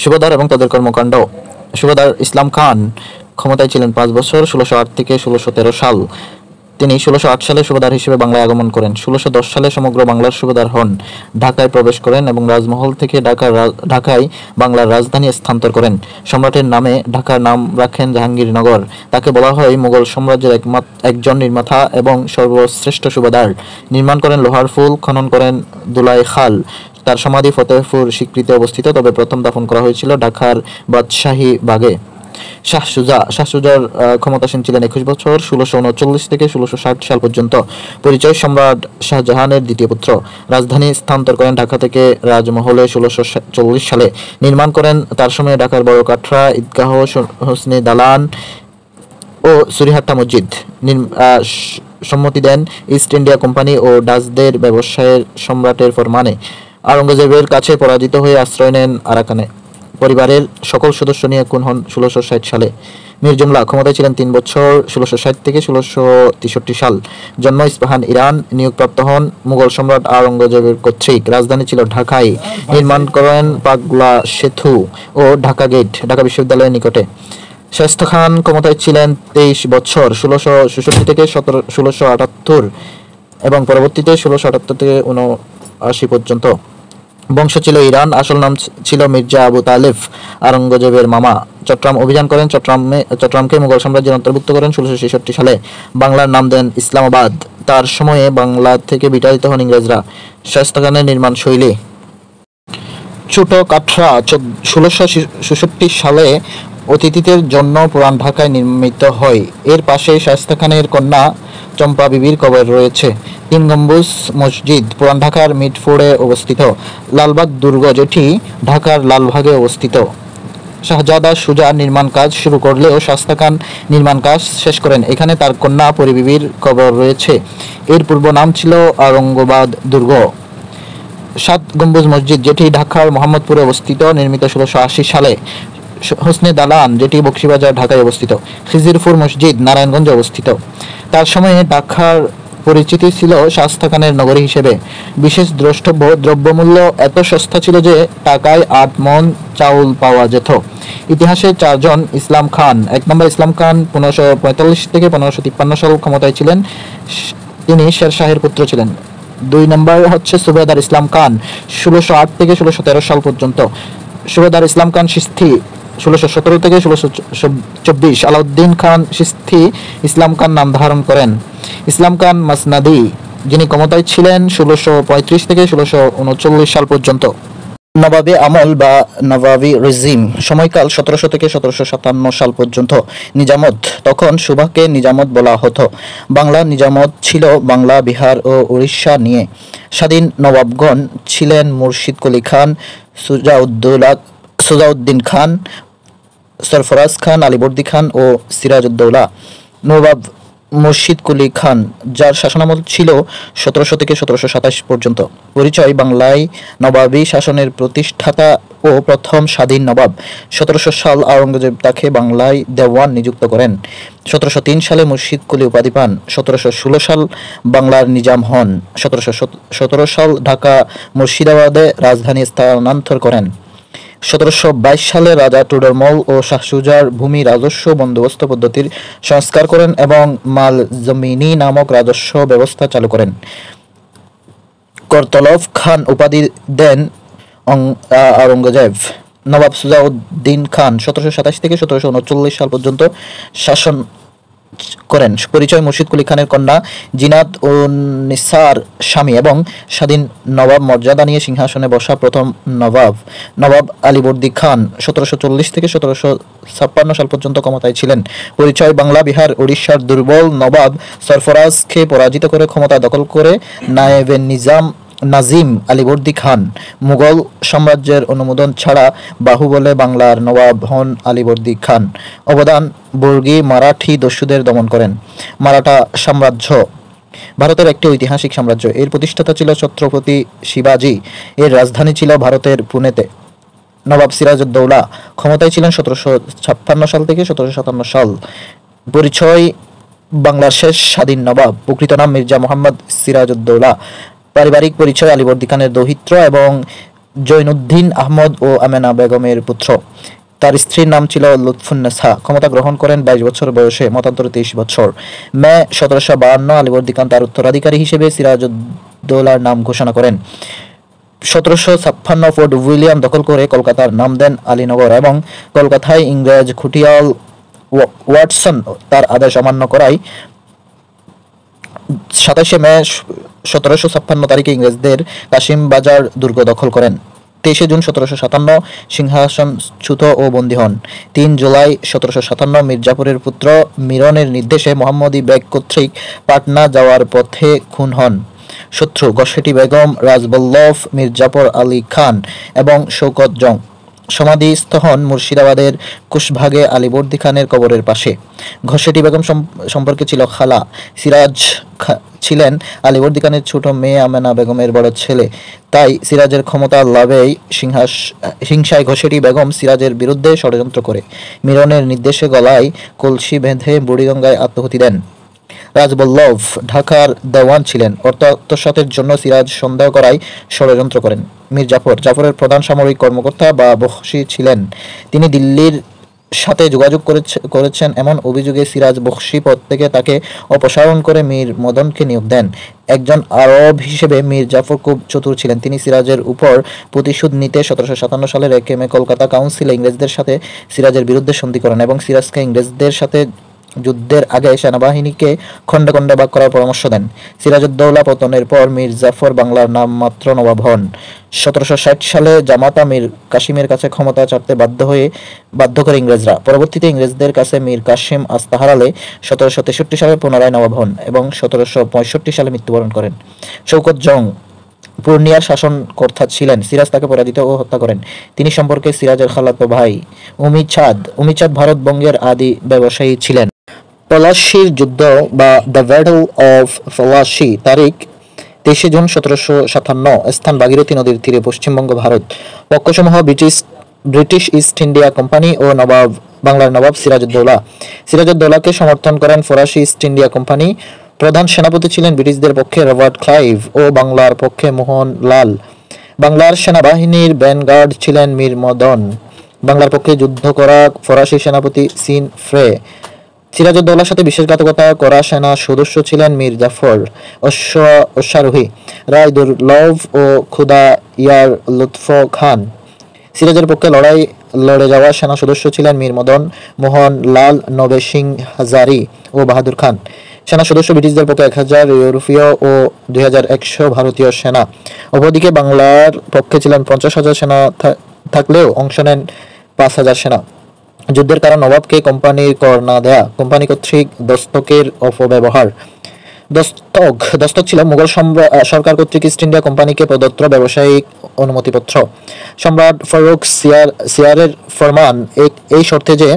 সুবাদার এবং তাদের কর্মকাণ্ড: সুবেদার ইসলাম খান ক্ষমতায় ছিলেন 5 বছর 1608 থেকে 1613 সাল। তিনি 1608 সালে সুবেদার হিসেবে বাংলায় আগমন করেন। 1610 সালে সমগ্র বাংলার সুবেদার হন, ঢাকায় প্রবেশ করেন এবং রাজমহল থেকে ঢাকায় বাংলার রাজধানী স্থানান্তর করেন। সম্রাটের নামে ঢাকার নাম রাখেন জাহাঙ্গীরনগর। তাকে বলা হয় মুঘল সাম্রাজ্যের একজন নির্মাতা এবং সর্বশ্রেষ্ঠ সুবেদার। নির্মাণ করেন লোহার ফুল, খনন করেন দুলাই খাল। তার সমাধি ফতেহপুর সিক্রিতে অবস্থিত, তবে প্রথম দাফন করা হয়েছিল ঢাকার বাদশাহী বাগে। শাহ সুজার ক্ষমতাসীন ছিলেন 21 বছর 1639 থেকে 1660 সাল পর্যন্ত। পরিচয় সম্রাট শাহজাহানের দ্বিতীয় পুত্র। রাজধানী স্থানান্তর করেন ঢাকা থেকে রাজমহলে 1640 সালে। নির্মাণ করেন তার সময়ে ঢাকার বড় কাটরা, ঈদগাহ, হোসনে দালান ও সুরিহাট্টা মসজিদ। সম্মতি দেন ইস্ট ইন্ডিয়া কোম্পানি ও ডাচদের ব্যবসায়ের সম্রাটের ফরমানে। আওরঙ্গজেবের কাছে পরাজিত হয়ে আশ্রয় নেন আরাকানে। পরিবারের সকল সদস্য নিয়ে খুন হন 1660 সালে। মীর জুমলা ক্ষমতায় ছিলেন 3 বছর 1660 থেকে 1663 সাল। জন্ম ইস্পাহান, ইরান। নিয়োগপ্রাপ্ত হন মুঘল সম্রাট আওরঙ্গজেবের কর্তৃক। রাজধানী ছিল ঢাকায়। নির্মাণ করেন পাগলা সেতু ও ঢাকা গেট, ঢাকা বিশ্ববিদ্যালয়ের নিকটে। শায়েস্তা খান ক্ষমতায় ছিলেন 23 বছর 1666 থেকে 1678 এবং পরবর্তীতে 1678 থেকে 79 পর্যন্ত। বংশ ছিল ইরান। আসল নাম ছিল মির্জা আবু তালেব, আওরঙ্গজেবের মামা। চট্টগ্রাম অভিযান করেন। চট্টগ্রামকে মুঘল সাম্রাজ্যের অন্তর্ভুক্ত করেন 1666 সালে। বাংলার নাম দেন ইসলামাবাদ। তার সময়ে বাংলা থেকে বিতাড়িত হন ইংরেজরা। শায়েস্তা খানের নির্মাণ শৈলী। ছোট কাটরা 1666 সালে অতিথিদের জন্য পুরান ঢাকায় নির্মিত হয়। এর পাশেই শায়েস্তা খানের কন্যা চম্পা বিবির কবর রয়েছে। 3 গম্বুজ মসজিদ পুরান ঢাকার মিটফোর্ডে অবস্থিত। লালবাগ দুর্গ, যেটি ঢাকার লালবাগে অবস্থিত। শাহজাদা সুজা নির্মাণ কাজ শুরু করলেও শায়েস্তা খান নির্মাণ কাজ শেষ করেন। এখানে তার কন্যা পরিবিবির কবর রয়েছে। এর পূর্ব নাম ছিল আওরঙ্গাবাদ দুর্গ। 7 গম্বুজ মসজিদ, যেটি ঢাকার মোহাম্মদপুরে অবস্থিত, নির্মিত 1680 সালে। হোসনে দালান, যেটি বকশীবাজার, ঢাকায় অবস্থিত। খিজিরপুর মসজিদ নারায়ণগঞ্জে অবস্থিত। তার সময়ে ঢাকার পরিচিতি ছিল শায়েস্তা খানের নগরী হিসেবে। বিশেষ দ্রষ্টব্য, দ্রব্যমূল্য এত সস্তা ছিল যে টাকায় 8 মণ চাউল পাওয়া যেত। ইতিহাসে 4 জন ইসলাম খান। 1 নম্বর ইসলাম খান 1545 থেকে 1553 সাল ক্ষমতায় ছিলেন। তিনি শের শাহের পুত্র ছিলেন। 2 নম্বর হচ্ছে সুবেদার ইসলাম খান, 1608 থেকে 1613 সাল পর্যন্ত। সুবেদার ইসলাম খান চিশতি 1617 থেকে 1624। আলাউদ্দিন খান চিশতি ইসলাম খান নাম ধারণ করেন। ইসলাম খান মাসনাদি, যিনি ক্ষমতায় ছিলেন 1635 থেকে 1639 সাল পর্যন্ত। নবাবী আমল বা নবাবী রেজিম, সময়কাল 1700 থেকে 1757 সাল পর্যন্ত। নিজামত, তখন সুবাহকে নিজামত বলা হতো। বাংলা নিজামত ছিল বাংলা, বিহার ও উড়িষ্যা নিয়ে। স্বাধীন নবাবগণ ছিলেন মুর্শিদ কুলি খান, সুজাউদ্দিন খান, সরফরাজ খান, আলীবর্দী খান ও সিরাজউদ্দৌলা। নবাব মুর্শিদ কুলি খান, যার শাসনামল ছিল 1700 থেকে 1727 পর্যন্ত। পরিচয়, বাংলায় নবাবী শাসনের প্রতিষ্ঠাতা ও প্রথম স্বাধীন নবাব। 1700 সাল আওরঙ্গজেব তাকে বাংলায় দেওয়ান নিযুক্ত করেন। 1703 সালে মুর্শিদ কুলি উপাধি পান। 1716 সাল বাংলার নিজাম হন। 1717 সাল ঢাকা মুর্শিদাবাদে রাজধানী স্থানান্তর করেন। 1722 সালে রাজা টুডরমল ও শাহ সুজার ভূমি রাজস্ব বন্দোবস্ত পদ্ধতির সংস্কার করেন এবং মাল জমিনি নামক রাজস্ব ব্যবস্থা চালু করেন। করতলব খান উপাধি দেন আওরঙ্গজেব। নবাব সুজাউদ্দিন খান 1727 থেকে 1739 সাল পর্যন্ত শাসন করেন। পরিচয়, মুর্শিদ কুলি খানের কন্যা জিনাত উন-নিসার স্বামী এবং স্বাধীন নবাব মর্যাদা নিয়ে সিংহাসনে বসা প্রথম নবাব। নবাব আলীবর্দী খান 1740 থেকে 1756 সাল পর্যন্ত ক্ষমতায় ছিলেন। পরিচয়, বাংলা, বিহার, উড়িষ্যার দুর্বল নবাব সরফরাজকে পরাজিত করে ক্ষমতা দখল করে নায়েবে নাজিম আলীবর্দী খান মুঘল সাম্রাজ্যের অনুমোদন ছাড়া বাহুবলে বাংলার নবাব হন আলীবর্দী খান। অবদান, বর্গী মারাঠি দস্যুদের দমন করেন। মারাঠা সাম্রাজ্য ভারতের একটি ঐতিহাসিক সাম্রাজ্য। এর প্রতিষ্ঠাতা ছিল ছত্রপতি শিবাজী। এর রাজধানী ছিল ভারতের পুনেতে। নবাব সিরাজউদ্দৌলা ক্ষমতায় ছিলেন 1756 সাল থেকে 1757 সাল। পরিচয়, বাংলার শেষ স্বাধীন নবাব। প্রকৃত নাম মির্জা মোহাম্মদ সিরাজউদ্দৌলা। পারিবারিক পরিচয়, আলীবর্দী খানের দৌহিত্র এবং জৈনুদ্দিন আহমদ ও আমেনা বেগমের পুত্র। তার স্ত্রীর নাম ছিল লুৎফুন্নেসা। ক্ষমতা গ্রহণ করেন 22 বছর বয়সে, মতান্তরে 23 বছর। মে 1752 আলীবর্দী খান তার উত্তরাধিকারী হিসেবে সিরাজউদ্দৌলার নাম ঘোষণা করেন। 1756 ফোর্ট উইলিয়াম দখল করে কলকাতার নাম দেন আলীনগর এবং কলকাতায় ইংরেজ খুটিয়াল ওয়াটসন তার আদেশ অমান্য করায় 27 মে 1756 তারিখে ইংরেজদের কাশিম বাজার দুর্গ দখল করেন। 23 জুন 1757 সিংহাসনচ্যুত ও বন্দী হন। 3 জুলাই 1757 মির্জাপুরের পুত্র মিরনের নির্দেশে মোহাম্মদী বেগ কর্তৃক পাটনা যাওয়ার পথে খুন হন। শত্রু ঘসেটি বেগম, রাজবল্লভ, মির্জাফর আলী খান এবং শৌকত জং সমাধিস্থ হন মুর্শিদাবাদের কুশভাগে আলীবর্দী খানের কবরের পাশে। ঘসেটি বেগম সম্পর্কে ছিল খালা। সিরাজ ছিলেন আলীবর্দী খানের ছোট মেয়ে আমেনা বেগমের বড় ছেলে। তাই সিরাজের ক্ষমতা লাভেই হিংসায় ঘসেটি বেগম সিরাজের বিরুদ্ধে ষড়যন্ত্র করে মিরনের নির্দেশে গলায় কলসি বেঁধে বুড়িগঙ্গায় আত্মাহুতি দেন। রাজবল্লভ ঢাকার দেওয়ান ছিলেন। অর্থ আত্মসাতের জন্য সিরাজ সন্দেহ করায় ষড়যন্ত্র করেন। মীর জাফরের প্রধান সামরিক কর্মকর্তা বা বখশি ছিলেন। তিনি দিল্লির সাথে যোগাযোগ করেছেন এমন অভিযোগে সিরাজ বখশি পদ থেকে তাকে অপসারণ করে মীর মদনকে নিয়োগ দেন। একজন আরব হিসেবে মীর জাফর খুব চতুর ছিলেন। তিনি সিরাজের উপর প্রতিশোধ নিতে 1757 সালের 1 মে কলকাতা কাউন্সিলে ইংরেজদের সাথে সিরাজের বিরুদ্ধে সন্ধি করেন এবং সিরাজকে ইংরেজদের সাথে যুদ্ধের আগে সেনাবাহিনীকে খণ্ডে খণ্ডে ভাগ করার পরামর্শ দেন। সিরাজউদ্দৌলা পতনের পর মীর জাফর বাংলার নামমাত্র নবাব হন। 1760 সালে জামাতা মীর কাসিমের কাছে ক্ষমতা ছাড়তে বাধ্য করে ইংরেজরা। পরবর্তীতে ইংরেজদের কাছে মীর কাসিম আস্থা হারালে 1763 সালে পুনরায় নবাব হন এবং 1765 সালে মৃত্যুবরণ করেন। শৌকত জং পূর্ণিয়ার শাসনকর্তা ছিলেন। সিরাজ তাকে পরাজিত ও হত্যা করেন। তিনি সম্পর্কে সিরাজের খালাতো ভাই উমিদ চাঁদ ভারতবঙ্গের আদি ব্যবসায়ী ছিলেন। পলাশীর যুদ্ধ বা দ্য ব্যাটল অফ পলাশী, তারিখ 23 জুন 1757, স্থান ভাগীরথী নদীর তীরে, পশ্চিমবঙ্গ, ভারত। পক্ষসমূহ ব্রিটিশ ইস্ট ইন্ডিয়া কোম্পানি ও বাংলার নবাব সিরাজউদ্দৌলাকে সমর্থন করেন ফরাসি ইস্ট ইন্ডিয়া কোম্পানি। প্রধান সেনাপতি ছিলেন ব্রিটিশদের পক্ষে রবার্ট ক্লাইভ ও বাংলার পক্ষে মোহন লাল। বাংলার সেনাবাহিনীর ভ্যানগার্ড ছিলেন মীর মদন। বাংলার পক্ষে যুদ্ধ করা ফরাসি সেনাপতি সিন ফ্রে। সিরাজউদ্দৌলার সাথে বিশ্বাসঘাতকতা করা সেনা সদস্য ছিলেন মীর জাফর, অশ্বারোহী রায় দুর্লভ ও খুদা ইয়ার লুৎফ খান। সিরাজের পক্ষে লড়ে যাওয়া সেনা সদস্য ছিলেন মীর মদন, মোহন লাল, নবে সিং হাজারি ও বাহাদুর খান। সেনা সদস্য ব্রিটিশদের পক্ষে 1000 ইউরোপীয় ও 2100 ভারতীয় সেনা। অপরদিকে বাংলার পক্ষে ছিলেন 50,000 সেনা থাকলেও অংশ নেন 5000 সেনা। যুদ্ধের কারণ নবাবকে কোম্পানির কর না দেয়া, কোম্পানি কর্তৃক দস্তকের অপব্যবহার। দস্তক ছিল মুঘল সরকার কর্তৃক ইস্ট ইন্ডিয়া কোম্পানিকে প্রদত্ত ব্যবসায়িক অনুমতিপত্র। সম্রাট ফারুক সিয়ারের ফরমান এই শর্তে যে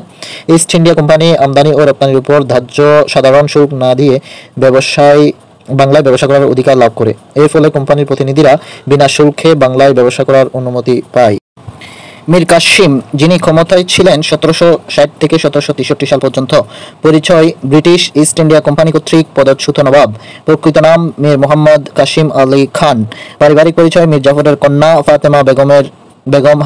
ইস্ট ইন্ডিয়া কোম্পানি আমদানি ও রপ্তানির উপর ধার্য সাধারণ শুল্ক না দিয়ে বাংলায় ব্যবসা করার অধিকার লাভ করে। এর ফলে কোম্পানির প্রতিনিধিরা বিনা শুল্কে বাংলায় ব্যবসা করার অনুমতি পায়। মীর কাসিম, যিনি ক্ষমতায় ছিলেন 1760 থেকে 1763 সাল পর্যন্ত। পরিচয়: ব্রিটিশ ইস্ট ইন্ডিয়া কোম্পানি কর্তৃক পদচ্যুত নবাব। প্রকৃত নাম মীর মোহাম্মদ কাসিম আলী খান। পারিবারিক পরিচয়: মীর জাফরের কন্যা ফাতেমা বেগম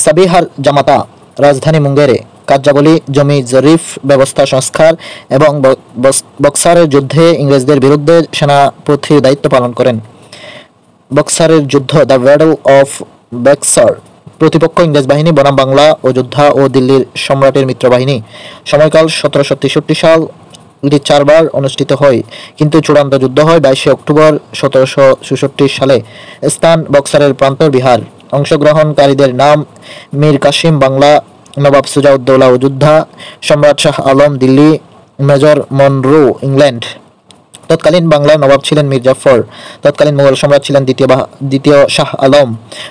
সাবিহার জামাতা। রাজধানী মুঙ্গেরে। কার্যাবলী: জমি জরিপ, ব্যবস্থা সংস্কার এবং বক্সারের যুদ্ধে ইংরেজদের বিরুদ্ধে সেনাপতির দায়িত্ব পালন করেন। বক্সারের যুদ্ধ, দ্য ব্যাটল অফ বক্সার। প্রতিপক্ষ ইংরেজ বাহিনী বনাম বাংলা ও যোদ্ধা ও দিল্লির সম্রাটের মিত্রবাহিনী। সময়কাল 1763 সাল। এটি 4 বার অনুষ্ঠিত হয়, কিন্তু চূড়ান্ত যুদ্ধ হয় 22 অক্টোবর 1764 সালে। স্থান: বক্সারের প্রান্তর বিহার। অংশগ্রহণকারীদের নাম: মীর কাসিম বাংলা, নবাব সিরাজউদ্দৌলা ও যোদ্ধা, সম্রাট Shah Alam Delhi, major Munro England. তৎকালীন বাংলার নবাব ছিলেন মীর জাফর। তৎকালীন মুঘল সম্রাট ছিলেন দ্বিতীয় শাহ আলম।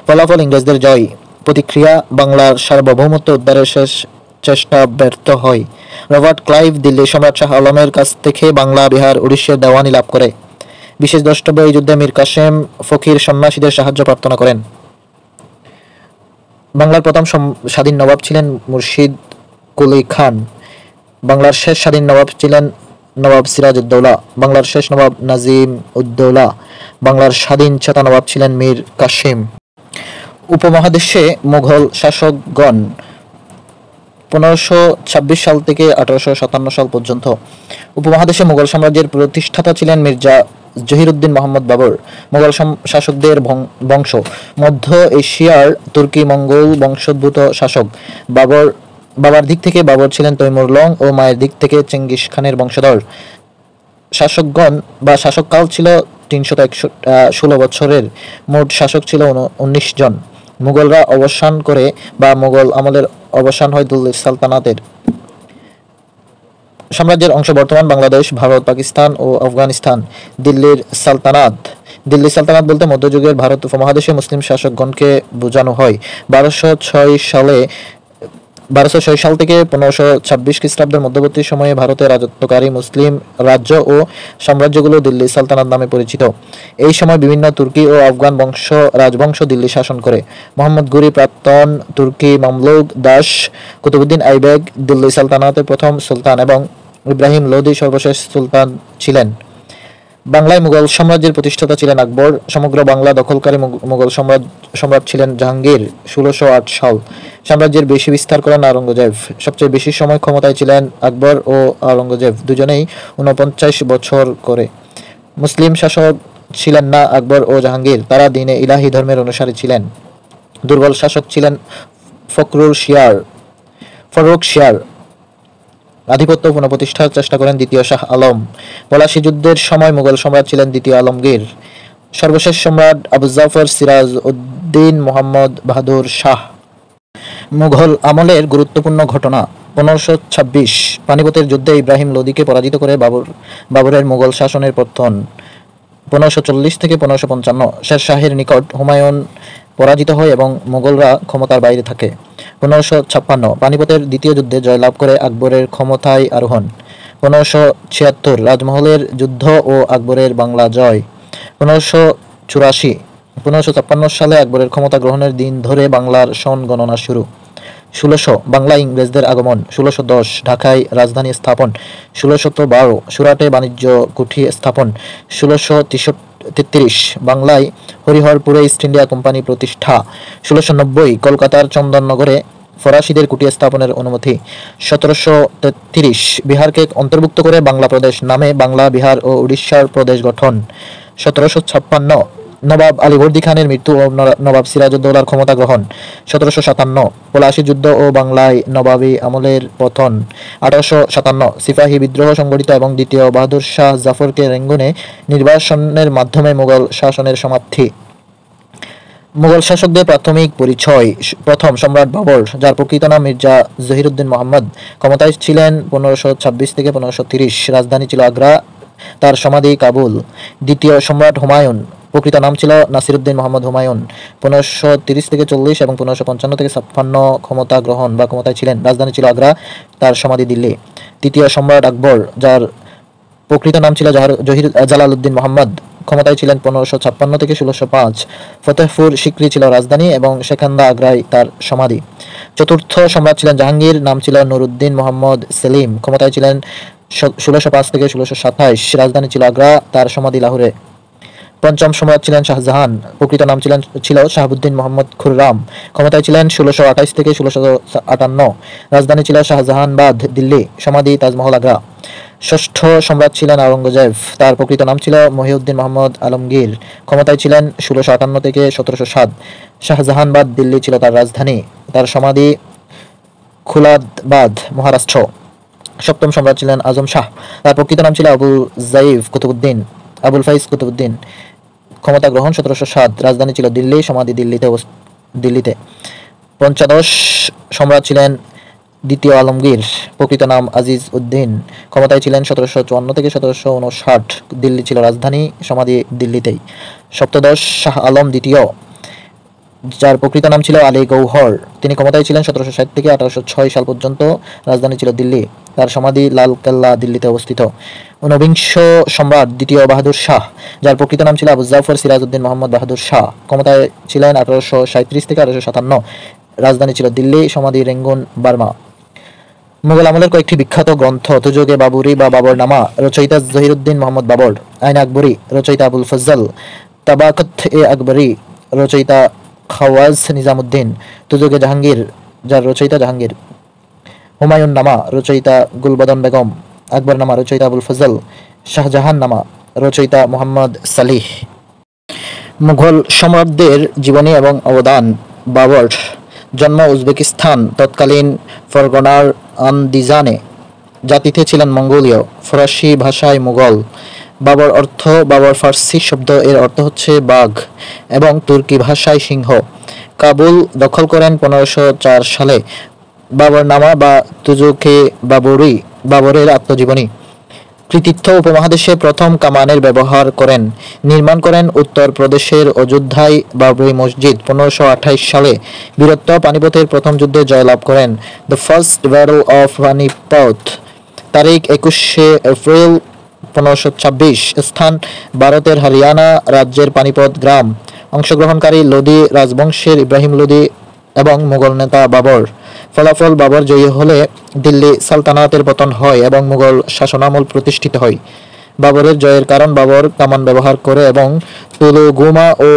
ফলাফল: ইংরেজদের জয়। প্রতিক্রিয়া: বাংলার সার্বভৌমত্ব উদ্ধারের শেষ চেষ্টা ব্যর্থ হয়। রবার্ট ক্লাইভ দিল্লির সম্রাট শাহ আলমের কাছ থেকে বাংলা, বিহার, উড়িষ্যার দেওয়ানি লাভ করে। বিশেষ দ্রষ্টব্য: এই যুদ্ধে মীর কাসিম ফকির সন্ন্যাসীদের সাহায্য প্রার্থনা করেন। বাংলার প্রথম স্বাধীন নবাব ছিলেন মুর্শিদ কুলি খান। বাংলার শেষ স্বাধীন নবাব ছিলেন নবাব সিরাজউদ্দৌলা। বাংলার শেষ নবাব নাজিম উদ্দৌলা। বাংলার স্বাধীন চেতা নবাব ছিলেন মীর কাসিম। উপমহাদেশে মুঘল শাসকগণ 1526 সাল থেকে 1857 সাল পর্যন্ত। উপমহাদেশে মুঘল সাম্রাজ্যের প্রতিষ্ঠাতা ছিলেন মির্জা জহিরুদ্দিন মোহাম্মদ বাবর। মুঘল শাসকদের বংশ মধ্য এশিয়ার তুর্কি মঙ্গোল বংশোদ্ভূত শাসক। বাবার দিক থেকে বাবর ছিলেন তৈমুর লং ও মায়ের দিক থেকে চেঙ্গিস খানের বংশধর। শাসকগণ বা শাসককাল ছিল 316 বছরের। মোট শাসক ছিল 19 জন। মুঘলরা অবসান করে বা মুঘল আমলের অবসান হয় দিল্লি সালতানাতের। সাম্রাজ্যের অংশ বর্তমান বাংলাদেশ, ভারত, পাকিস্তান ও আফগানিস্তান। দিল্লি সালতানাত বলতে মধ্যযুগের ভারত উপমহাদেশে মুসলিম শাসকগণকে বোঝানো হয়। 1206 সাল থেকে 1526 খ্রিস্টাব্দের মধ্যবর্তী সময়ে ভারতে রাজত্বকারী মুসলিম রাজ্য ও সাম্রাজ্যগুলো দিল্লি সালতানাত নামে পরিচিত। এই সময় বিভিন্ন তুর্কি ও আফগান রাজবংশ দিল্লি শাসন করে। মোহাম্মদ ঘুরি প্রাক্তন তুর্কি মামলুক দাস, কুতুবউদ্দিন আইবেক দিল্লি সালতানাতের প্রথম সুলতান এবং ইব্রাহিম লোদি সর্বশেষ সুলতান ছিলেন। বাংলায় মুঘল সাম্রাজ্যের প্রতিষ্ঠাতা ছিলেন আকবর। সমগ্র বাংলা দখলকারী মুঘল সম্রাট ছিলেন জাহাঙ্গীর 1608 সাল। সাম্রাজ্যের বেশি বিস্তার করেন আওরঙ্গজেব। সবচেয়ে বেশি সময় ক্ষমতায় ছিলেন আকবর ও আওরঙ্গজেব, দুজনেই 49 বছর করে। মুসলিম শাসক ছিলেন না আকবর ও জাহাঙ্গীর, তারা দ্বীনে ইলাহি ধর্মের অনুসারী ছিলেন। দুর্বল শাসক ছিলেন ফররুখ শিয়ার। আধিপত্য পুনঃপ্রতিষ্ঠার চেষ্টা করেন দ্বিতীয় শাহ আলম। পলাশী যুদ্ধের সময় মুঘল সম্রাট ছিলেন দ্বিতীয় আলমগীর। সর্বশেষ সম্রাট আবু জাফর সিরাজ উদ্দিন মোহাম্মদ বাহাদুর শাহ। মুঘল আমলের গুরুত্বপূর্ণ ঘটনা। 1526 পানিপথের যুদ্ধে ইব্রাহিম লোদিকে পরাজিত করে বাবরের মুঘল শাসনের পতন। 1540 থেকে 1555 শের শাহের নিকট হুমায়ুন পরাজিত হয় এবং মুঘলরা ক্ষমতার বাইরে থাকে। 1556 পানিপথের দ্বিতীয় যুদ্ধে জয়লাভ করে আকবরের ক্ষমতায় আরোহণ। 1576 রাজমহলের যুদ্ধ ও আকবরের বাংলা জয়। 1554 সালে আকবরের ক্ষমতা গ্রহণের দিন ধরে বাংলার সন গণনা শুরু। 1600 বাংলায় ইংরেজদের আগমন। 1610 ঢাকায় রাজধানী স্থাপন। 1612 সুরাটে বাণিজ্য কুঠি স্থাপন। 1633 বাংলায় হরিহরপুরে ইস্ট ইন্ডিয়া কোম্পানি প্রতিষ্ঠা। 1690 কলকাতার চন্দননগরে ফরাসিদের কুটি স্থাপনের অনুমতি। 1733 বিহারকে অন্তর্ভুক্ত করে বাংলা প্রদেশ নামে বাংলা, বিহার ও উড়িষ্যার প্রদেশ গঠন। 1756 নবাব আলীবর্দী খানের মৃত্যু ও নবাব সিরাজউদ্দৌলার ক্ষমতা গ্রহণ। 1757 পলাশী যুদ্ধ ও বাংলায় নবাবী আমলের পতন। 1857 সিপাহী বিদ্রোহ সংগঠিত এবং দ্বিতীয় বাহাদুর শাহ জাফরকে রেঙ্গুনে নির্বাসনের মাধ্যমে মুঘল শাসনের সমাপ্তি। মুঘল শাসকদের প্রাথমিক পরিচয়। প্রথম সম্রাট বাবর, যার প্রকৃত নাম মির্জা জহিরুদ্দিন মোহাম্মদ, ক্ষমতায় ছিলেন 1526 থেকে 1530। রাজধানী ছিল আগ্রা, তার সমাধি কাবুল। দ্বিতীয় সম্রাট হুমায়ুন, প্রকৃত নাম ছিল নাসিরউদ্দিন মোহাম্মদ হুমায়ুন, 1530 থেকে 40 এবং 1555 থেকে 56 ক্ষমতা গ্রহণ বা ক্ষমতায় ছিলেন। রাজধানী ছিল আগ্রা, তার সমাধি দিল্লি। তৃতীয় সম্রাট আকবর, যার প্রকৃত নাম ছিল জালালউদ্দিন মোহাম্মদ, ক্ষমতায় ছিলেন 1556 থেকে 1605। ফতেহপুর সিক্রি ছিল রাজধানী এবং সেখান্দা আগ্রায় তার সমাধি। চতুর্থ সম্রাট ছিলেন জাহাঙ্গীর, নাম ছিল নুরউদ্দিন মোহাম্মদ সেলিম, ক্ষমতায় ছিলেন 1605 থেকে 1627। রাজধানী ছিল আগ্রা, তার সমাধি লাহোরে। পঞ্চম সম্রাট ছিলেন শাহজাহান, প্রকৃত নাম ছিল শাহাবুদ্দিন মোহাম্মদ খুররাম, ক্ষমতায় ছিলেন 1628 থেকে 1658। রাজধানী ছিল শাহজাহানবাদ, দিল্লি, সমাধি তাজমহল, আগ্রা। ষষ্ঠ সম্রাট ছিলেন আওরঙ্গজেব, তার প্রকৃত নাম ছিল মহিউদ্দিন মোহাম্মদ আলমগীর, ক্ষমতায় ছিলেন 1658 থেকে 1707। শাহজাহানবাদ, দিল্লি ছিল তার রাজধানী, তার সমাধি খুলাদাবাদ, মহারাষ্ট্র। সপ্তম সম্রাট ছিলেন আজম শাহ, তার প্রকৃত নাম ছিল আবুল ফাইজ কুতুবউদ্দিন, ক্ষমতা গ্রহণ 1707। রাজধানী ছিল দিল্লি, সমাধি দিল্লিতে। পঞ্চদশ সম্রাট ছিলেন দ্বিতীয় আলমগীর, প্রকৃত নাম আজিজ উদ্দিন, ক্ষমতায় ছিলেন 1754 থেকে 1759। দিল্লি ছিল রাজধানী, সমাধি দিল্লিতেই। সপ্তদশ শাহ আলম দ্বিতীয়, যার প্রকৃত নাম ছিল আলী গৌহর, তিনি ক্ষমতায় ছিলেন 1760 থেকে 1806 সাল পর্যন্ত। রাজধানী ছিল দিল্লি, তার সমাধি লাল কেল্লা, দিল্লিতে অবস্থিত। ঊনবিংশ সম্রাট দ্বিতীয় বাহাদুর শাহ, যার প্রকৃত নাম ছিল আবু জাফর সিরাজউদ্দিন মোহাম্মদ বাহাদুর শাহ, ক্ষমতায় ছিলেন 1837 থেকে 1857। রাজধানী ছিল দিল্লি, সমাধি রেঙ্গুন, বার্মা। মুঘল আমলের কয়েকটি বিখ্যাত গ্রন্থ। তুজুগে বাবুরি বা বাবরনামা, রচয়িতা জহিরুদ্দিন মোহাম্মদ বাবর। আইন আকবরী, রচয়িতা আবুল ফজল। তাবাকত-এ আকবরী, রচয়িতা খাওয়াজ নিজামুদ্দিন, তুজুকে জাহাঙ্গীর, যার রচয়িতা জাহাঙ্গীর। হুমায়ুন নামা, রচয়িতা গুলবদন বেগম। আকবর নামা, রচয়িতা আবুল ফজল। শাহজাহান নামা, রচয়িতা মোহাম্মদ সালিহ। মুঘল সম্রাটদের জীবনী এবং অবদান। বাবর জন্ম উজবেকিস্তান, তৎকালীন ফরগনার আন্দিজানে। জাতিতে ছিলেন মঙ্গোলীয়, ফরাসি ভাষায় মুঘল। বাবর অর্থ বাবর ফার্সি শব্দ, এর অর্থ হচ্ছে বাঘ, এবং তুর্কি ভাষায় সিংহ। কাবুল দখল করেন 1504 সালে। বাবরনামা বা তুজুকে বাবরি, বাবরের আত্মজীবনী। কৃতিত্ব, উপমহাদেশে প্রথম কামানের ব্যবহার করেন। নির্মাণ করেন উত্তর প্রদেশের অযোধ্যায় বাবরি মসজিদ। 1528 সালে বীরত্ব, পানিপথের প্রথম যুদ্ধে জয়লাভ করেন। The first battle of Panipat. তারিখ 21শে এপ্রিল 1526। স্থান ভারতের হরিয়ানা রাজ্যের পানিপথ গ্রাম। অংশগ্রহণকারী লোদি রাজবংশের ইব্রাহিম লোদি এবং মুঘল নেতা বাবর। ফলাফল, বাবর জয়ী হলে দিল্লি সালতানাতের পতন হয় এবং মুঘল শাসনামল প্রতিষ্ঠিত হয়। বাবরের জয়ের কারণ, বাবর কামান ব্যবহার করে এবং তুলুগুমা ও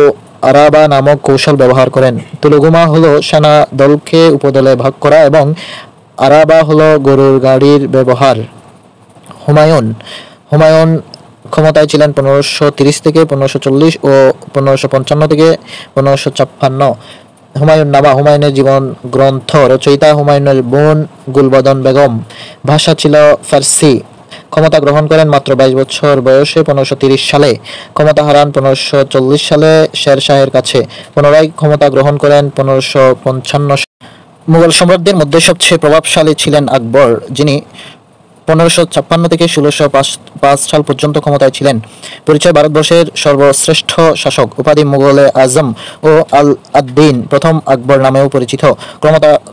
আরাবা নামক কৌশল ব্যবহার করেন। তুলুগুমা হলো সেনা দলকে উপদলে ভাগ করা এবং আরাবা হলো গরুর গাড়ির ব্যবহার। হুমায়ুন হুমায়ুন ক্ষমতায় ছিলেন 1530 থেকে 1540 ও 1555 থেকে 1556। হুমায়ুন নামা, হুমায়ুনের জীবন গ্রন্থ। রচয়িতা হুমায়ুনের বোন গুলবদন বেগম। ভাষা ছিল ফার্সি। ক্ষমতা গ্রহণ করেন মাত্র 22 বছর বয়সে 1530 সালে। ক্ষমতা হারান 1540 সালে শের শাহের কাছে। পুনরায় ক্ষমতা গ্রহণ করেন 1555 সালে। মুঘল সম্রাটদের মধ্যে সবচেয়ে প্রভাবশালী ছিলেন আকবর, যিনি 1556 থেকে 1605 সাল পর্যন্ত ক্ষমতায় ছিলেন। পরিচয়, ভারতবর্ষের সর্বশ্রেষ্ঠ শাসক। উপাধি মুঘলে আজম ও আল-আদ্দিন প্রথম আকবর নামেও পরিচিত।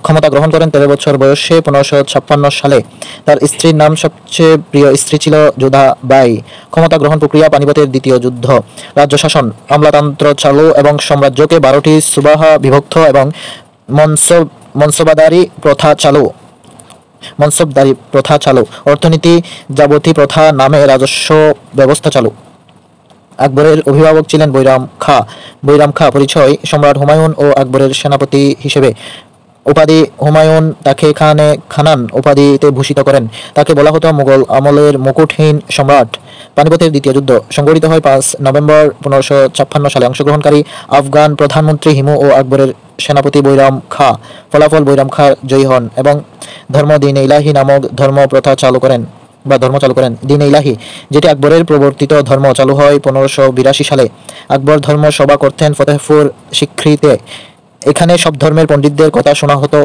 ক্ষমতা গ্রহণ করেন 13 বছর বয়সে 1556 সালে। তার স্ত্রীর নাম, সবচেয়ে প্রিয় স্ত্রী ছিল যোধা বাই। ক্ষমতা গ্রহণ প্রক্রিয়া, পানিপথের দ্বিতীয় যুদ্ধ। রাজ্য শাসন, আমলাতন্ত্র চালু এবং সাম্রাজ্যকে 12টি সুবাহা বিভক্ত এবং মনসবদারি প্রথা চালু। অর্থনীতি, যাবতী প্রথা নামে রাজস্ব ব্যবস্থা চালু। আকবরের অভিভাবক ছিলেন বৈরাম খাঁ। পরিচয়, সম্রাট হুমায়ুন ও আকবরের সেনাপতি হিসেবে। উপাধি, হুমায়ুন তাকে খানান উপাধিতে ভূষিত করেন। তাকে বলা হতো মুঘল আমলের মুকুটহীন সম্রাট। পানিপথের দ্বিতীয় যুদ্ধ সংঘটিত হয় 5 নভেম্বর 1556 সালে। অংশগ্রহণকারী আফগান প্রধানমন্ত্রী হিমু ও আকবরের সেনাপতি বৈরাম খাঁ। ফলাফল, বৈরাম খাঁ জয়ী হন এবং ধর্ম দিন ইলাহি নামক ধর্ম চালু করেন। দিন ইলাহি, যেটি আকবরের প্রবর্তিত ধর্ম, চালু হয় 1582 সালে। আকবর ধর্ম সভা করতেন ফতেহপুর সিক্রিতে। এখানে সব ধর্মের পণ্ডিতদের কথা শোনা হতো।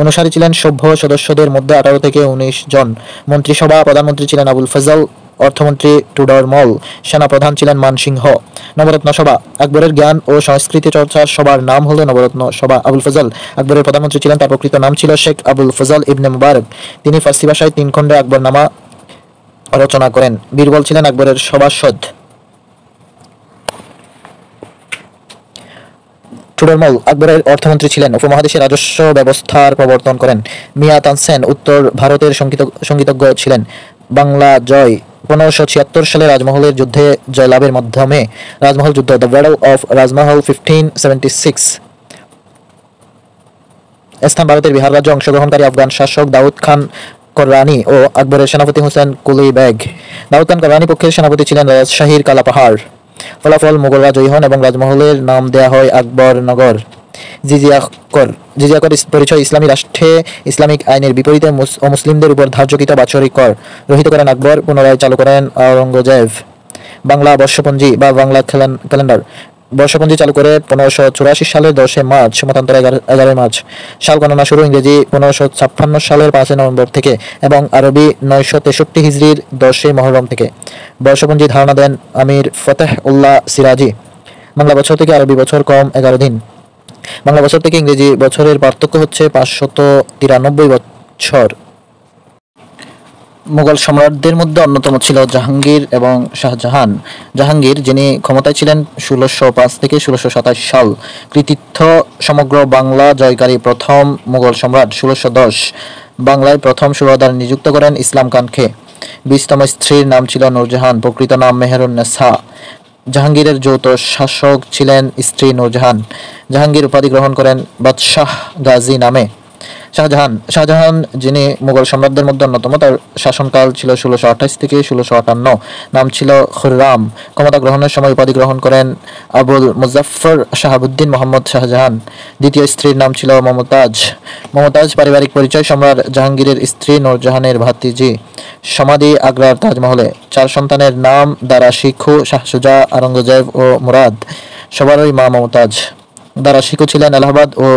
অনুসারী ছিলেন সভ্য সদস্যদের মধ্যে 18 থেকে 19 জন। মন্ত্রিসভা, প্রধানমন্ত্রী ছিলেন আবুল ফজল, অর্থমন্ত্রী টুডর মল, সেনাপ্রধান ছিলেন মানসিংহ। নবরত্ন সভা, আকবরের জ্ঞান ও সংস্কৃতি চর্চার সবার নাম হলো নবরত্ন সভা। আবুল ফজল আকবরের প্রধানমন্ত্রী ছিলেন। তার প্রকৃত নাম ছিল শেখ আবুল ফজল ইবনে মুবারক। তিনি ফার্সি ভাষায় 3 খণ্ডে আকবরনামা রচনা করেন। বীরবল ছিলেন আকবরের সভাসদ। টুডরমল আকবরের অর্থমন্ত্রী ছিলেন। উপমহাদেশে রাজস্ব ব্যবস্থার প্রবর্তন করেন। মিয়া তানসেন উত্তর ভারতের সঙ্গীতজ্ঞ ছিলেন। বাংলা জয়, 1576 সালে রাজমহলের যুদ্ধে জয়লাভের মাধ্যমে। রাজমহল যুদ্ধ, দ্য ব্যাটল অফ রাজমহল 1576। স্থান ভারতের বিহার রাজ্য। অংশগ্রহণকারী আফগান শাসক দাউদ খান কররানী ও আকবরের সেনাপতি হুসেন কুলি বেগ। দাউদ খান কররানী পক্ষের সেনাপতি ছিলেন রাজশাহীর কালাপাহাড়। ফলাফল, মুঘলরা জয়ী হন এবং রাজমহলের নাম দেয়া হয় আকবরনগর। জিজিয়া কর পরিচয়, ইসলামী রাষ্ট্রে ইসলামিক আইনের বিপরীতে অমুসলিমদের উপর ধার্যকৃত বাৎসরিক কর রহিত করেন আকবর, পুনরায় চালু করেন আওরঙ্গজেব। বাংলা বর্ষপঞ্জি বা বাংলা ক্যালেন্ডার। বর্ষপঞ্জি চালু করে 1584 সালের 10 মার্চ, মতান্তরে 11 মার্চ। সাল গণনা শুরু ইংরেজি 1556 সালের 5 নভেম্বর থেকে এবং আরবি 963 হিজরির 10 মুহররম থেকে। বর্ষপঞ্জি ধারণা দেন আমির ফতেহ উল্লাহ সিরাজি। বাংলা বছর থেকে আরবি বছর কম 11 দিন। বাংলা বছর থেকে ইংরেজি বছরের পার্থক্য হচ্ছে 593 বছর। মুঘল সম্রাটদের মধ্যে অন্যতম ছিল জাহাঙ্গীর এবং শাহজাহান। জাহাঙ্গীর, যিনি ক্ষমতায় ছিলেন 1605 থেকে 1627 সাল। কৃতিত্ব, সমগ্র বাংলা জয়কারী প্রথম মুঘল সম্রাট। 1610 বাংলায় প্রথম সুবাহদার নিযুক্ত করেন ইসলাম খানকে। 20তম স্ত্রীর নাম ছিল নূরজাহান, প্রকৃত নাম মেহেরুন্নেসা। জাহাঙ্গীরের যৌথ শাসক ছিলেন স্ত্রী নূরজাহান। জাহাঙ্গীর উপাধি গ্রহণ করেন বাদশাহ গাজী নামে। শাহজাহান যিনি মুঘল সম্রাটদের মধ্যে অন্যতম, তার শাসনকাল ছিল 1628 থেকে 1658। নাম ছিল খুররাম। ক্ষমতা গ্রহণের সময় উপাধি গ্রহণ করেন আবুল মুজাফফর শাহাবুদ্দিন মোহাম্মদ শাহজাহান। দ্বিতীয় স্ত্রীর নাম ছিল মমতাজ। পারিবারিক পরিচয়: সম্রাট জাহাঙ্গীরের স্ত্রী নূরজাহানের ভাতিজি। সমাধি আগ্রার তাজমহলে। 4 সন্তানের নাম: দারা শিখু, শাহ সুজা, আওরঙ্গজেব ও মুরাদ। সবারই মা মমতাজ। দারা শিখু ছিলেন এলাহাবাদ ও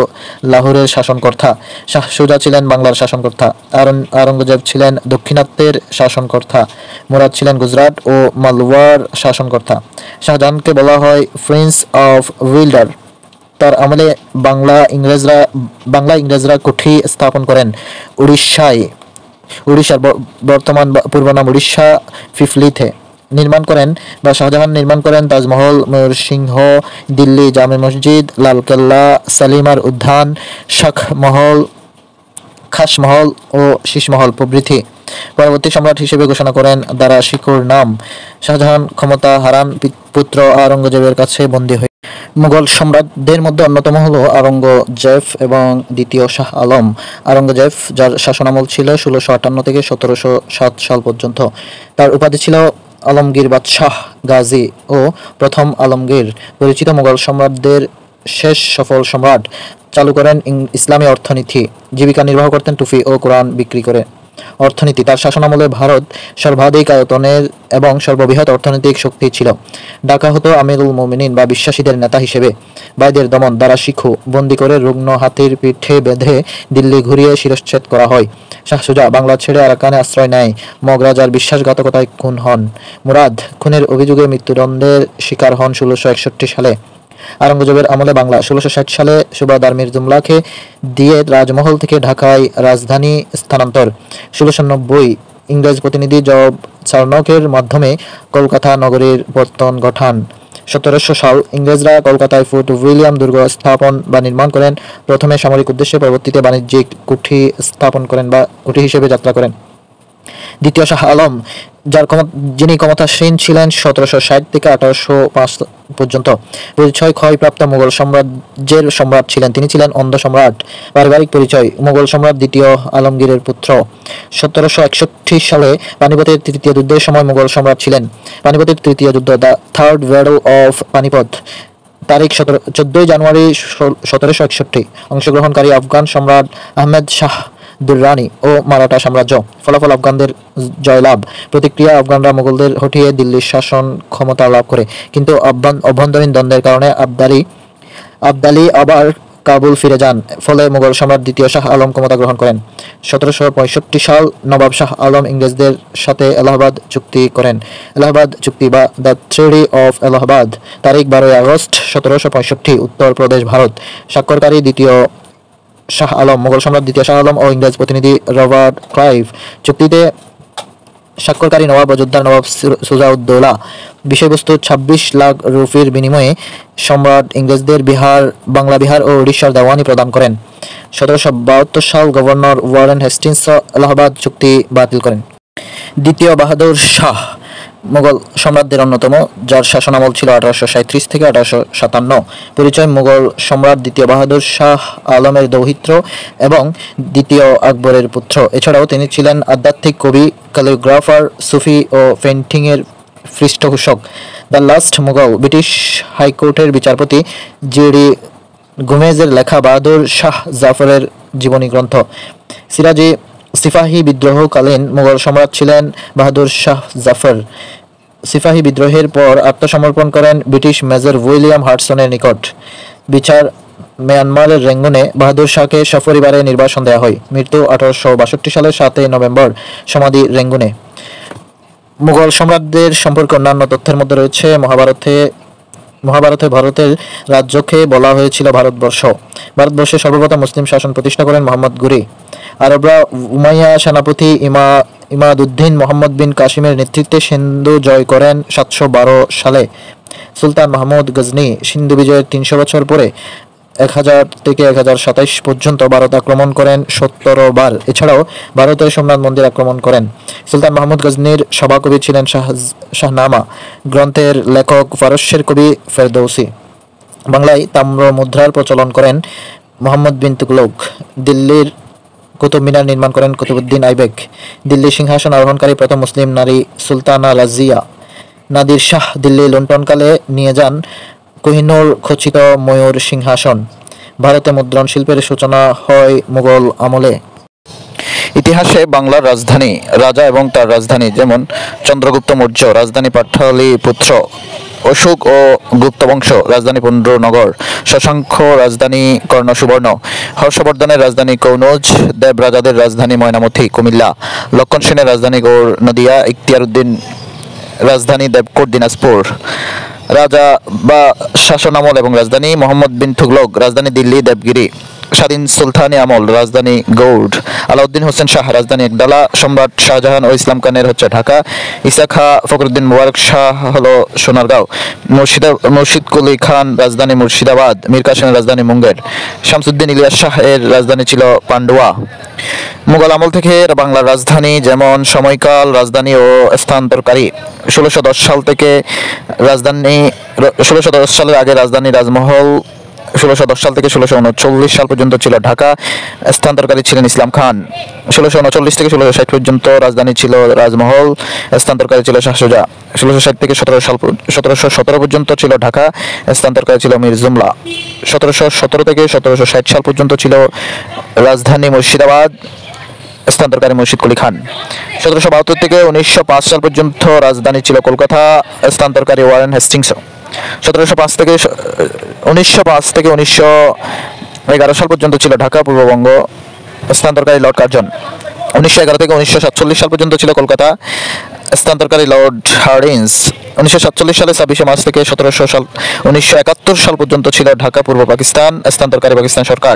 লাহোরের শাসনকর্তা। শাহ সুজা ছিলেন বাংলার শাসনকর্তা। আওরঙ্গজেব ছিলেন দাক্ষিণাত্যের শাসনকর্তা। মুরাদ ছিলেন গুজরাট ও মালওয়ার শাসনকর্তা। শাহজাহানকে বলা হয় প্রিন্স অফ উইল্ডার। তার আমলে বাংলা ইংরেজরা কুঠি স্থাপন করেন উড়িষ্যার বর্তমান পূর্ব নাম উড়িষ্যা ফিফলিতে। শাহজাহান নির্মাণ করেন তাজমহল, ময়ূরসিংহ, দিল্লি জামে মসজিদ, লালকেল্লা, সালিমার উদ্যান, খাসমহল ও শীষমহল প্রভৃতি। পরবর্তী সম্রাট হিসেবে ঘোষণা করেন দারা শিখুর নাম। শাহজাহান ক্ষমতা হারান পুত্র আওরঙ্গজেবের কাছে বন্দী হয়ে। মুঘল সম্রাটদের মধ্যে অন্যতম হল আওরঙ্গজেব এবং দ্বিতীয় শাহ আলম। আওরঙ্গজেব, যার শাসনামল ছিল 1658 থেকে 1707 সাল পর্যন্ত। তার উপাধি ছিল আলমগীর বাদশাহ গাজী ও প্রথম আলমগীর। পরিচিত মুঘল সম্রাটদের শেষ সফল সম্রাট। চালু করেন ইসলামী অর্থনীতি। জীবিকা নির্বাহ করতেন টুপি ও কোরআন বিক্রি করে। অর্থনীতি: তার শাসনামলে ভারত সর্বাধিক আয়তনের এবং সর্ববৃহৎ অর্থনৈতিক শক্তি ছিল। ডাকা হতো আমিরুল মুমিনিন বা বিশ্বাসীদের নেতা হিসেবে। ভাইদের দমন: দারা শিখু বন্দী করে রুগ্ন হাতির পিঠে বেঁধে দিল্লি ঘুরিয়ে শিরশ্ছেদ করা হয়। শাহ সুজা বাংলা ছেড়ে আরাকানে আশ্রয় নেয়। মগরাজার বিশ্বাসঘাতকতায় খুন হন। মুরাদ খুনের অভিযোগে মৃত্যুদণ্ডের শিকার হন 1661 সালে। আওরঙ্গজেবের আমলে বাংলা 1660 সালে সুবাদার মীর জুমলাকে দিয়ে রাজমহল থেকে ঢাকায় রাজধানী স্থানান্তর। 1690 ইংরেজ প্রতিনিধি জব চার্নকের মাধ্যমে কলকাতা নগরীর পত্তন ঘটান। 1700 সাল ইংরেজরা কলকাতায় ফোর্ট উইলিয়াম দুর্গ স্থাপন বা নির্মাণ করেন। প্রথমে সামরিক উদ্দেশ্যে, পরবর্তীতে বাণিজ্যিক কুঠি স্থাপন করেন বা কুঠি হিসেবে যাত্রা করেন। দ্বিতীয় শাহ আলম, যিনি ক্ষমতাসীন ছিলেন 1760 থেকে 1805 পর্যন্ত। পরিচয়: ক্ষয়প্রাপ্ত মুঘল সাম্রাজ্যের সম্রাট ছিলেন। তিনি ছিলেন অন্ধ সম্রাট। পারিবারিক পরিচয়: মুঘল সম্রাট দ্বিতীয় আলমগীরের পুত্র। 1761 সালে পানিপথের তৃতীয় যুদ্ধের সময় মুঘল সম্রাট ছিলেন। পানিপথের তৃতীয় যুদ্ধ, the third battle of Panipat. তারিখ 14 জানুয়ারি 1761। অংশগ্রহণকারী আফগান সম্রাট আহমেদ শাহ দুররানি ও মারাঠা সাম্রাজ্য। ফলাফল: আফগানদের জয়লাভ। প্রতিক্রিয়া: আফগানরা মুঘলদের হটিয়ে দিল্লির শাসন ক্ষমতা লাভ করে, কিন্তু অভ্যন্তরীণ দ্বন্দ্বের কারণে আবদালি আবার কাবুল ফিরে যান। ফলে মুঘল সম্রাট দ্বিতীয় শাহ আলম ক্ষমতা গ্রহণ করেন। 1765 সাল নবাব শাহ আলম ইংরেজদের সাথে এলাহাবাদ চুক্তি করেন। এলাহাবাদ চুক্তি বা দ্য ট্রিটি অফ এলাহাবাদ। তারিখ 12 আগস্ট 1765, উত্তর প্রদেশ, ভারত। স্বাক্ষরকারী দ্বিতীয় শাহ আলম। মুঘল সম্রাট দ্বিতীয় শাহ আলম ও ইংরেজ প্রতিনিধি রবার্ট ক্লাইভ। চুক্তিতে স্বাক্ষরকারী নবাব ও যোদ্ধার নবাব সুজাউদ্দৌলা। বিষয়বস্তু: 26 লাখ রুপির বিনিময়ে সম্রাট ইংরেজদের বাংলা, বিহার ও উড়িষ্যার দেওয়ানি প্রদান করেন। 1772 সাল গভর্নর ওয়ারেন হেস্টিংস এলাহাবাদ চুক্তি বাতিল করেন। দ্বিতীয় বাহাদুর শাহ মুঘল সম্রাটদের অন্যতম, যার শাসনামল ছিল 1837 থেকে 1857। পরিচয়: মুঘল সম্রাট দ্বিতীয় বাহাদুর শাহ আলমের দৌহিত্র এবং দ্বিতীয় আকবরের পুত্র। এছাড়াও তিনি ছিলেন আধ্যাত্মিক কবি, ক্যালিগ্রাফার, সুফি ও পেইন্টিংয়ের পৃষ্ঠপোষক। The last Mughal. ব্রিটিশ হাইকোর্টের বিচারপতি জিডি গুমেজের লেখা বাহাদুর শাহ জাফরের জীবনী গ্রন্থ। সিপাহী বিদ্রোহকালীন মুঘল সম্রাট ছিলেন বাহাদুর শাহ জাফর। সিপাহী বিদ্রোহের পর আত্মসমর্পণ করেন ব্রিটিশ মেজর উইলিয়াম হাডসনের নিকট। বিচার: মিয়ানমারের রেঙ্গুনে বাহাদুর শাহকে সপরিবারে নির্বাসন দেওয়া হয়। মৃত্যু: 1862 সালের 7 নভেম্বর। সমাধি রেঙ্গুনে। মুঘল সম্রাটদের সম্পর্কে অন্যান্য তথ্যের মধ্যে রয়েছে মহাভারতে ভারতের রাজ্যকে বলা হয়েছিল ভারতবর্ষ। ভারতবর্ষে সর্বপ্রথম মুসলিম শাসন প্রতিষ্ঠা করেন মোহাম্মদ ঘুরি। আরবরা উমাইয়া সেনাপতি ইমাদউদ্দিন মোহাম্মদ বিন কাসিমের নেতৃত্বে সিন্ধু জয় করেন 712 সালে। সুলতান মাহমুদ গজনি সিন্ধু বিজয়ের 300 বছর পরে 1000 থেকে 1027 পর্যন্ত ভারত আক্রমণ করেন 17 বার। এছাড়াও ভারতের সোমনাথ মন্দির আক্রমণ করেন। সুলতান মাহমুদ গজনীর সভাকবি ছিলেন শাহনামা গ্রন্থের লেখক ফারস্যের কবি ফেরদৌসি। বাংলায় তাম্র মুদ্রার প্রচলন করেন মোহাম্মদ বিন তুগলক। দিল্লির কুতুব মিনার নির্মাণ করেন কুতুবউদ্দিন আইবেক। দিল্লির সিংহাসন আরোহণকারী প্রথম মুসলিম নারী সুলতানা রাজিয়া। নাদির শাহ দিল্লি লুণ্ঠনকালে নিয়ে যান কোহিনূর খচিত ময়ূর সিংহাসন। ভারতে মুদ্রণ শিল্পের সূচনা হয় মুঘল আমলে। ইতিহাসে বাংলার রাজধানী, রাজা এবং তার রাজধানী, যেমন চন্দ্রগুপ্ত মৌর্য রাজধানী পাটলিপুত্র, অশোক ও গুপ্ত বংশ রাজধানী পুণ্ড্রনগর, শশাঙ্ক রাজধানী কর্ণসুবর্ণ, হর্ষবর্ধনের রাজধানী কনৌজ, দেবরাজাদের রাজধানী ময়নামতি কুমিল্লা, লক্ষণ সেনের রাজধানী গৌড় নদিয়া, ইখতিয়ারউদ্দিন রাজধানী দেবকোট দিনাজপুর। রাজা বা শাসনামল এবং রাজধানী মোহাম্মদ বিন তুগলক রাজধানী দিল্লি দেবগিরি, স্বাধীন সুলতানি আমল রাজধানী গৌড়, আলাউদ্দিন হোসেন শাহ রাজধানী একডালা, সম্রাট শাহজাহান ও ইসলাম খানের হচ্ছে ঢাকা, ইসা খা ফখরুদ্দিন মুবারক শাহ হলো সোনারগাঁও, মুর্শিদ কুলি খান রাজধানী মুর্শিদাবাদ, মীর কাসেমের রাজধানী মুঙ্গের, শামসুদ্দিন ইলিয়াস শাহ এর রাজধানী ছিল পান্ডুয়া। মুঘল আমল থেকে বাংলার রাজধানী, যেমন সময়কাল, রাজধানী ও স্থানান্তরকারী। 1610 সাল থেকে রাজধানী 1610 সালের আগে রাজধানী রাজমহল, 1610 সাল থেকে 1639 সাল পর্যন্ত ছিল ঢাকা, স্থানান্তরকারী ছিলেন ইসলাম খান। 1639 থেকে 1660 পর্যন্ত রাজধানী ছিল রাজমহল, স্থানান্তরকারী ছিল শাহ সুজা। 1660 থেকে 1717 পর্যন্ত ছিল ঢাকা, স্থানান্তরকারী ছিল মীর জুমলা। 1717 থেকে 1760 সাল পর্যন্ত ছিল রাজধানী মুর্শিদাবাদ, স্থানান্তরকারী মুর্শিদ কুলি খান। 1772 থেকে 1905 সাল পর্যন্ত রাজধানী ছিল কলকাতা, স্থানান্তরকারী ওয়ারেন হেস্টিংস। 1905 থেকে 1911 সাল পর্যন্ত ছিল ঢাকা, পূর্ববঙ্গ, স্থানান্তরকারী লর্ড কার্জন। 1911 থেকে 1947 সাল পর্যন্ত ছিল কলকাতা, স্থানান্তরকারী লর্ড হার্ডিঞ্জ। 1947 সালে 26 মার্চ থেকে 1971 সাল পর্যন্ত ছিল ঢাকা, পূর্ব পাকিস্তান, স্থানান্তরকারী পাকিস্তান সরকার।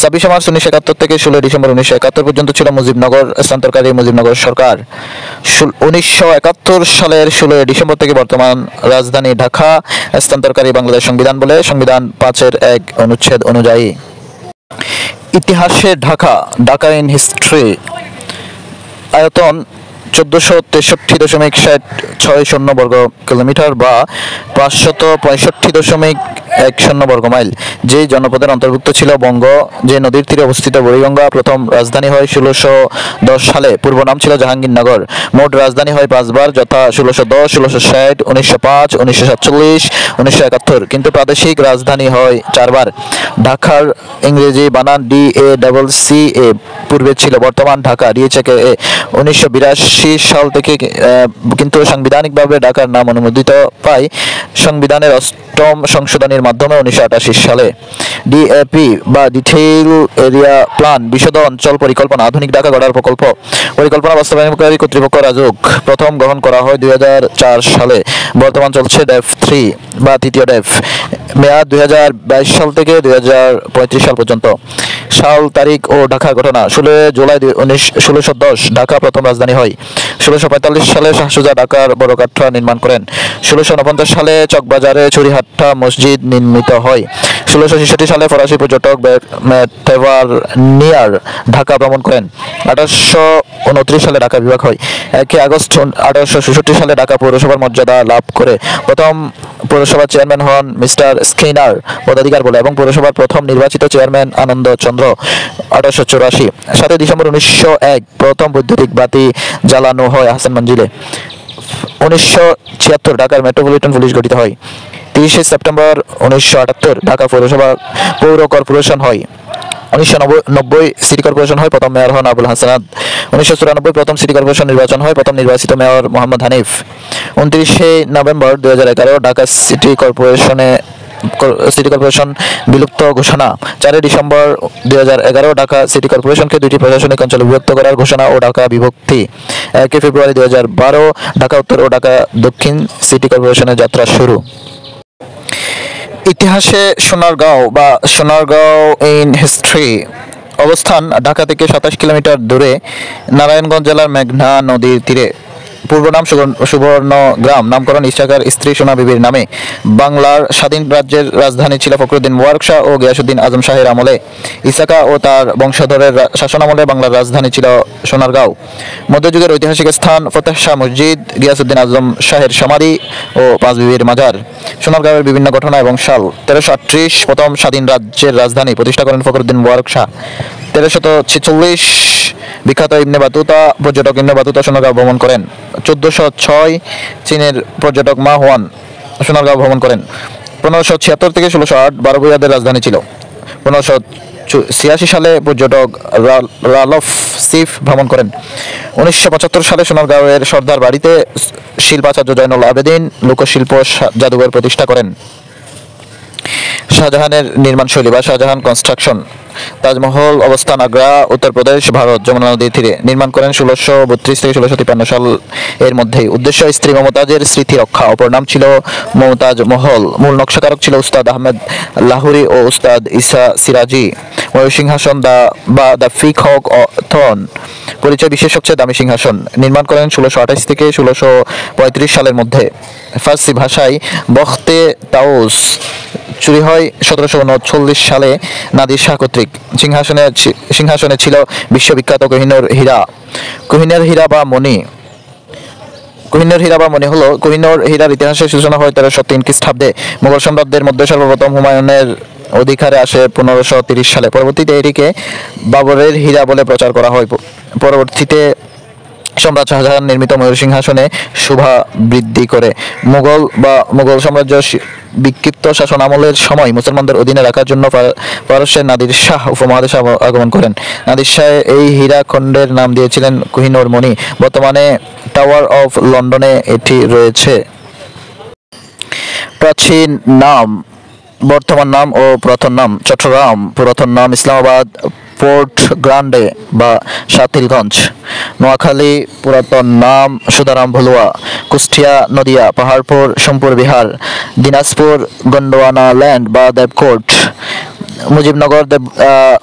26 মার্চ 1971 থেকে 16 ডিসেম্বর 1971 পর্যন্ত ছিল মুজিবনগর, স্থানান্তরকারী মুজিবনগর সরকার। 1971 সালের 16 ডিসেম্বর থেকে বর্তমান রাজধানী ঢাকা, স্থানান্তরকারী বাংলাদেশ সংবিধান বলে সংবিধান 5-1 অনুচ্ছেদ অনুযায়ী। ইতিহাসে ঢাকা, ঢাকা ইন হিস্ট্রি। আয়তন 1463.60 বর্গ কিলোমিটার বা 565.10 বর্গ মাইল। যে জনপদের অন্তর্ভুক্ত ছিল বঙ্গ, যে নদীর তীরে অবস্থিত বুড়িগঙ্গা। প্রথম রাজধানী হয় 1610 সালে, পূর্ব নাম ছিল জাহাঙ্গীরনগর। মোট রাজধানী হয় 5 বার, যথা 1610, 1660, 1905, 1947, 1971, কিন্তু প্রাদেশিক রাজধানী হয় 4 বার। ঢাকার ইংরেজি বানান DACCA পূর্বে ছিল, বর্তমান ঢাকা DHAKA। 1982 সাল থেকে কিন্তু সাংবিধানিকভাবে ঢাকার নাম অনুমোদিত পায় সংবিধানের 8ম সংশোধনীর মাধ্যমে 1988 সালে। DAP বা ডিটেইল এরিয়া প্ল্যান, বিশদ অঞ্চল পরিকল্পনা, আধুনিক ঢাকা গড়ার প্রকল্প। পরিকল্পনা বাস্তবায়নকারী কর্তৃপক্ষ রাজউক, প্রথম গ্রহণ করা হয় 2004 সালে। বর্তমান চলছে DEF 3 বা তৃতীয় DEF। মেয়াদ 2022 সাল থেকে 2035 সাল পর্যন্ত। সাল, তারিখ ও ঢাকা ঘটনা। 16 জুলাই 1610 ঢাকা প্রথম রাজধানী হয়। 1645 সালে শাহ সুজা ঢাকার বড় কাঠড়া নির্মাণ করেন। 1649 সালে চকবাজারে চুরিহাট্টা মসজিদ নির্মিত হয়। 1666 সালে ফরাসি পর্যটক টেভারনিয়ার ঢাকা ভ্রমণ করেন। 1829 সালে ঢাকা বিভাগ হয়। 1 আগস্ট 1866 সালে ঢাকা পৌরসভার মর্যাদা লাভ করে। প্রথম পৌরসভার চেয়ারম্যান হন মিস্টার স্কিনার পদাধিকার বলে, এবং পৌরসভার প্রথম নির্বাচিত চেয়ারম্যান আনন্দ চন্দ্র। 1884 7 ডিসেম্বর 1901 প্রথম বৈদ্যুতিক বাতি জ্বালানো হয় হাসান মঞ্জিলে। 1976 ঢাকার মেট্রোপলিটন পুলিশ গঠিত হয়। 30 সেপ্টেম্বর 1978 ঢাকা পৌর কর্পোরেশন হয়। 1990 সিটি কর্পোরেশন হয়, প্রথম মেয়র হন আবুল হাসানাত। 1994 প্রথম সিটি কর্পোরেশন নির্বাচন হয়, প্রথম নির্বাচিত mayor Mohammad Hanif. 29 November 2011 Dhaka city corporation বিলুপ্ত ঘোষণা। 4 ডিসেম্বর 2011 ঢাকা সিটি কর্পোরেশনকে 2টি প্রশাসনিক অঞ্চলে বিভক্ত করার ঘোষণা ও ঢাকা বিভক্তি। 1 ফেব্রুয়ারি 2012 ঢাকা উত্তর ও ঢাকা দক্ষিণ সিটি কর্পোরেশনের যাত্রা শুরু। ইতিহাসে সোনারগাঁও বা সোনারগাঁও ইন হিস্ট্রি। অবস্থান ঢাকা থেকে 27 কিলোমিটার দূরে, নারায়ণগঞ্জ জেলার মেঘনা নদীর তীরে। পূর্ব নাম সুবর্ণগ্রাম, নামকরণ ইসহাকের স্ত্রী সোনা বিবির নামে। বাংলার স্বাধীন রাজ্যের রাজধানী ছিল ফখরুদ্দিন মুবারক শাহ ও গিয়াসউদ্দিন আজম শাহের আমলে। ইসহাকা ও তার বংশধরের শাসনামলে বাংলার রাজধানী ছিল সোনারগাঁও। মধ্যযুগের ঐতিহাসিক স্থান ফতেহ শাহ মসজিদ, গিয়াসউদ্দিন আজম শাহের সমাধি ও পাঁচ বিবির মাজার। সোনারগাঁওয়ের বিভিন্ন ঘটনা এবং সাল: 1338 প্রথম স্বাধীন রাজ্যের রাজধানী প্রতিষ্ঠা করেন ফখরুদ্দিন মুবারক শাহ। 1346 বিখ্যাত ইবনে বাতুতা পর্যটক ইবনে বাতুতা সোনারগাঁও ভ্রমণ করেন। 1406 চীনের পর্যটক মা হুয়ান সোনারগাঁও ভ্রমণ করেন। 1576 থেকে 1608 বারবুইয়াদের রাজধানী ছিল। 1586 সালে পর্যটক রালফ সিফ ভ্রমণ করেন। 1975 সালে সোনারগাঁওয়ের সর্দার বাড়িতে শিল্পাচার্য জয়নুল আবেদিন লোকশিল্প জাদুঘর প্রতিষ্ঠা করেন। শাহজাহানের নির্মাণশৈলী বা শাহজাহান কনস্ট্রাকশন। তাজমহল অবস্থান আগ্রা, উত্তরপ্রদেশ, ভারত, যমুনা নদীর তীরে। নির্মাণ করেন 1632 থেকে 1653 সাল এর মধ্যেই। উদ্দেশ্য স্ত্রী মমতাজের স্মৃতি রক্ষা। অপর নাম ছিল মমতাজ মহল। মূল নকশাকারক ছিল উস্তাদ আহমেদ লাহুরি ও উস্তাদ ইসা সিরাজি। ময়ূর সিংহাসন দ্য পিকক থ্রন। পরিচয়: বিশ্বের সবচেয়ে দামি সিংহাসন। নির্মাণ করেন 1628 থেকে 1635 সালের মধ্যে। ফার্সি ভাষায় বখতে তাউস চুরি হয় 1739 সালে নাদির শাহ কর্তৃক। সিংহাসনে ছিল বিশ্ববিখ্যাত কোহিনূর হীরা। কোহিনূর হীরা বা মণি হলো কোহিনূর হীরার ইতিহাসের সূচনা হয় 1303 খ্রিস্টাব্দে। মুঘল সম্রাটদের মধ্যে সর্বপ্রথম হুমায়ুনের অধিকারে আসে 1530 সালে। পরবর্তীতে এটিকে বাবরের হীরা বলে প্রচার করা হয়। পরবর্তীতে সম্রাট শাহজাহান নির্মিত ময়ূর সিংহাসনে শোভা বৃদ্ধি করে। মুঘল সাম্রাজ্য বিক্ষিপ্ত শাসন আমলের সময় মুসলমানদের অধীনে রাখার জন্য পারস্যের নাদির শাহ উপমহাদেশে আগমন করেন। নাদির শাহ এই হীরা খণ্ডের নাম দিয়েছিলেন কোহিনূর মণি। বর্তমানে টাওয়ার অফ লন্ডনে এটি রয়েছে। প্রাচীন নাম, বর্তমান নাম ও পুরাতন নাম: চট্টগ্রাম। পুরাতন নাম ইসলামাবাদ, পোর্ট গ্রান্ডে বা শাতিলগঞ্জ। নোয়াখালী। পুরাতন নাম সুদারাম ভলুয়া। কুষ্টিয়া, নদিয়া, পাহাড়পুর, সোমপুর বিহার। দিনাজপুর, গন্ডোয়ানা ল্যান্ড বা দেবকোট। মুজিবনগর,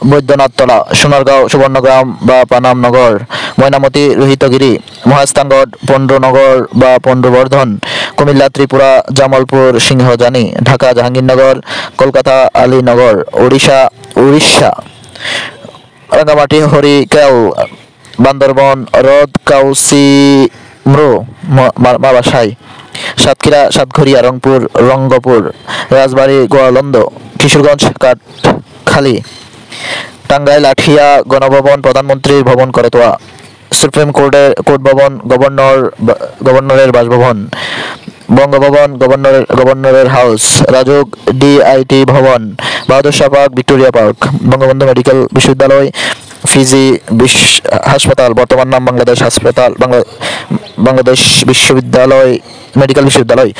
বৈদ্যনাথতলা। সোনারগাঁও, সুবর্ণগ্রাম বা পানামনগর। ময়নামতি, রোহিতগিরি। মহাস্থানগড়, পণ্ডনগর বা পণ্ডবর্ধন। কুমিল্লা, ত্রিপুরা, জামালপুর, সিংহজানি। ঢাকা, জাহাঙ্গীরনগর। কলকাতা, আলীনগর। উড়িষ্যা, রাঙ্গামাটি, হরিকেল। বান্দরবন, রদকাউসিমরু মাবাসাই। সাতক্ষীরা, সাতঘরিয়া, রংপুর, রঙ্গপুর। রাজবাড়ী, গোয়ালন্দ। কিশোরগঞ্জ, কাঠখালী। টাঙ্গাইল, আঠিয়া। গণভবন, প্রধানমন্ত্রীর ভবন করতোয়া। সুপ্রিম কোর্ট ভবন, গভর্নরের বাসভবন। বঙ্গভবন, গভর্নরের হাউস। রাজউক, ডিআইটি ভবন। Bahadur Shah park, Victoria park. Bangabandhu medical বিশ্ববিদ্যালয়, ফিজি হাসপাতাল, বর্তমান নাম বাংলাদেশ হাসপাতাল, বাংলাদেশ বিশ্ববিদ্যালয়, মেডিকেল বিশ্ববিদ্যালয়।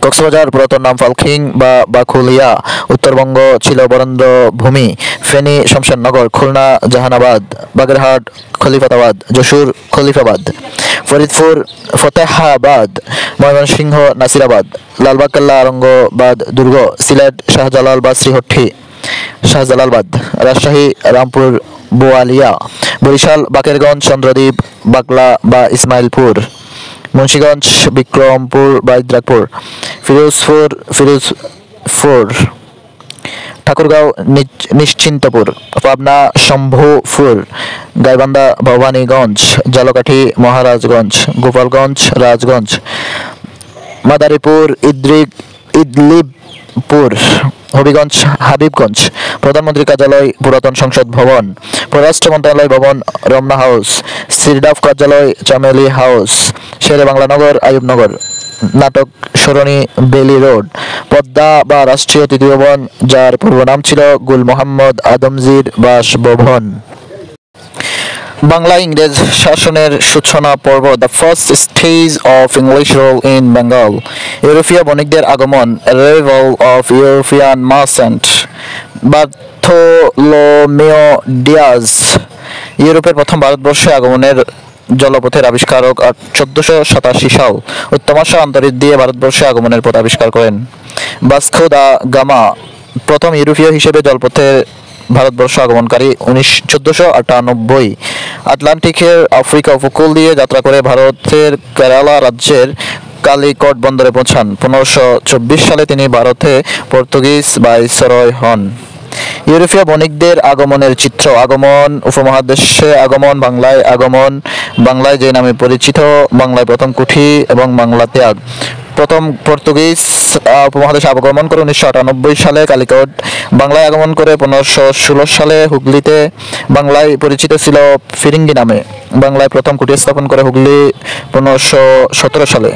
কক্সবাজার, পুরাতন নাম ফালখিং বা বাকুলিয়া। উত্তরবঙ্গ ছিল বরেন্দ্র ভূমি। ফেনী, শমশেরনগর। খুলনা, জাহানাবাদ। বাগেরহাট, খলিফাবাদ। যশোর, খলিফাবাদ। ফরিদপুর, ফতেহাবাদ। ময়মনসিংহ, নাসিরাবাদ। লালবাগ কেল্লা, আরঙ্গবাদ দুর্গ। সিলেট, শাহজালালবাদ। রাজশাহী, রামপুর, বোয়ালিয়া। বরিশাল, বাকেরগঞ্জ, চন্দ্রদ্বীপ, বাকলা বা ইসমাইলপুর। মুন্সিগঞ্জ, বিক্রমপুর বা ইদ্রাকপুর। ফিরোজপুর। ঠাকুরগাঁও, নিশ্চিন্তপুর। পাবনা, শম্ভুপুর। গাইবান্ধা, ভবানীগঞ্জ। ঝালকাঠি, মহারাজগঞ্জ। গোপালগঞ্জ, রাজগঞ্জ। মাদারীপুর, ইদলিবপুর। হবিগঞ্জ, হাবিবগঞ্জ। প্রধানমন্ত্রী কার্যালয়, পুরাতন সংসদ ভবন। পররাষ্ট্র মন্ত্রণালয় ভবন, রমনা হাউস। সিরডাফ কার্যালয়, চামেলি হাউস। শেরে বাংলা নগর, আইয়ুবনগর। নাটক সরণি, বেলি রোড। পদ্মা বা রাষ্ট্রীয় তৃতীয় ভবন, যার পূর্ব নাম ছিল গুল মোহাম্মদ আদমজীর বাসভবন। বাংলা ইংরেজ শাসনের সূচনা পর্ব, the first stage of English rule in Bengal. ইউরোপীয় বণিকদের আগমন, arrival of European merchant. Bartholomew Dias ইউরোপের প্রথম ভারতবর্ষে আগমনের জলপথের আবিষ্কারক। 1487 সাল উত্তমাশা আন্তরিক দিয়ে ভারতবর্ষে আগমনের পথ আবিষ্কার করেন। ভাস্কো দা গামা প্রথম ইউরোপীয় হিসেবে জলপথে ভারতবর্ষ আগমনকারী 1498। আটলান্টিকের আফ্রিকা উপকূল দিয়ে যাত্রা করে ভারতের কেরালা রাজ্যের কালিকট বন্দরে পৌঁছান। 1524 সালে তিনি ভারতে পর্তুগিজ ভাইসরয় হন। ইউরোপীয় বণিকদের আগমনের চিত্র। আগমন। উপমহাদেশে আগমন, বাংলায় আগমন, বাংলায় যে নামে পরিচিত, বাংলায় প্রথম কুঠি এবং বাংলা ত্যাগ। প্রথম পর্তুগিজ উপমহাদেশে আগমন করে 1998 সালে কালিকট, বাংলায় আগমন করে 1516 সালে হুগলিতে, বাংলায় পরিচিত ছিল ফিরিঙ্গি নামে। বাংলায় প্রথম কুঠি স্থাপন করে হুগলি 1517 সালে,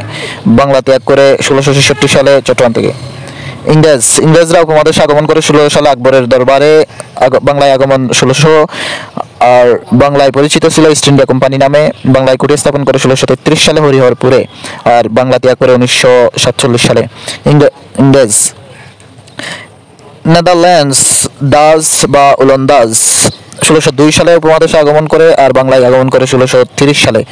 বাংলা ত্যাগ করে 1666 সালে চট্টগ্রাম থেকে। ইংরেজরা উপমহাদেশে আগমন করে 16 সালে আকবরের দরবারে, বাংলায় আগমন 1600, আর বাংলায় পরিচিত ছিল ইস্ট ইন্ডিয়া কোম্পানি নামে। বাংলায় কুঠি স্থাপন করে 1633 সালে হরিহরপুরে, আর বাংলা ত্যাগ করে 1947 সালে। ইংরেজ। নেদারল্যান্ডস, ডাচ বা ওলন্দাজ 1602 সালে উপমহাদেশে আগমন করে, আর বাংলায় আগমন করে 1630 সালে।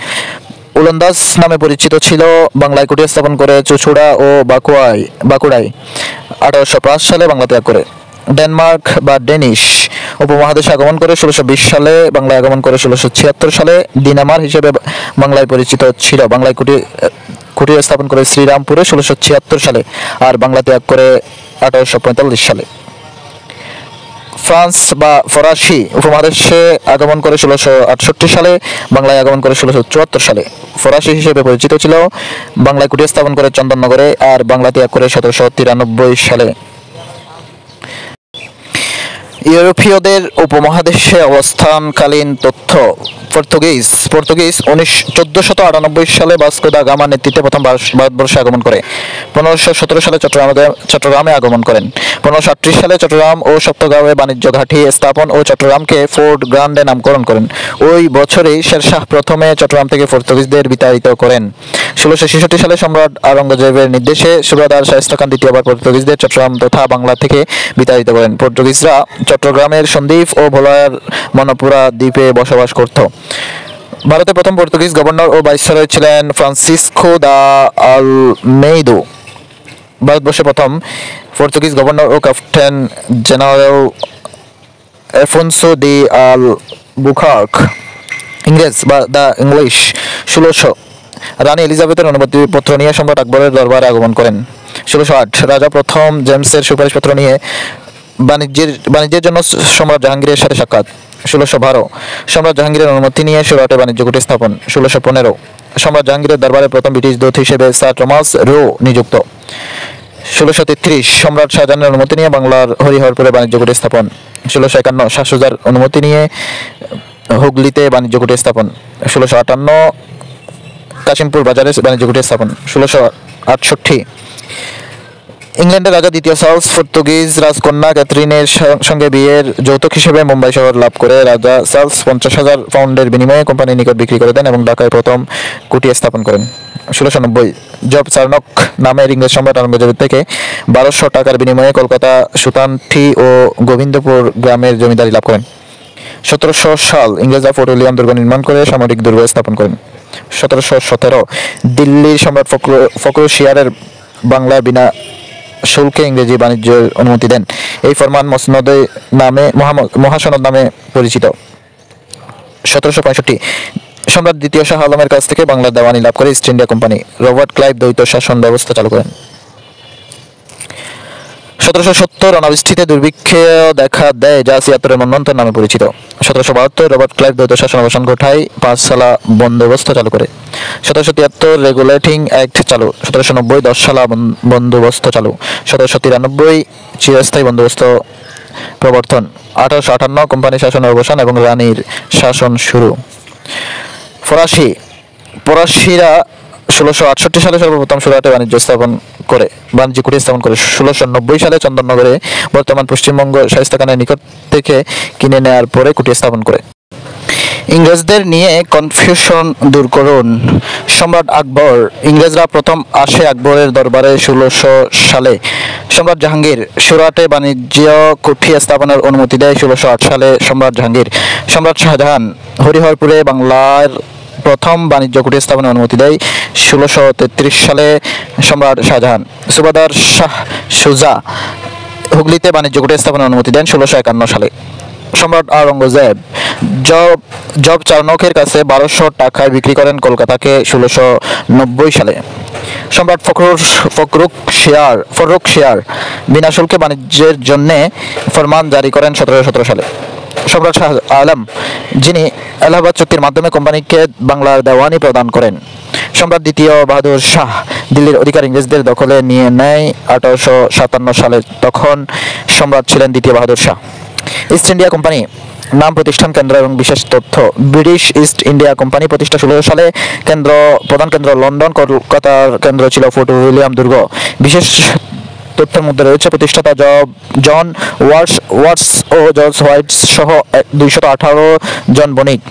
ওলন্দাজ নামে পরিচিত ছিল, বাংলায় কুঠি স্থাপন করে চুঁচুড়া ও বাঁকুড়ায় 1805 সালে, বাংলা ত্যাগ করে। ডেনমার্ক বা ডেনিশ উপমহাদেশে আগমন করে 1620 সালে, বাংলায় আগমন করে 1676 সালে। ডিনামার হিসেবে বাংলায় পরিচিত ছিল, বাংলায় কুঠি স্থাপন করে শ্রীরামপুরে 1676 সালে, আর বাংলা ত্যাগ করে 1845 সালে। ফ্রান্স বা ফরাসি উপমহাদেশে আগমন করে 1668 সালে, বাংলায় আগমন করে 1674 সালে। ফরাসি হিসেবে পরিচিত ছিল, বাংলায় কুঠি স্থাপন করে চন্দননগরে, আর বাংলা ত্যাগ করে 1793 সালে। ইউরোপীয়দের উপমহাদেশে অবস্থানকালীন তথ্য। পর্তুগিজ 1498 সালে ভাস্কো দা গামার নেতৃত্বে প্রথম ভারতবর্ষে আগমন করে। 1517 সালে চট্টগ্রামে আগমন করেন। 1538 সালে চট্টগ্রাম ও সপ্তগাঁওয়ে বাণিজ্য ঘাঁটি স্থাপন ও চট্টগ্রামকে ফোর্ট গ্রান্ডে নামকরণ করেন। ওই বছরেই শেরশাহ প্রথমে চট্টগ্রাম থেকে পর্তুগিজদের বিতাড়িত করেন। 1666 সালে সম্রাট আওরঙ্গজেবের নির্দেশে সুবাদার শায়েস্তা খান দ্বিতীয়বার পর্তুগিজদের চট্টগ্রাম তথা বাংলা থেকে বিতাড়িত করেন। পর্তুগিজরা চট্টগ্রামের সন্দ্বীপ ও ভোলার মনপুরা দ্বীপে বসবাস করত। ভারতের প্রথম পর্তুগিজ গভর্নর ও ভাইসরয় ছিলেন ফ্রান্সিসকো দা আলমেইদা। ভারতবর্ষের প্রথম পর্তুগিজ গভর্নর ও ক্যাপ্টেন জেনারেল এফোনসো ডি আলবুকার্ক। ইংরেজ বা দ্য ইংলিশ 1600। রানী এলিজাবেথের অনুমতিপত্র নিয়ে সম্রাট আকবরের দরবারে আগমন করেন। 1608 রাজা প্রথম জেমসের সুপারিশপত্র নিয়ে বাণিজ্যের জন্য সম্রাট জাহাঙ্গীরের সাথে সাক্ষাৎ। 1612 সম্রাট জাহাঙ্গীরের অনুমতি নিয়ে সুরাটে বাণিজ্য কুঠি স্থাপন। 1615 সম্রাট জাহাঙ্গীরের দরবারে প্রথম ব্রিটিশ দূত হিসেবে স্যার টমাস রো নিযুক্ত। 1633 সম্রাট শাহজাহানের অনুমতি নিয়ে বাংলার হরিহরপুরে বাণিজ্য কুঠি স্থাপন। 1651 শাহ সুজার অনুমতি নিয়ে হুগলিতে বাণিজ্য কুঠি স্থাপন। 1658 কাশিমপুর বাজারে বাণিজ্য কুঠি স্থাপন। 1668 ইংল্যান্ডের রাজা দ্বিতীয় চার্লস পর্তুগিজ রাজকন্যা ক্যাথরিনের সঙ্গে বিয়ের যৌতুক হিসেবে মুম্বাই শহর লাভ করে রাজা চার্লস 50,000 পাউন্ডের বিনিময়ে কোম্পানির নিকট বিক্রি করে দেন এবং ঢাকায় প্রথম কুঠি স্থাপন করেন। 1690 জব চার্নক নামের ইংরেজ সম্রাট আওরঙ্গজেব থেকে 1200 টাকার বিনিময়ে কলকাতা সুতানঠি ও গোবিন্দপুর গ্রামের জমিদারি লাভ করেন। 1700 সাল ইংরেজরা ফোর্ট উইলিয়াম দুর্গ নির্মাণ করে সামরিক দুর্গ স্থাপন করেন। 1717 দিল্লির সম্রাট ফখরুশিয়ারের বাংলার বিনা শুল্কে ইংরেজি বাণিজ্যের অনুমতি দেন। এই ফরমান মহাসনদ নামে পরিচিত। 1765 সম্রাট দ্বিতীয় শাহ আলমের কাছ থেকে বাংলার দেওয়ানি লাভ করে east India company. Robert Clive দ্বৈত শাসন ব্যবস্থা চালু করেন। 1770 অনাবৃষ্টিতে দুর্ভিক্ষে দেখা দেয়, যা 76 মন্বন্তর নামে পরিচিত। 1772 রবার্ট ক্লাইভ দ্বৈত শাসন অবসান ঘটায়, পাঁচশালা বন্দোবস্ত চালু করে। 1773 রেগুলেটিং অ্যাক্ট চালু। 1790 10 বন্দোবস্ত চালু। 1793 চিরস্থায়ী বন্দোবস্ত প্রবর্তন। 1858 কোম্পানি শাসনের অবসান এবং রানীর শাসন শুরু। ফরাসিরা 1668 সালে সর্বপ্রথম সুরাটে বাণিজ্য কুঠি স্থাপন করে। 1690 সালে চন্দননগরে বর্তমান পশ্চিমবঙ্গ শায়েস্তা খানের নিকট থেকে কিনে নেয়ার পরে কুঠি স্থাপন করে। ইংরেজদের নিয়ে কনফিউশন দূর করুন। সম্রাট আকবর। ইংরেজরা প্রথম আসে আকবরের দরবারে 1600 সালে। সম্রাট জাহাঙ্গীর সুরাটে বাণিজ্য কুঠি স্থাপনের অনুমতি দেয় 1608 সালে সম্রাট জাহাঙ্গীর। সম্রাট শাহজাহান হরিহরপুরে বাংলার প্রথম বাণিজ্য কুঠি স্থাপনের অনুমতি দেয় 1633 সালে সম্রাট শাহজাহান। সুবাদার শাহ সুজা হুগলিতে বাণিজ্য কুঠি স্থাপনের অনুমতি দেন 1651 সালে। সম্রাট আওরঙ্গজেব জব জব চার্নকের কাছে 1200 টাকায় বিক্রি করেন কলকাতাকে 1690 সালে। সম্রাট ফররুখ শিয়ার বিনা শুল্কে বাণিজ্যের জন্য ফরমান জারি করেন 1717 সালে। সম্রাট শাহ আলম, যিনি এলাহাবাদ চুক্তির মাধ্যমে কোম্পানিকে বাংলার দেওয়ানি প্রদান করেন। সম্রাট দ্বিতীয় বাহাদুর শাহ দিল্লির অধিকার ইংরেজদের দখলে নিয়ে নেয় 1857 সালে। তখন সম্রাট ছিলেন দ্বিতীয় Bahadur Shah. East India company নাম, প্রতিষ্ঠান, কেন্দ্র এবং বিশেষ তথ্য। ব্রিটিশ ইস্ট ইন্ডিয়া কোম্পানি প্রতিষ্ঠা 16 সালে। প্রধান কেন্দ্র লন্ডন, কলকাতার কেন্দ্র ছিল ফোর্ট উইলিয়াম দুর্গ। বিশেষ তথ্যের মধ্যে রয়েছে প্রতিষ্ঠাতা জন ওয়াটস ও জর্জ হোয়াইট সহ 218 জন বণিক।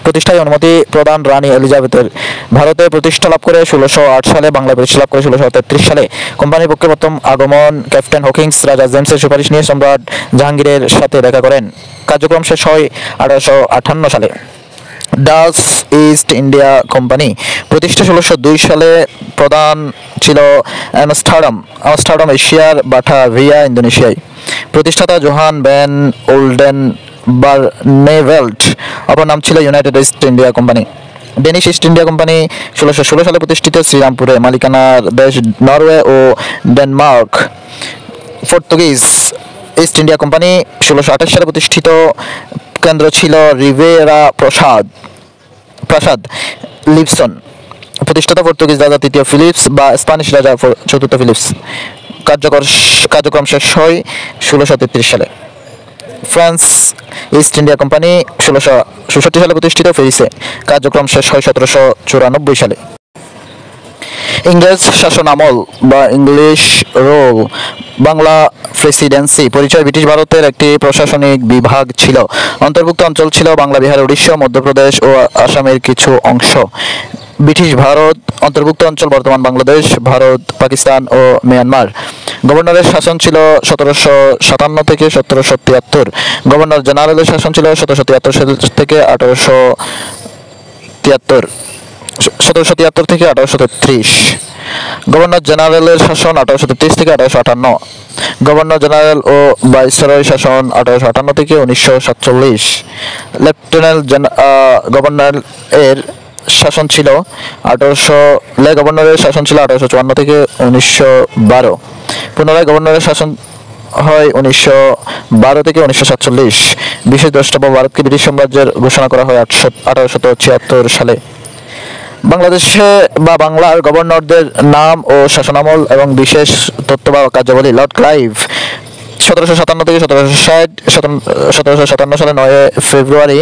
প্রতিষ্ঠায় অনুমতি প্রদান রানী এলিজাবেথের। ভারতে প্রতিষ্ঠা লাভ করে 1608 সালে, বাংলায় প্রতিষ্ঠা লাভ করে 1633 সালে। কোম্পানির পক্ষে প্রথম আগমন ক্যাপ্টেন হকিংস রাজা জেমসের সুপারিশ নিয়ে সম্রাট জাহাঙ্গীরের সাথে দেখা করেন। কার্যক্রম শেষ হয় 1858 সালে। ডাচ ইস্ট ইন্ডিয়া কোম্পানি প্রতিষ্ঠা 1602 সালে। প্রধান ছিল আমস্টারডাম, এশিয়ার বাটাভিয়া, ইন্দোনেশিয়ায়। প্রতিষ্ঠাতা জোহান ভ্যান ওল্ডেন বার্নেভেল্ট, অপর নাম ছিল United East India Company. Danish East India Company 1616 সালে প্রতিষ্ঠিত, শ্রীরামপুরে। মালিকানার দেশ নরওয়ে ও Denmark. Portuguese East India Company 1628 সালে প্রতিষ্ঠিত, কেন্দ্র ছিল রিভেরা প্রাসাদ, লিভসন। প্রতিষ্ঠাতা পর্তুগিজ রাজা তৃতীয় ফিলিপস বা স্প্যানিশ রাজা চতুর্থ ফিলিপস। কার্যক্রম শেষ হয় 1633 সালে। ফ্রান্স ইস্ট ইন্ডিয়া কোম্পানি 1666 সালে প্রতিষ্ঠিত, প্যারিসে। কার্যক্রম শেষ হয় 1794 সালে। ইংরেজ শাসন আমল বা ইংলিশ রুল, বাংলা প্রেসিডেন্সি। পরিচয়: ব্রিটিশ ভারতের একটি প্রশাসনিক বিভাগ ছিল। অন্তর্ভুক্ত অঞ্চল ছিল বাংলা, বিহার, উড়িষ্যা, মধ্যপ্রদেশ ও আসামের কিছু অংশ। ব্রিটিশ ভারত অন্তর্ভুক্ত অঞ্চল বর্তমান বাংলাদেশ, ভারত, পাকিস্তান ও মিয়ানমার। গভর্নরের শাসন ছিল 1757 থেকে 1773। গভর্নর জেনারেলের শাসন ছিল 1773 থেকে 1833। গভর্নর জেনারেলের শাসন 1833 থেকে 1858। গভর্নর জেনারেল ও ভাইসরয় শাসন 1858 থেকে 1947। লেফটেন্যান্ট গভর্নর এর শাসন ছিল 1854 থেকে 1912। পুনরায় গভর্নরের শাসন হয় 1912 থেকে 1947। বিশেষ দ্রষ্টব্য: ভারতকে ব্রিটিশ সাম্রাজ্যের ঘোষণা করা হয় 1876 সালে। বাংলাদেশে বা বাংলার গভর্নরদের নাম ও শাসনামল এবং বিশেষ তথ্য বা কার্যাবলী। লর্ড ক্লাইভ 1757 থেকে 1757 সালে 9 ফেব্রুয়ারি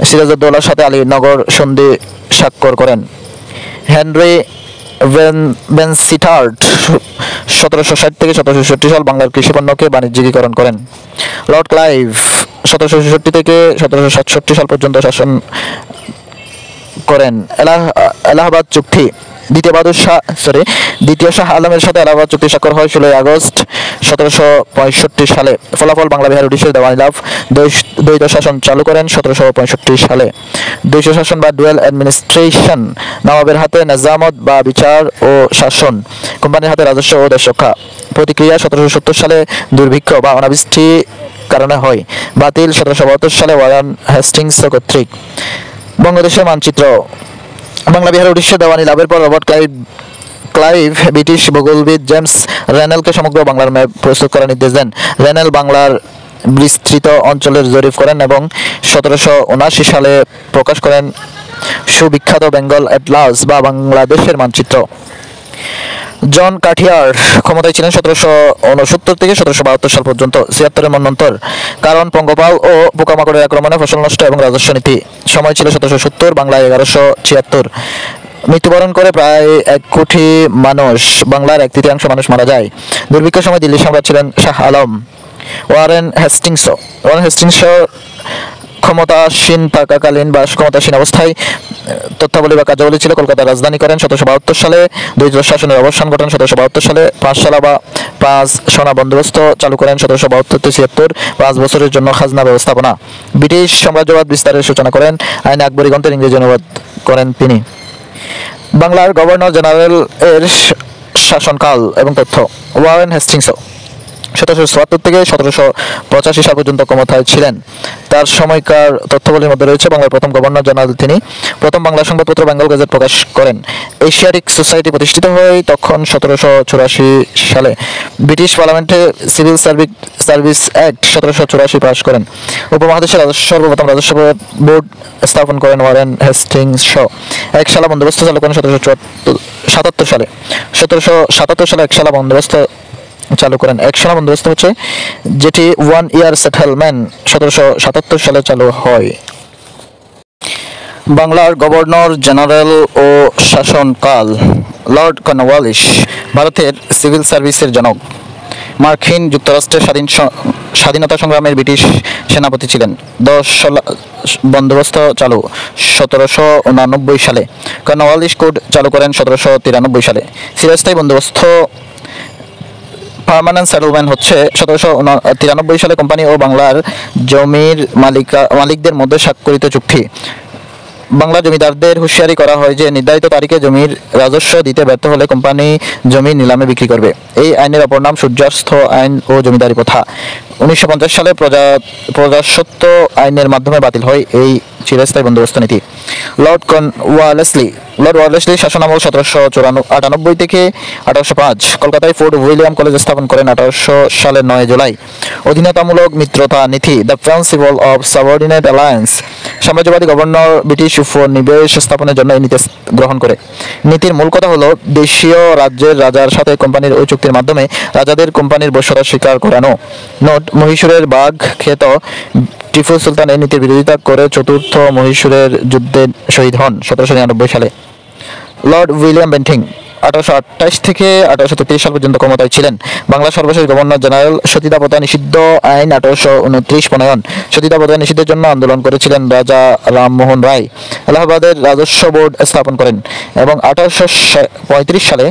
সিরাজউদ্দৌলার সাথে আলীনগর সন্ধি স্বাক্ষর করেন। হেনরি বেনসিটার্ড 1760 থেকে 1766 সাল বাংলার কৃষিপণ্যকে বাণিজ্যিকীকরণ করেন। লর্ড ক্লাইভ 1766 থেকে 1767 সাল পর্যন্ত শাসন করেন। এলাহাবাদ চুক্তি। দ্বিতীয় শাহ আলমের সাথে এলাহাবাদ চুক্তি স্বাক্ষর হয় 16 আগস্ট 1765 সালে। ফলাফল: বাংলা, বিহার, উড়িষ্যার দেওয়ানি লাভ। দ্বৈত শাসন চালু করেন 1765 সালে। দ্বৈত শাসন বা ডুয়েল অ্যাডমিনিস্ট্রেশন। নবাবের হাতে নেজামত বা বিচার ও শাসন, কোম্পানির হাতে রাজস্ব ও দেশ রক্ষা। প্রতিক্রিয়া: 1770 সালে দুর্ভিক্ষ বা অনাবৃষ্টি কারণে হয়। বাতিল: 1772 সালে ওয়ারেন হেস্টিংস কর্তৃক। বঙ্গদেশের মানচিত্র। বাংলা, বিহার, উড়িষ্যা দেওয়ানি লাভের পর রবার্ট ক্লাইভ ব্রিটিশ ভূগোলবিদ জেমস রেনেলকে সমগ্র বাংলার ম্যাপ প্রস্তুত করার নির্দেশ দেন। রেনেল বাংলার বিস্তৃত অঞ্চলের জরিপ করেন এবং 1779 সালে প্রকাশ করেন সুবিখ্যাত বেঙ্গল অ্যাটলাস বা বাংলাদেশের মানচিত্র। জন কাঠিয়ার ক্ষমতায় ছিলেন 1769 থেকে 1772 সাল পর্যন্ত। 76 মন্বন্তর। কারণ: পঙ্গপাল ও পোকামাকড়ের আক্রমণে ফসল নষ্ট এবং রাজস্ব নীতি। সময় ছিল 1770, বাংলায় 1176। মৃত্যুবরণ করে প্রায় 1 কোটি মানুষ। বাংলার 1/3 মানুষ মারা যায়। দুর্ভিক্ষের সময় দিল্লির সম্রাট ছিলেন শাহ আলম। ওয়ারেন হেস্টিংস ক্ষমতাসীন থাকাকালীন বা ক্ষমতাসীন অবস্থায় তথ্যাবলী বা কার্যাবলী ছিল। কলকাতার রাজধানী করেন 1772 সালে। দ্বৈত শাসনের অবসান ঘটান 1772 সালে। 5 সোনা বন্দোবস্ত চালু করেন 1772-76। 5 বছরের জন্য খাজনা ব্যবস্থাপনা। ব্রিটিশ সাম্রাজ্যবাদ বিস্তারের সূচনা করেন। আইনে আকবরী গ্রন্থের ইংরেজি অনুবাদ করেন তিনি। বাংলার গভর্নর জেনারেল এর শাসনকাল এবং তথ্য। ওয়ারেন হেস্টিংস 1774 থেকে 1785 সাল পর্যন্ত ক্ষমতায় ছিলেন। তার সময়কার তথ্যাবলীর মধ্যে রয়েছে বাংলার প্রথম গভর্নর জেনারেল তিনি। প্রথম বাংলা সংবাদপত্র বেঙ্গল গেজেট প্রকাশ করেন। এশিয়াটিক সোসাইটি প্রতিষ্ঠিত হয় তখন 1784 সালে। ব্রিটিশ পার্লামেন্টে সিভিল সার্ভিস অ্যাক্ট 1784 পাস করেন। উপমহাদেশের সর্বপ্রথম রাজস্ব বোর্ড স্থাপন করেন ওয়ারেন হেস্টিংস শ। একশালা বন্দোবস্ত চালু করেন 1777 সালে। 1777 সালে একশালা বন্দোবস্ত চালু করেন। একশালা বন্দোবস্ত হচ্ছে যেটি 1 ইয়ার সেটেলমেন্ট 1777 সালে চালু হয়। বাংলার গভর্নর জেনারেল ও শাসনকাল। লর্ড কর্নওয়ালিস ভারতের সিভিল সার্ভিসের জনক। মার্কিন যুক্তরাষ্ট্রের স্বাধীনতা সংগ্রামের ব্রিটিশ সেনাপতি ছিলেন। 10 বন্দোবস্ত চালু 1789 সালে। কর্নওয়ালিস কোড চালু করেন 1793 সালে। চিরস্থায়ী বন্দোবস্ত পার্মানেন্ট সেটেলমেন্ট হচ্ছে 1793 সালে কোম্পানি ও বাংলার জমির মালিকদের মধ্যে স্বাক্ষরিত চুক্তি। বাংলা জমিদারদের হুঁশিয়ারি করা হয় যে নির্ধারিত তারিখে জমির রাজস্ব দিতে ব্যর্থ হলে কোম্পানি জমি নিলামে বিক্রি করবে। এই আইনের অপর নাম সূর্যাস্ত আইন ও জমিদারি প্রথা। 1950 সালে প্রজাস্বত্ব আইনের মাধ্যমে বাতিল হয় এই চিরস্থায়ী বন্দোবস্ত নীতি। লর্ড ওয়ালেসলি শাসনামল 1798 থেকে 1805। কলকাতায় ফোর্ট উইলিয়াম কলেজ স্থাপন করেন 1800 সালের 9 জুলাই। অধীনতামূলক মিত্রতা নীতি the principle of subordinate alliance. সাম্রাজ্যবাদী গভর্নর ব্রিটিশ উপনিবেশ স্থাপনের জন্য এই নীতি গ্রহণ করে। নীতির মূল কথা হলো দেশীয় রাজ্যের রাজার সাথে কোম্পানির ওই চুক্তির মাধ্যমে রাজাদের কোম্পানির বশ্যতা স্বীকার করানো। নোট: মহীশূরের বাঘ খ্যাত টিপু সুলতান এই নীতির বিরোধিতা করে চতুর্থ মহীশূরের যুদ্ধে শহীদ হন 1799 সালে। লর্ড উইলিয়াম বেন্টিং 1828 থেকে 1833 সাল পর্যন্ত ক্ষমতায় ছিলেন। বাংলার সর্বশেষ গভর্নর জেনারেল। সতীদাহ প্রথা নিষিদ্ধ আইন 1829 প্রণয়ন। সতীদাহ প্রথা নিষিদ্ধের জন্য আন্দোলন করেছিলেন রাজা রামমোহন রায়। এলাহাবাদের রাজস্ব বোর্ড স্থাপন করেন এবং 1835 সালে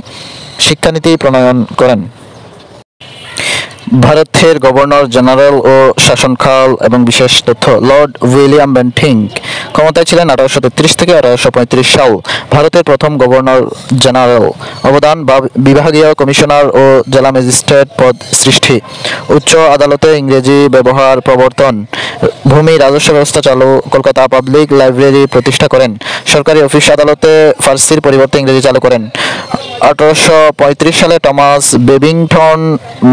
শিক্ষানীতি প্রণয়ন করেন। ভারতের গভর্নর জেনারেল ও শাসনকাল এবং বিশেষ তথ্য। লর্ড উইলিয়াম বেন্টিং ক্ষমতায় ছিলেন 1833 থেকে 1835 সাল। ভারতের প্রথম গভর্নর জেনারেল। অবদান: বিভাগীয় কমিশনার ও জেলা ম্যাজিস্ট্রেট পদ সৃষ্টি। উচ্চ আদালতে ইংরেজি ব্যবহার প্রবর্তন। ভূমি রাজস্ব ব্যবস্থা চালু। কলকাতা পাবলিক লাইব্রেরি প্রতিষ্ঠা করেন। সরকারি অফিস আদালতে ফার্সির পরিবর্তে ইংরেজি চালু করেন। 1835 সালে টমাস বেবিংটন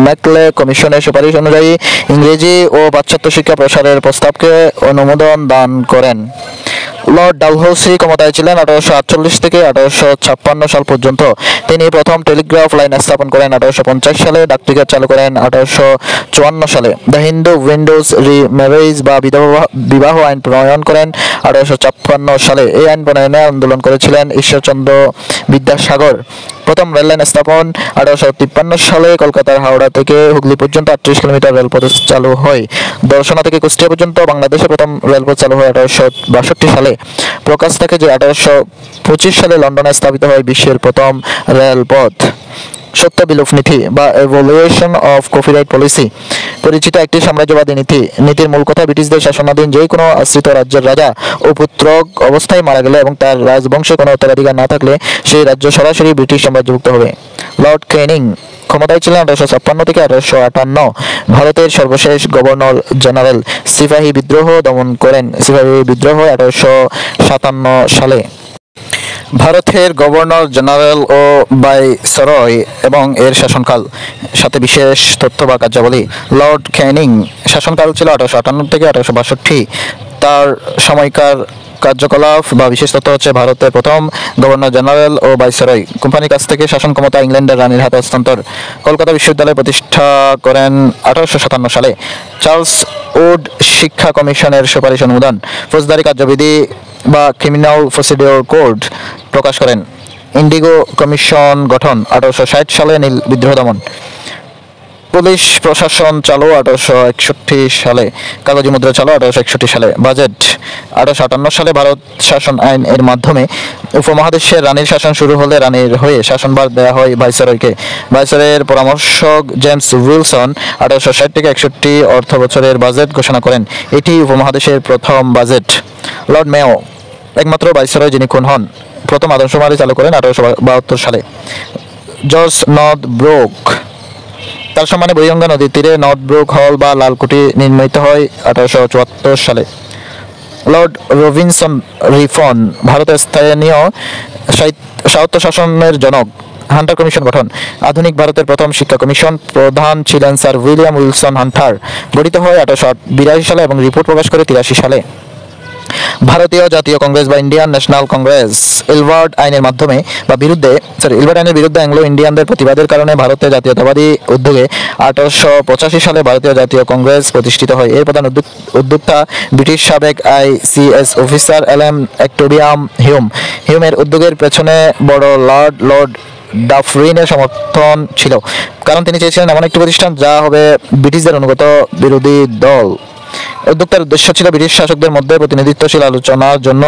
ম্যাকলে কমিশনের সুপারিশ অনুযায়ী ইংরেজি ও পাশ্চাত্য শিক্ষা প্রসারের প্রস্তাবকে অনুমোদন দান করেন। লর্ড ডালহৌসি ক্ষমতায় ছিলেন 1848 থেকে 1856 সাল পর্যন্ত। তিনি প্রথম টেলিগ্রাফ লাইন স্থাপন করেন 1850 সালে। ডাকটিকিট চালু করেন 1854 সালে। দ্য হিন্দু উইডোজ রি-ম্যারেজ বা বিবাহ আইন প্রণয়ন করেন 1856 সালে। এই আইন প্রণয়নে আন্দোলন করেছিলেন ঈশ্বরচন্দ্র বিদ্যাসাগর। প্রথম রেললাইন স্থাপন 1853 সালে। কলকাতার হাওড়া থেকে হুগলি পর্যন্ত 38 কিলোমিটার রেলপথ চালু হয়। দর্শনা থেকে কুষ্টিয়া পর্যন্ত বাংলাদেশে প্রথম রেলপথ চালু হয় 1862 সালে। প্রকাশ থেকে যে 1825 সালে লন্ডনে স্থাপিত হয় বিশ্বের প্রথম রেলপথ। সত্য বিলোপ নীতি বা এভলিউশন অফ কপিরাইট পলিসি পরিচিত একটি সাম্রাজ্যবাদী নীতি। নীতির মূল কথা: ব্রিটিশদের শাসনাধীন যে কোনো আশ্রিত রাজ্যের রাজা ও পুত্র অবস্থায় মারা গেলে এবং তার রাজবংশে কোনো উত্তরাধিকার না থাকলে সেই রাজ্য সরাসরি ব্রিটিশ সাম্রাজ্যভুক্ত হবে। লর্ড ক্যানিং ক্ষমতায় ছিলেন 1856 থেকে 1858। ভারতের সর্বশেষ গভর্নর জেনারেল। সিপাহী বিদ্রোহ দমন করেন। সিপাহী বিদ্রোহ 1857 সালে। ভারতের গভর্নর জেনারেল ও ভাইসরয় এবং এর শাসনকাল সাথে বিশেষ তথ্য বা কার্যাবলী। লর্ড ক্যানিং শাসনকাল ছিল 1858 থেকে 1862। তার সময়কার কার্যকলাপ বা বিশেষ তথ্য হচ্ছে: ভারতের প্রথম গভর্নর জেনারেল ও ভাইসরয়। কোম্পানির কাছ থেকে শাসন ক্ষমতা ইংল্যান্ডের রানীর হাতে হস্তান্তর। কলকাতা বিশ্ববিদ্যালয় প্রতিষ্ঠা করেন 1857 সালে। চার্লস উড শিক্ষা কমিশনের সুপারিশ অনুমোদন। ফৌজদারি কার্যবিধি বা ক্রিমিনাল প্রসিডিওর কোড প্রকাশ করেন। ইন্ডিগো কমিশন গঠন 1860 সালে। নীল বিদ্রোহ দমন। পুলিশ প্রশাসন চালু 1861 সালে। কাগজি মুদ্রা চালু 1861 সালে। বাজেট 1858 সালে। ভারত শাসন আইন এর মাধ্যমে উপমহাদেশের রানীর শাসন শুরু হলে রানীর হয়ে শাসনভার দেওয়া হয় ভাইসরয়কে। ভাইসরয়ের পরামর্শক জেমস উইলসন 1860 থেকে 61 অর্থ বছরের বাজেট ঘোষণা করেন। এটি উপমহাদেশের প্রথম বাজেট। লর্ড মেয়ো একমাত্র ভাইসরয় যিনি খুন হন। প্রথম আদমশুমারি চালু করেন 1872 সালে। জর্জ নর্থব্রুক তার সম্মানে বুড়িগঙ্গা নদীর তীরে নর্থব্রুক হল বা লালকুঠি নির্মিত হয় 1874 সালে। লর্ড রবিনসন রিফন ভারতের স্থানীয় স্বায়ত্তশাসনের জনক। হান্টার কমিশন গঠন। আধুনিক ভারতের প্রথম শিক্ষা কমিশন প্রধান ছিলেন স্যার উইলিয়াম উইলসন হান্টার। গঠিত হয় 1882 সালে এবং রিপোর্ট প্রকাশ করে 83 সালে। ভারতীয় জাতীয় কংগ্রেস বা ইন্ডিয়ান ন্যাশনাল কংগ্রেস ইলবার্ট আইনের বিরুদ্ধে অ্যাংলো ইন্ডিয়ানদের প্রতিবাদের কারণে ভারতে জাতীয়তাবাদী উদ্যোগে 1885 সালে ভারতীয় জাতীয় কংগ্রেস প্রতিষ্ঠিত হয়। এর প্রধান উদ্যোক্তা ব্রিটিশ সাবেক ICS অফিসার এলএম অক্টোবিয়াম হিউমের উদ্যোগের পেছনে বড় লর্ড ডাফরিনের সমর্থন ছিল, কারণ তিনি চেয়েছিলেন এমন একটি প্রতিষ্ঠান যা হবে ব্রিটিশদের অনুগত বিরোধী দল। উদ্যোক্তার উদ্দেশ্য ছিল ব্রিটিশ শাসকদের মধ্যে প্রতিনিধিত্বশীল আলোচনার জন্য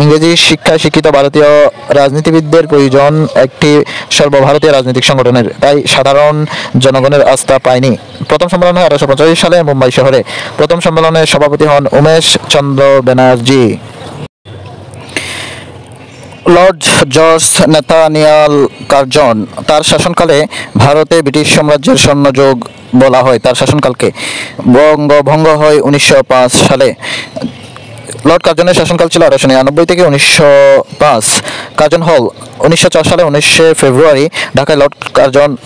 ইংরেজি শিক্ষায় শিক্ষিত ভারতীয় রাজনীতিবিদদের প্রয়োজন একটি সর্বভারতীয় রাজনৈতিক সংগঠনের, তাই সাধারণ জনগণের আস্থা পায়নি। প্রথম সম্মেলন হয় 1885 সালে মুম্বাই শহরে। প্রথম সম্মেলনের সভাপতি হন Umesh Chandra Banerjee. Lord George Nathaniel Curzon তার শাসনকালে ভারতে ব্রিটিশ সাম্রাজ্যের স্বর্ণযুগ বলা হয় তার শাসনকালকে। বঙ্গভঙ্গ হয় 1905 সালে। লর্ড কার্জনের শাসনকাল ছিল 1899 থেকে 1905। কার্জন হল 1904 সালে 19 ফেব্রুয়ারি ঢাকায় লর্ড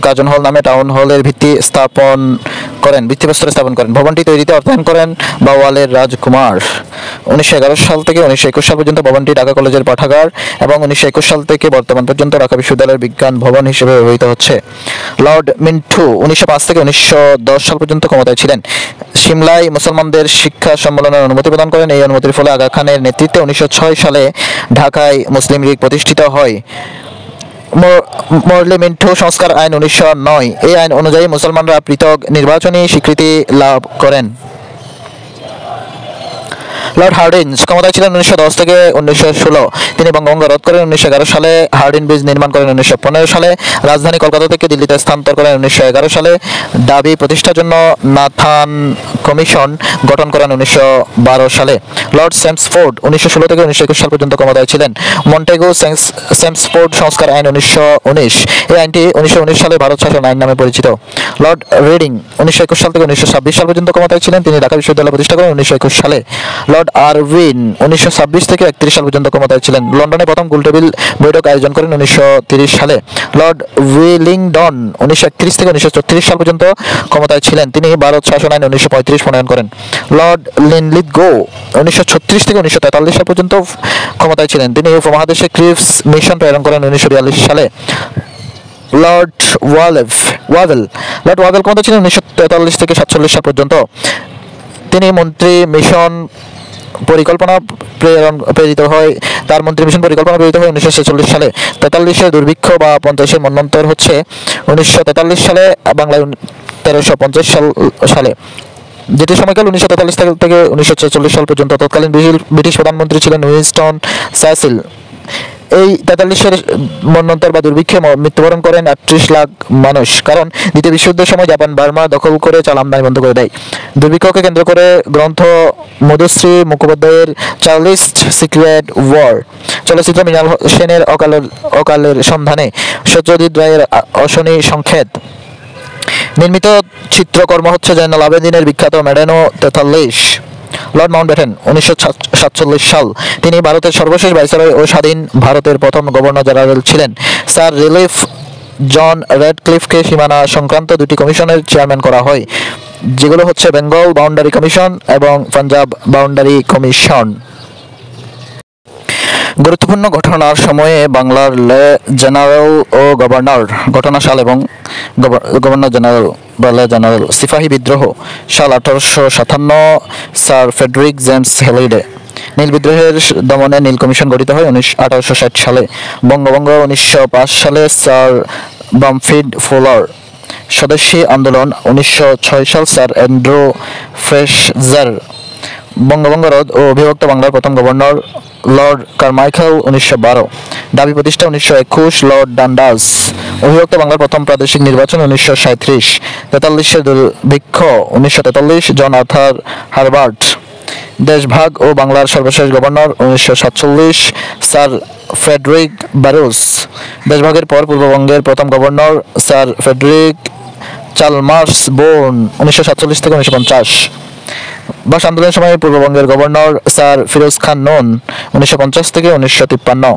কার্জন হল নামে টাউন হলের ভিত্তিপ্রস্তর স্থাপন করেন। ভবনটি তৈরিতে অর্থায়ন করেন বাওয়ালের রাজকুমার। 1911 সাল থেকে 1921 সাল পর্যন্ত ভবনটি ঢাকা কলেজের পাঠাগার এবং 1921 সাল থেকে বর্তমান পর্যন্ত ঢাকা বিশ্ববিদ্যালয়ের বিজ্ঞান ভবন হিসেবে ব্যবহৃত হচ্ছে। লর্ড মিন্টু 1905 থেকে 1910 সাল পর্যন্ত ক্ষমতায় ছিলেন। সিমলায় মুসলমানদের শিক্ষা সম্মেলনের অনুমতি প্রদান করেন। এই অনুমতির ফলে আগা খানের নেতৃত্বে 1906 সালে ঢাকায় মুসলিম লীগ প্রতিষ্ঠিত হয়। মরলি মিন্টু সংস্কার আইন 1909। এই আইন অনুযায়ী মুসলমানরা পৃথক নির্বাচনী স্বীকৃতি লাভ করেন। লর্ড হার্ডিঞ্জ ক্ষমতায় ছিলেন 1910 থেকে 1916। তিনি বঙ্গভঙ্গ রদ করেন 1911 সালে। হার্ডিন ব্রিজ নির্মাণ করেন 1915 সালে। রাজধানী কলকাতা থেকে দিল্লিতে স্থানান্তর করেন 1911 সালে। দাবি প্রতিষ্ঠার জন্য নাথান কমিশন গঠন করেন 1912 সালে। লর্ড চেমসফোর্ড 1916 থেকে 1921 সাল পর্যন্ত ক্ষমতায় ছিলেন। মন্টেগু চেমসফোর্ড সংস্কার আইন 1919। এই আইনটি 1919 সালে ভারত শাসন আইন নামে পরিচিত। লর্ড রিডিং 1921 সাল থেকে 1926 সাল পর্যন্ত ক্ষমতায় ছিলেন। তিনি ঢাকা বিশ্ববিদ্যালয় প্রতিষ্ঠা করেন 1921 সালে। লর্ড আরউইন 1926 থেকে 31 সাল পর্যন্ত ক্ষমতায় ছিলেন। লন্ডনে প্রথম গোলটেবিল বৈঠক আয়োজন করেন 1930 সালে। লর্ড উইলিংডন 1931 থেকে 1934 সাল পর্যন্ত ক্ষমতায় ছিলেন। তিনি ভারত শাসন আইন 1935 প্রণয়ন করেন। লর্ড লিনলিথগো 1936 থেকে 1943 সাল পর্যন্ত ক্ষমতায় ছিলেন। তিনি উপমহাদেশে ক্রিপস মিশন প্রেরণ করেন 1942 সালে। লর্ড ওয়াভেল ক্ষমতায় ছিলেন 1943 থেকে 1947 সাল পর্যন্ত। তিনি মন্ত্রী মিশন পরিকল্পনা প্রেরিত হয় 1946 সালে। 43-এর দুর্ভিক্ষ বা 50-এর মন্বন্তর হচ্ছে 1943 সালে, বাংলায় 1350 সালে, যেটি সময়কাল 1943 থেকে 1946 সাল পর্যন্ত। তৎকালীন ব্রিটিশ প্রধানমন্ত্রী ছিলেন উইনস্টন চার্চিল। এই 43-এর মন্বন্তর বা দুর্ভিক্ষে মৃত্যুবরণ করেন 38 লাখ মানুষ, কারণ দ্বিতীয় বিশ্বযুদ্ধের সময় জাপান বার্মা দখল করে চাল আমদানি বন্ধ করে দেয়। দুর্ভিক্ষকে কেন্দ্র করে গ্রন্থ মধুশ্রী মুখোপাধ্যায়ের চার্লিস্ট সিক্রেট ওয়ার, চলচ্চিত্র মৃণাল সেনের অকালের সন্ধানে, সত্যজিৎ রায়ের অশনি সংকেত। নির্মিত চিত্রকর্ম হচ্ছে জয়নাল আবেদিনের বিখ্যাত মেডানো 43। লর্ড মাউন্টব্যাটেন 1947 সাল। তিনি ভারতের সর্বশেষ ভাইসরয় ও স্বাধীন ভারতের প্রথম গভর্নর জেনারেল ছিলেন। স্যার রিলিফ জন রেডক্লিফকে সীমানা সংক্রান্ত দুটি কমিশনের চেয়ারম্যান করা হয়, যেগুলো হচ্ছে বেঙ্গল বাউন্ডারি কমিশন এবং পাঞ্জাব বাউন্ডারি কমিশন। গুরুত্বপূর্ণ ঘটনার সময়ে বাংলার লে জেনারেল ও গভর্নর ঘটনাশাল এবং গভর্নর জেনারেল বা লে জেনারেল। সিপাহী বিদ্রোহ সাল 1857। Sir Frederick James Halliday. নীল বিদ্রোহের দমনে নীল কমিশন গঠিত হয় 1860 সালে। বঙ্গভঙ্গ 1905 সালে। Sir Bampfylde fuller. স্বদেশী আন্দোলন 1906 সাল। Sir Andrew Fraser. বঙ্গভঙ্গ রদ ও অবিভক্ত বাংলার প্রথম গভর্নর লর্ড কারমাইকেল 1912। দাবি প্রতিষ্ঠা 1921। Lord Dundas. অবিভক্ত বাংলার প্রথম প্রাদেশিক নির্বাচন 1937। 43-এর দুর্ভিক্ষ 1943। জন আর্থার হারবার্ট। দেশভাগ ও বাংলার সর্বশেষ গভর্নর 1947। Sir Friedrich ব্যারুস। দেশভাগের পর পূর্ববঙ্গের প্রথম governor sir Frederick Charles Bourne 1947 থেকে 1950। ভাষা আন্দোলনের সময় পূর্ববঙ্গের গভর্নর স্যার ফিরোজ খান নূন 1950 থেকে 1953।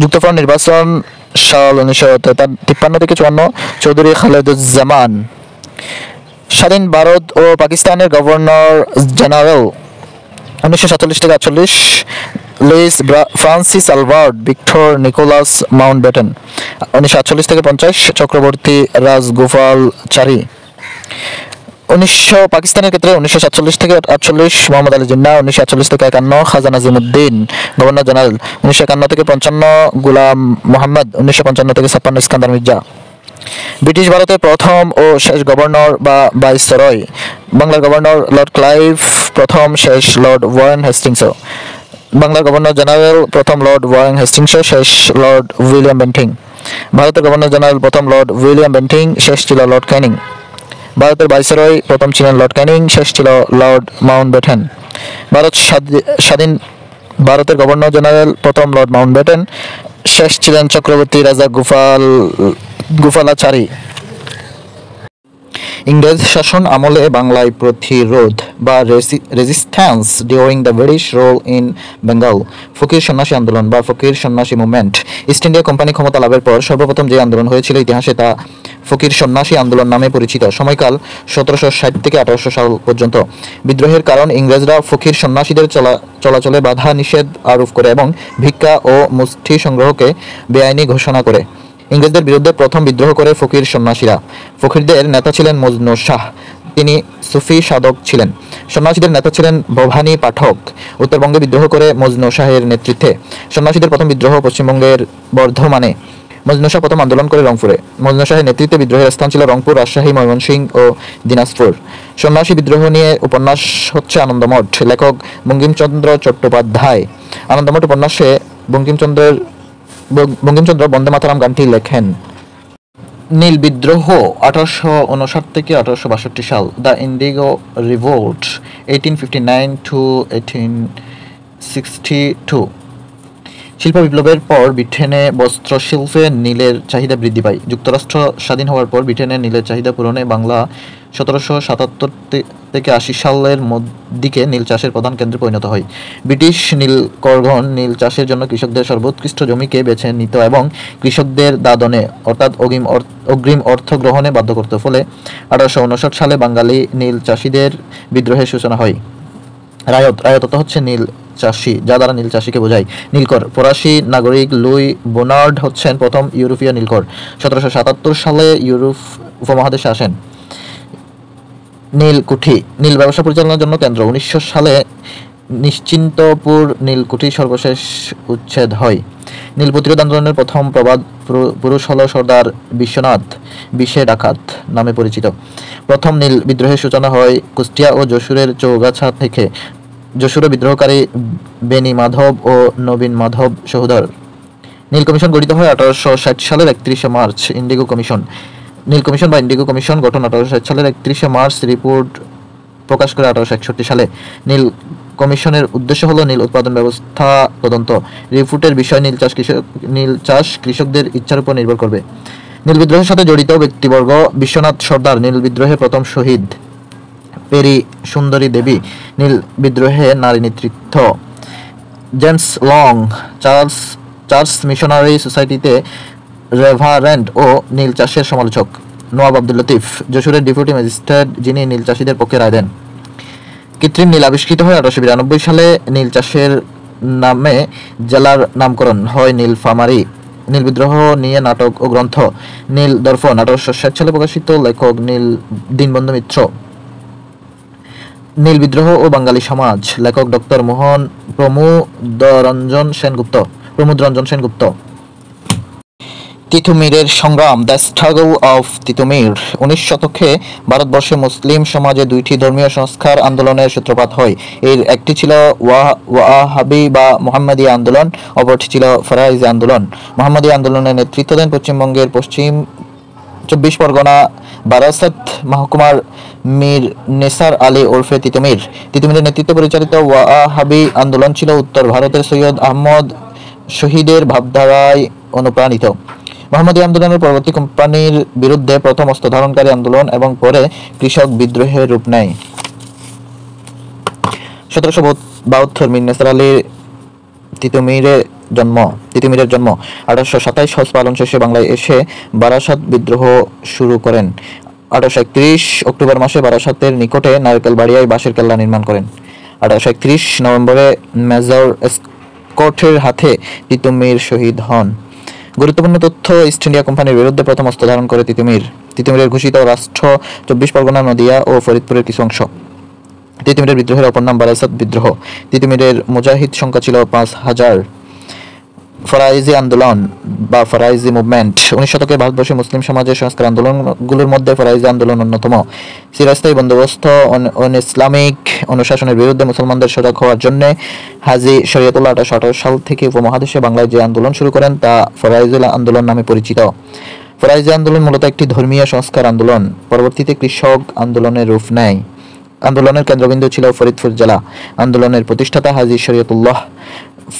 যুক্তফ্রন্ট নির্বাচন সাল 1953 থেকে 54, চৌধুরী খালেদুজ্জামান। স্বাধীন ভারত ও পাকিস্তানের গভর্নর জেনারেল 1947 থেকে 48, Louis Francis Albert Victor Nicholas Mountbatten 1948 থেকে 50, চক্রবর্তী রাজগোপালাচারী। পাকিস্তানের ক্ষেত্রে 1947 থেকে 48 মোহাম্মদ আলী জিন্নাহ, 1948 থেকে 51 খাজা নাজিমুদ্দিন গভর্নর জেনারেল, 1951 থেকে 55 গুলাম মোহাম্মদ, 1955 থেকে 56 ইস্কান্দার মির্জা। ব্রিটিশ ভারতের প্রথম ও শেষ গভর্নর বা ভাইসরয়। বাংলার গভর্নর লর্ড ক্লাইভ, প্রথম শেষ লর্ড ওয়ারেন হেস্টিংস। বাংলার গভর্নর জেনারেল প্রথম লর্ড ওয়ারেন হেস্টিংস, শেষ লর্ড উইলিয়াম বেন্টিং। ভারতের গভর্নর জেনারেল প্রথম লর্ড উইলিয়াম বেন্টিং, শেষ ছিল লর্ড ক্যানিং। ভারতের ভাইসরয় প্রথম ছিলেন লর্ড ক্যানিং, শেষ ছিল লর্ড মাউন্টব্যাটেন। স্বাধীন ভারতের গভর্নর জেনারেল প্রথম লর্ড মাউন্টব্যাটেন, শেষ ছিলেন চক্রবর্তী রাজা গোপালাচারী। ইংরেজ শাসন আমলে বাংলায় প্রতিরোধ বা resistance during the British rule in Bengal. ফকির সন্ন্যাসী আন্দোলন বা ফকির সন্ন্যাসী মুভমেন্ট। ইস্ট ইন্ডিয়া কোম্পানি ক্ষমতা লাভের পর সর্বপ্রথম যে আন্দোলন হয়েছিল ইতিহাসে তা ফকির সন্ন্যাসী আন্দোলন নামে পরিচিত। সময়কাল 1760 থেকে 1800 সাল পর্যন্ত। বিদ্রোহের কারণ ইংরেজরা ফকির সন্ন্যাসীদের চলাচলে বাধা নিষেধ আরোপ করে এবং ভিক্ষা ও মুষ্টি সংগ্রহকে বেআইনি ঘোষণা করে। ইংরেজদের বিরুদ্ধে প্রথম বিদ্রোহ করে ফকির সন্ন্যাসীরা। ফকিরদের নেতা ছিলেন মজনু শাহ, তিনি সুফি সাধক ছিলেন। সন্ন্যাসীদের নেতা ছিলেন ভবানী পাঠক। উত্তরবঙ্গে বিদ্রোহ করে মজনু শাহের নেতৃত্বে। সন্ন্যাসীদের প্রথম বিদ্রোহ পশ্চিমবঙ্গের বর্ধমানে। মজনু শাহ প্রথম আন্দোলন করে রংপুরে। মজনু শাহের নেতৃত্বে বিদ্রোহের স্থান ছিল রংপুর, রাজশাহী, ময়মনসিংহ ও দিনাজপুর। সন্ন্যাসী বিদ্রোহ নিয়ে উপন্যাস হচ্ছে আনন্দমঠ। লেখক বঙ্কিমচন্দ্র চট্টোপাধ্যায়। আনন্দমঠ উপন্যাসে বঙ্কিমচন্দ্র বন্দে মাতরম গানটি লেখেন। নীল বিদ্রোহ 1859 থেকে 1862 সাল। The Indigo revolt 1859 to 1862। শিল্প বিপ্লবের পর ব্রিটেনে বস্ত্রশিল্পে নীলের চাহিদা বৃদ্ধি পায়। যুক্তরাষ্ট্র স্বাধীন হওয়ার পর ব্রিটেনে নীলের চাহিদা পূরণে বাংলা 1777 থেকে 80 সালের দিকে নীল চাষের প্রধান কেন্দ্রে পরিণত হয়। ব্রিটিশ নীলকরগণ নীল চাষের জন্য কৃষকদের সর্বোৎকৃষ্ট জমিকে বেছে নিত এবং কৃষকদের দাদনে অর্থাৎ অগ্রিম অর্থ গ্রহণে বাধ্য করত। ফলে 1859 সালে বাঙালি নীল চাষিদের বিদ্রোহের সূচনা হয়। রায়ত অর্থ হচ্ছে নীল চাষি, যা দ্বারা নীল চাষিকে বোঝায়। নীলকর ফরাসি নাগরিক লুই বোনার্ড হচ্ছেন প্রথম ইউরোপীয় নীলকর। 1777 সালে ইউরোপ উপমহাদেশে আসেন। নীলকুঠি নীল ব্যবসা পরিচালনার জন্য কেন্দ্র। 1900 সালে নিশ্চিন্তপুর নীলকুঠি সর্বশেষ উচ্ছেদ হয়। নীল প্রতিরোধ আন্দোলনের প্রথম প্রবাদ পুরুষ হল সর্দার বিশ্বনাথ বিশে ডাকাত নামে পরিচিত। প্রথম নীল বিদ্রোহের সূচনা হয় কুষ্টিয়া ও যশোরের চৌগাছা থেকে। যশোরে বিদ্রোহকারী বেনি মাধব ও নবীন মাধব সহোদর। নীল কমিশন গঠিত হয় 1860 সালের 31শে মার্চ। ইন্ডিগো কমিশন নীল কমিশন বা ইন্ডিগো কমিশন গঠন 1860 সালের 31শে মার্চ। রিপোর্ট প্রকাশ করে 1861 সালে। নীল কমিশনের উদ্দেশ্য হলো নীল উৎপাদন ব্যবস্থা তদন্ত। রিপোর্টের বিষয় নীল চাষ কৃষকদের ইচ্ছার উপর নির্ভর করবে। নীল বিদ্রোহের সাথে জড়িত ব্যক্তিবর্গ: বিশ্বনাথ সর্দার নীল বিদ্রোহে প্রথম শহীদ। পেরি সুন্দরী দেবী নীল বিদ্রোহে নারী নেতৃত্ব। জেমস লং চার্চ মিশনারি সোসাইটিতে রেভারেন্ড ও নীল চাষের সমালোচক। নওয়াব আব্দুল লতিফ যশোরের ডেপুটি ম্যাজিস্ট্রেট, যিনি নীল চাষীদের পক্ষে রায় দেন। কৃত্রিম নীল আবিষ্কৃত হয় 1892 সালে। নীল চাষের নামে জেলার নামকরণ হয় নীলফামারী। নীল বিদ্রোহ নিয়ে নাটক ও গ্রন্থ। নীল দর্পণ 1860 সালে প্রকাশিত, লেখক দীনবন্ধু মিত্র। নীল বিদ্রোহ ও বাঙালি সমাজ, লেখক ডক্টর প্রমোদরঞ্জন সেনগুপ্ত। তিতুমিরের সংগ্রাম, দ্য স্ট্রাগল অফ তিতুমির। 19 শতকে ভারতবর্ষে মুসলিম সমাজে দুইটি ধর্মীয় সংস্কার আন্দোলনের সূত্রপাত হয়। এর একটি ছিল ওয়াহাবি বা মুহাম্মাদিয়া আন্দোলন, অপরটি ছিল ফরাইজি আন্দোলন। মুহাম্মাদিয়া আন্দোলনের নেতৃত্ব দেন পশ্চিমবঙ্গের পশ্চিম 24 পরগনা বারাসত মহকুমার মীর নেসার আলী ওরফে তিতুমির। তিতুমিরের নেতৃত্বে পরিচালিত ওয়াহাবি আন্দোলন ছিল উত্তর ভারতের সৈয়দ আহমদ শহীদের ভাবধারায় অনুপ্রাণিত। মোহাম্মদী আন্দোলনের পরবর্তী কোম্পানির বিরুদ্ধে প্রথম অস্ত্র ধারণকারী আন্দোলন এবং পরে কৃষক বিদ্রোহের রূপ নেয়। 1772 মীর নেছার আলীর তিতুমীরের জন্ম। 1827 হজ পালন শেষে বাংলায় এসে বারাসাত বিদ্রোহ শুরু করেন। 1831 অক্টোবর মাসে বারাসাতের নিকটে নারকেলবাড়িয়ায় বাঁশের কেল্লা নির্মাণ করেন। 1831 নভেম্বরে মেজর স্কটের হাতে তিতুমীর শহীদ হন। গুরুত্বপূর্ণ তথ্য: ইস্ট ইন্ডিয়া কোম্পানির বিরুদ্ধে প্রথম অস্ত্র ধারণ করে তিতুমীরের ঘোষিত রাষ্ট্র 24 পরগনা, নদিয়া ও ফরিদপুরের কিছু অংশ। তিতুমীরের বিদ্রোহের অপর নাম বারাসাত বিদ্রোহ। তিতুমীরের মুজাহিদ সংখ্যা ছিল 5000। ফরাইজি আন্দোলন বা ফরাইজি মুভমেন্ট। 19 শতকে ভারতবর্ষের মুসলিম সমাজের সংস্কার আন্দোলনগুলোর মধ্যে ফরাইজি আন্দোলন অন্যতম। চিরস্থায়ী বন্দোবস্ত ইসলামিক অনুশাসনের বিরুদ্ধে মুসলমানদের সজাগ হওয়ার জন্য হাজী শরীয়তুল্লাহ 1818 সাল থেকে উপমহাদেশে বাংলায় যে আন্দোলন শুরু করেন তা ফরাইজি আন্দোলন নামে পরিচিত। ফরাইজি আন্দোলন মূলত একটি ধর্মীয় সংস্কার আন্দোলন। পরবর্তীতে কৃষক আন্দোলনের রূপ নেয়। আন্দোলনের কেন্দ্রবিন্দু ছিল ফরিদপুর জেলা। আন্দোলনের প্রতিষ্ঠাতা হাজী শরীয়তুল্লাহ।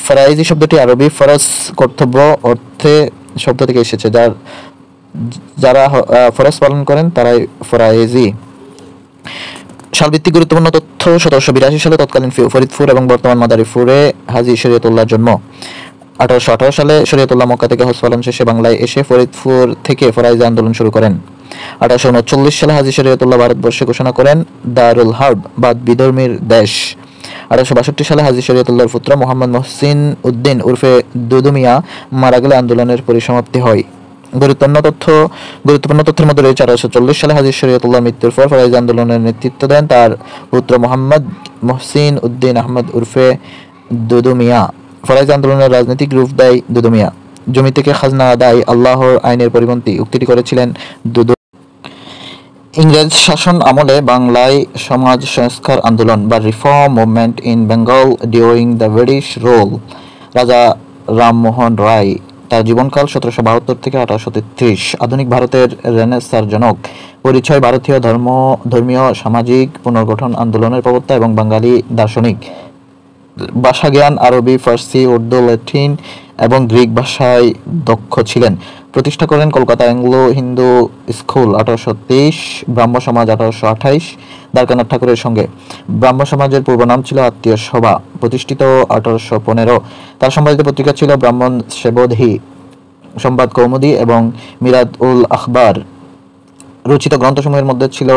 ফরাইজি শব্দটি আরবি ফরজ কর্তব্য অর্থে শব্দ থেকে এসেছে, যারা ফরজ পালন করেন তারাই ফরাইজি। সালভিত্তিক গুরুত্বপূর্ণ তথ্য: 1782 সালে তৎকালীন ফরিদপুর এবং বর্তমান মাদারীপুরে হাজী শরীয়তুল্লাহর জন্ম। 1818 সালে শরীয়তুল্লাহ মক্কা থেকে হজ পালন শেষে বাংলায় এসে ফরিদপুর থেকে ফরাইজি আন্দোলন শুরু করেন। 1839 সালে হাজী শরীয়তুল্লাহ ভারতবর্ষে ঘোষণা করেন দারুল হার্ব বা বিধর্মীর দেশ। 1862 সালে হাজী শরীয়তুল্লাহর পুত্র মোহাম্মদ মহসিন উদ্দিন উর্ফে দুদু মিয়া মারা গেলে আন্দোলনের পরিসমাপ্তি হয়। গুরুত্বপূর্ণ তথ্যের মধ্যে রয়েছে 1840 সালে হাজী শরীয়তুল্লাহর মৃত্যুর পর ফরাইজি আন্দোলনের নেতৃত্ব দেন তার পুত্র মোহাম্মদ মহসিন উদ্দিন আহমদ উর্ফে দুদু মিয়া। ফরাইজি আন্দোলনের রাজনৈতিক রূপ দেয় দুদু মিয়া। জমি থেকে খাজনা আদায় আল্লাহর আইনের পরিপন্থী উক্তিটি করেছিলেন দুদু। ইংরেজ শাসন আমলে বাংলায় সমাজ সংস্কার আন্দোলন বা reform movement in Bengal during the British rule. রাজা রামমোহন রায়। তার জীবনকাল 1772 থেকে 1833। আধুনিক ভারতের রেনেসাঁর জনক। পরিচয়: ভারতীয় ধর্মীয় সামাজিক পুনর্গঠন আন্দোলনের প্রবক্তা এবং বাঙালি দার্শনিক। ভাষাজ্ঞান: আরবি, ফার্সি, উর্দু, ল্যাটিন এবং গ্রিক ভাষায় দক্ষ ছিলেন। প্রতিষ্ঠা করেন কলকাতা অ্যাংলো হিন্দু স্কুল 1823। ব্রাহ্ম সমাজ 1828 দ্বারকানাথ ঠাকুরের সঙ্গে। ব্রাহ্ম সমাজের পূর্ব নাম ছিল আত্মীয় সভা। প্রতিষ্ঠিত 1815। তার সম্পাদিত পত্রিকা ছিল ব্রাহ্মণ সেবোধি, সংবাদ কৌমুদী এবং মিরাদ উল আখবার। রচিত গ্রন্থসমূহের মধ্যে ছিল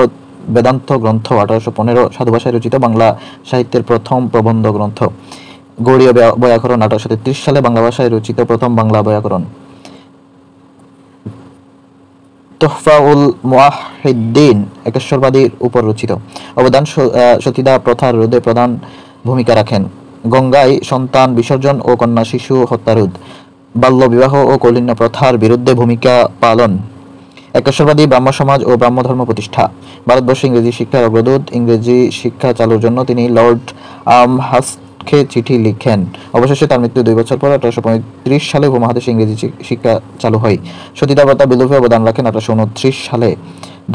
বেদান্ত গ্রন্থ 1815, সাধু ভাষায় রচিত বাংলা সাহিত্যের প্রথম প্রবন্ধ গ্রন্থ। গৌড়ীয় বৈয়াকরণ 1833 সালে বাংলা ভাষায় রচিত প্রথম বাংলা বৈয়াকরণ। তোহফাউল মুওয়াহ্হিদ্দিন একেশ্বরবাদীর উপর রচিত। অবদান: সতীদাহ প্রথার রোধে প্রধান ভূমিকা রাখেন। গঙ্গায় সন্তান বিসর্জন ও কন্যা শিশু হত্যারোধ। বাল্য বিবাহ ও কৌলীন্য প্রথার বিরুদ্ধে ভূমিকা পালন। একেশ্বরবাদী ব্রাহ্ম সমাজ ও ব্রাহ্ম ধর্ম প্রতিষ্ঠা। ভারতবর্ষে ইংরেজি শিক্ষার অগ্রদূত। ইংরেজি শিক্ষা চালুর জন্য তিনি লর্ড আমহার্স্টকে চিঠি লিখেন। অবশেষে তার মৃত্যু 2 বছর পর 1835 সালে উপমহাদেশে ইংরেজি শিক্ষা চালু হয়। সতীদাহ প্রথা বিলোপে অবদান রাখেন। 1829 সালে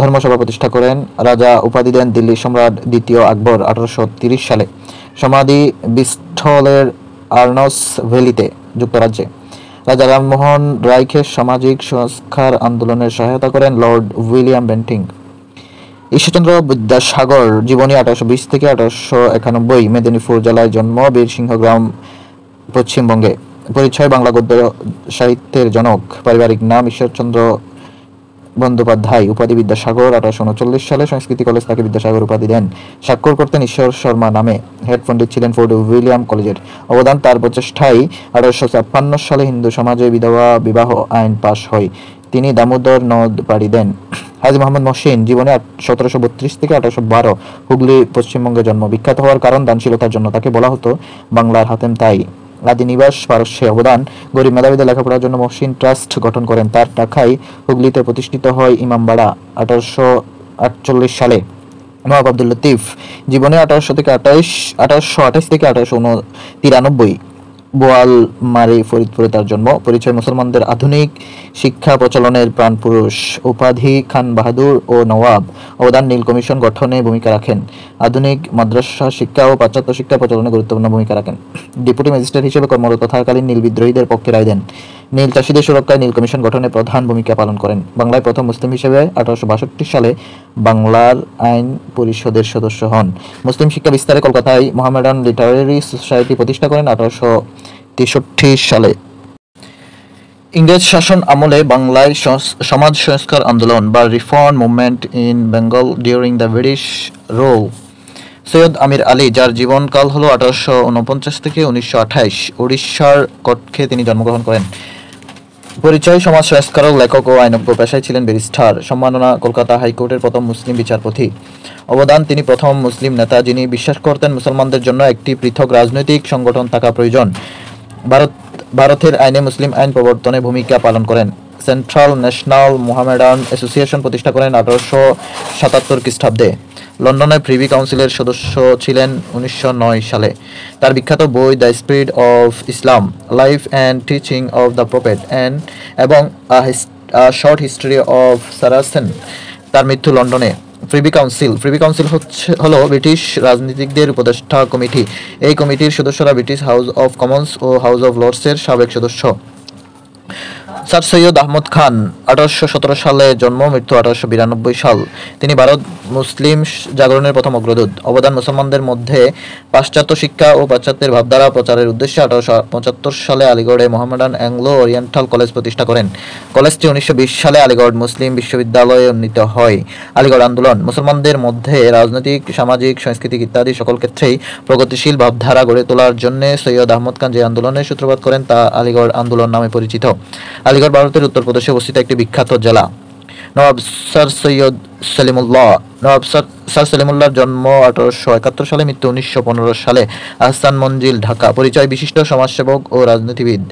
ধর্মসভা প্রতিষ্ঠা করেন। রাজা উপাধি দেন দিল্লির সম্রাট দ্বিতীয় আকবর 1830 সালে। সমাধি ব্রিস্টলের আর্নস ভ্যালিতে, যুক্তরাজ্যে। রাজা রামমোহন রায়কে সামাজিক সংস্কার আন্দোলনের সহায়তা করেন Lord William Bentinck. Ishwarchandra Vidyasagar জীবনী 1820 থেকে 1891। মেদিনীপুর জেলায় জন্ম। বীরসিংহ গ্রাম, পশ্চিমবঙ্গে। পরিচয়: বাংলা গদ্য সাহিত্যের জনক। পারিবারিক নাম ঈশ্বরচন্দ্র বন্দ্যোপাধ্যায়। উপাধি বিদ্যাসাগর। 1839 সালে সংস্কৃতি কলেজ তাকে বিদ্যাসাগর উপাধি দেন। স্বাক্ষর করতেন ঈশ্বর শর্মা নামে। হেড পণ্ডিত ছিলেন ফোর্ট উইলিয়াম কলেজের। অবদান: তার প্রচেষ্টায় 1856 সালে হিন্দু সমাজে বিধবা বিবাহ আইন পাশ হয়। তিনি দামোদর নদ পাড়ি দেন। হাজী মোহাম্মদ মহসিন জীবনে 1732 থেকে 1812। হুগলি, পশ্চিমবঙ্গে জন্ম। বিখ্যাত হওয়ার কারণ দানশীলতার জন্য। তাকে বলা হতো বাংলার হাতেম তাই। আদি নিবাস পারস্যে। অবদান: গরিব মেধাবীদের লেখাপড়ার জন্য মহসিন ট্রাস্ট গঠন করেন। তার টাকায় হুগলিতে প্রতিষ্ঠিত হয় ইমামবাড়া 1848 সালে। নবাব আব্দুল লতিফ জীবনে 1828 থেকে 1893। বোয়ালমারী, ফরিদপুরে তার জন্ম। পরিচয়: মুসলমানদের আধুনিক শিক্ষা প্রচলনের প্রাণপুরুষ। উপাধি: খান বাহাদুর ও নওয়াব। অবদান: নীল কমিশন গঠনে ভূমিকা রাখেন। আধুনিক মাদ্রাসা শিক্ষা ও পাশ্চাত্য শিক্ষা প্রচলনে গুরুত্বপূর্ণ ভূমিকা রাখেন। ডেপুটি ম্যাজিস্ট্রেট হিসেবে কর্মরত থাকাকালীন নীল বিদ্রোহীদের পক্ষে রায় দেন। নীল চাষীদের সুরক্ষায় নীল কমিশন গঠনে প্রধান ভূমিকা পালন করেন। বাংলায় প্রথম মুসলিম হিসেবে 1862 সালে বাংলার আইন পরিষদের সদস্য হন। মুসলিম শিক্ষা বিস্তারে কলকাতায় মোহামেডান লিটারেরি সোসাইটি প্রতিষ্ঠা করেন 1863 সালে। ইংরেজ শাসন আমলে বাংলায় সমাজ সংস্কার আন্দোলন বা reform movement in Bengal during the British rule. Syed Ameer Ali, যার জীবনকাল হল 1849 থেকে 1928, উড়িষ্যার কটকে তিনি জন্মগ্রহণ করেন। পরিচয়: সমাজ সংস্কারক, লেখক ও আইনজ্ঞ। পেশায় ছিলেন ব্যারিস্টার। সম্মাননা: কলকাতা হাইকোর্টের প্রথম মুসলিম বিচারপতি। অবদান: তিনি প্রথম মুসলিম নেতা যিনি বিশ্বাস করতেন মুসলমানদের জন্য একটি পৃথক রাজনৈতিক সংগঠন থাকা প্রয়োজন। ভারতের আইনে মুসলিম আইন প্রবর্তনে ভূমিকা পালন করেন। সেন্ট্রাল ন্যাশনাল মোহামেডান অ্যাসোসিয়েশন প্রতিষ্ঠা করেন 1877 খ্রিস্টাব্দে। লন্ডনের প্রিভি কাউন্সিলের সদস্য ছিলেন 1909 সালে। তার বিখ্যাত বই the spirit of Islam, life and teaching of the prophet এবং শর্ট হিস্ট্রি অফ সারাসেন। তার মৃত্যু লন্ডনে। প্রিভি কাউন্সিল হলো ব্রিটিশ রাজনীতিকদের উপদেষ্টা কমিটি। এই কমিটির সদস্যরা ব্রিটিশ হাউস অফ কমন্স ও হাউস অফ লর্ডসের সাবেক সদস্য। স্যার সৈয়দ আহমদ খান, 1817 সালে জন্ম, মৃত্যু 1892 সাল। তিনি ভারত মুসলিম জাগরণের প্রথম অগ্রদূত। অবদান: মুসলমানদের মধ্যে পাশ্চাত্য শিক্ষা ও পাশ্চাত্যের ভাবধারা প্রচারের উদ্দেশ্যে 1875 সালে আলিগড়ে মোহামেডান অ্যাংলো ওরিয়েন্টাল কলেজ প্রতিষ্ঠা করেন। কলেজটি 1920 সালে আলিগড় মুসলিম বিশ্ববিদ্যালয়ে উন্নীত হয়। আলিগড় আন্দোলন: মুসলমানদের মধ্যে রাজনৈতিক, সামাজিক, সাংস্কৃতিক ইত্যাদি সকল ক্ষেত্রেই প্রগতিশীল ভাবধারা গড়ে তোলার জন্য সৈয়দ আহমদ খান যে আন্দোলনের সূত্রপাত করেন তা আলিগড় আন্দোলন নামে পরিচিত। আলিগড় ভারতের উত্তরপ্রদেশে অবস্থিত একটি বিখ্যাত জেলা। নবাব স্যার সলিমুল্লাহর জন্ম 1871 সালে, মৃত্যু 1915 সালে। আহসান মঞ্জিল, ঢাকা। পরিচয়: বিশিষ্ট সমাজসেবক ও রাজনীতিবিদ।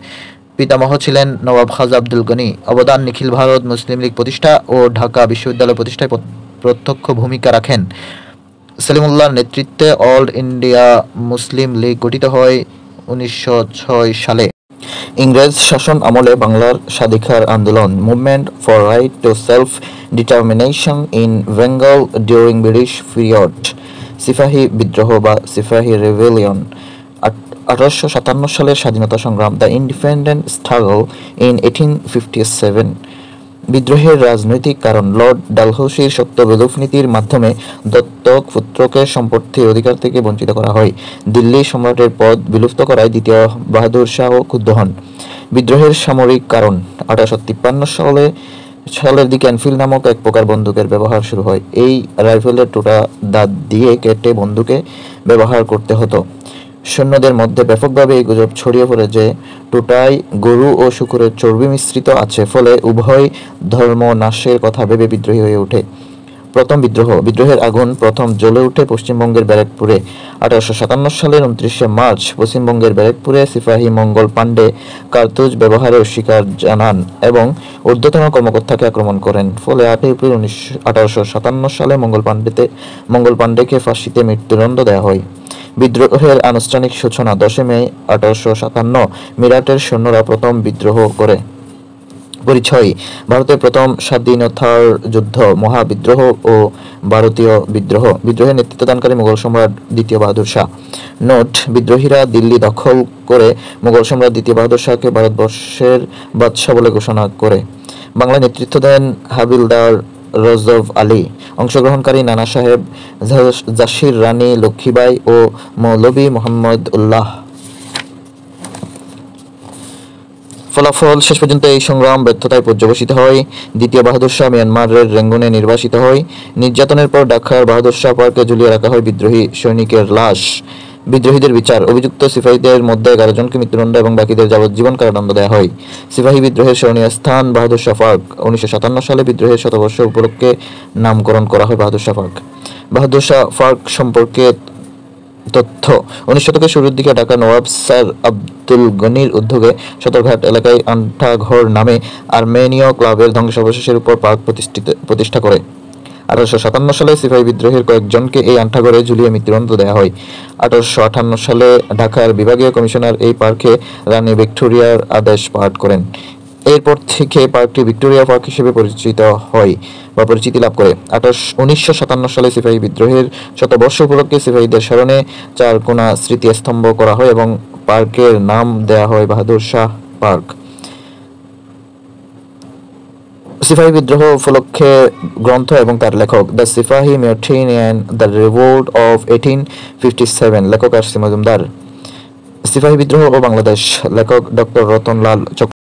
পিতামহ ছিলেন নবাব খাজা আব্দুল গনি। অবদান: নিখিল ভারত মুসলিম লীগ প্রতিষ্ঠা ও ঢাকা বিশ্ববিদ্যালয় প্রতিষ্ঠায় প্রত্যক্ষ ভূমিকা রাখেন। সলিমুল্লাহর নেতৃত্বে অল ইন্ডিয়া মুসলিম লীগ গঠিত হয় 1906 সালে। ইংরেজ শাসন আমলে বাংলার স্বাধিকার আন্দোলন, movement for right two self determination in Bengal during British period. সিপাহী বিদ্রোহ বা সিপাহী রেভেলিয়ন। 1857 সালের স্বাধীনতা সংগ্রাম, দ্য ইন্ডিপেন্ডেন্ট স্ট্রাগল ইন 1857। বিদ্রোহের রাজনৈতিক কারণ: লর্ড ডালহৌসির শক্ত বিলোপ নীতির মাধ্যমে দত্তক পুত্রকে সম্পত্তির অধিকার থেকে বঞ্চিত করা হয়। দিল্লি সম্রাটের পদ বিলুপ্ত করায় দ্বিতীয় বাহাদুর শাহ ক্ষুব্ধ হন। বিদ্রোহের সামরিক কারণ: 1853 সালের দিকে এনফিল্ড নামক এক প্রকার বন্দুকের ব্যবহার শুরু হয়। এই রাইফেলের টোটা দাঁত দিয়ে কেটে বন্দুকে ব্যবহার করতে হতো। সৈন্যদের মধ্যে ব্যাপকভাবে এই গুজব ছড়িয়ে পড়ে যে টোটায় গরু ও শূকরের চর্বি মিশ্রিত আছে, ফলে উভয় ধর্ম নাশের কথা ভেবে বিদ্রোহী হয়ে ওঠে। প্রথম বিদ্রোহের আগুন প্রথম জ্বলে ওঠে পশ্চিমবঙ্গের ব্যারাকপুরে। 1857 সালের 29শে মার্চ পশ্চিমবঙ্গের ব্যারাকপুরে সিপাহী মঙ্গল পাণ্ডে কার্তুজ ব্যবহারে অস্বীকার জানান এবং ঊর্ধ্বতন কর্মকর্তাকে আক্রমণ করেন। ফলে 8 এপ্রিল 1857 সালে মঙ্গল পাণ্ডেকে ফাঁসিতে মৃত্যুদণ্ড দেওয়া হয়। বিদ্রোহের আনুষ্ঠানিক সূচনা 10 মে 1857। মিরাটের সৈন্যরা প্রথম বিদ্রোহ করে। পরিচয়: ভারতের প্রথম স্বাধীনতার যুদ্ধ, মহাবিদ্রোহ ও ভারতীয় বিদ্রোহ। বিদ্রোহের নেতৃত্বদানকারী মুঘল সম্রাট দ্বিতীয় বাহাদুর শাহ। নোট: বিদ্রোহীরা দিল্লি দখল করে মুঘল সম্রাট দ্বিতীয় বাহাদুর শাহকে ভারতবর্ষের বাদশাহ বলে ঘোষণা করে। বাংলায় নেতৃত্ব দেন হাবিলদার রজব আলী। অংশগ্রহণকারী: নানা সাহেব, ঝাঁসির রানী লক্ষ্মীবাই ও মৌলভী মোহাম্মদ উল্লাহ। ফলাফল: শেষ পর্যন্ত এই সংগ্রাম ব্যর্থতায় পর্যবসিত হয়। দ্বিতীয় বাহাদুর শাহ মিয়ানমারের রেঙ্গুনে নির্বাসিত হয়। নির্যাতনের পর ঢাকার বাহাদুর শাহ পার্কে ঝুলিয়ে রাখা হয় বিদ্রোহী সৈনিকের লাশ। বিদ্রোহীদের বিচার: অভিযুক্ত সিপাহীদের মধ্যে 11 জনকে মৃত্যুদণ্ড এবং বাকিদের যাবজ্জীবন কারাদণ্ড দেওয়া হয়। সিপাহী বিদ্রোহের স্মরণীয় স্থান বাহাদুর শাহ পার্ক। 1957 সালে বিদ্রোহের শতবর্ষ উপলক্ষে নামকরণ করা হয় বাহাদুর শাহ পার্ক। বাহাদুর শাহ পার্ক সম্পর্কে তথ্য: 19 শতকের শুরুর দিকে ঢাকার নবাব স্যার আব্দুল গনির উদ্যোগে সদরঘাট এলাকায় আন্টাঘর নামে আর্মেনীয় ক্লাবের ধ্বংসাবশেষের উপর পার্ক প্রতিষ্ঠা করে 1857 সালে সিপাহী বিদ্রোহের কয়েকজনকে এই আন্ঠাঘরে ঝুলিয়ে মৃত্যুদণ্ড দেওয়া হয়। 1858 সালে ঢাকার বিভাগীয় কমিশনার এই পার্কে রানী ভিক্টোরিয়ার আদেশ পাঠ করেন। এরপর থেকে পার্কটি ভিক্টোরিয়া পার্ক হিসেবে পরিচিতি লাভ করে। 1957 সালে সিপাহী বিদ্রোহের শতবর্ষ উপলক্ষে সিপাহীদের স্মরণে 4 কোনা স্মৃতিস্তম্ভ করা হয় এবং পার্কের নাম দেওয়া হয় বাহাদুর শাহ পার্ক। সিপাহী বিদ্রোহ উপলক্ষে গ্রন্থ এবং তার লেখক: দ্য সিপাহী mutiny and the revolt of 1857, লেখক আর সি মজুমদার। সিপাহী বিদ্রোহ ও বাংলাদেশ, লেখক ডক্টর রতনলাল চক্রবর্তী।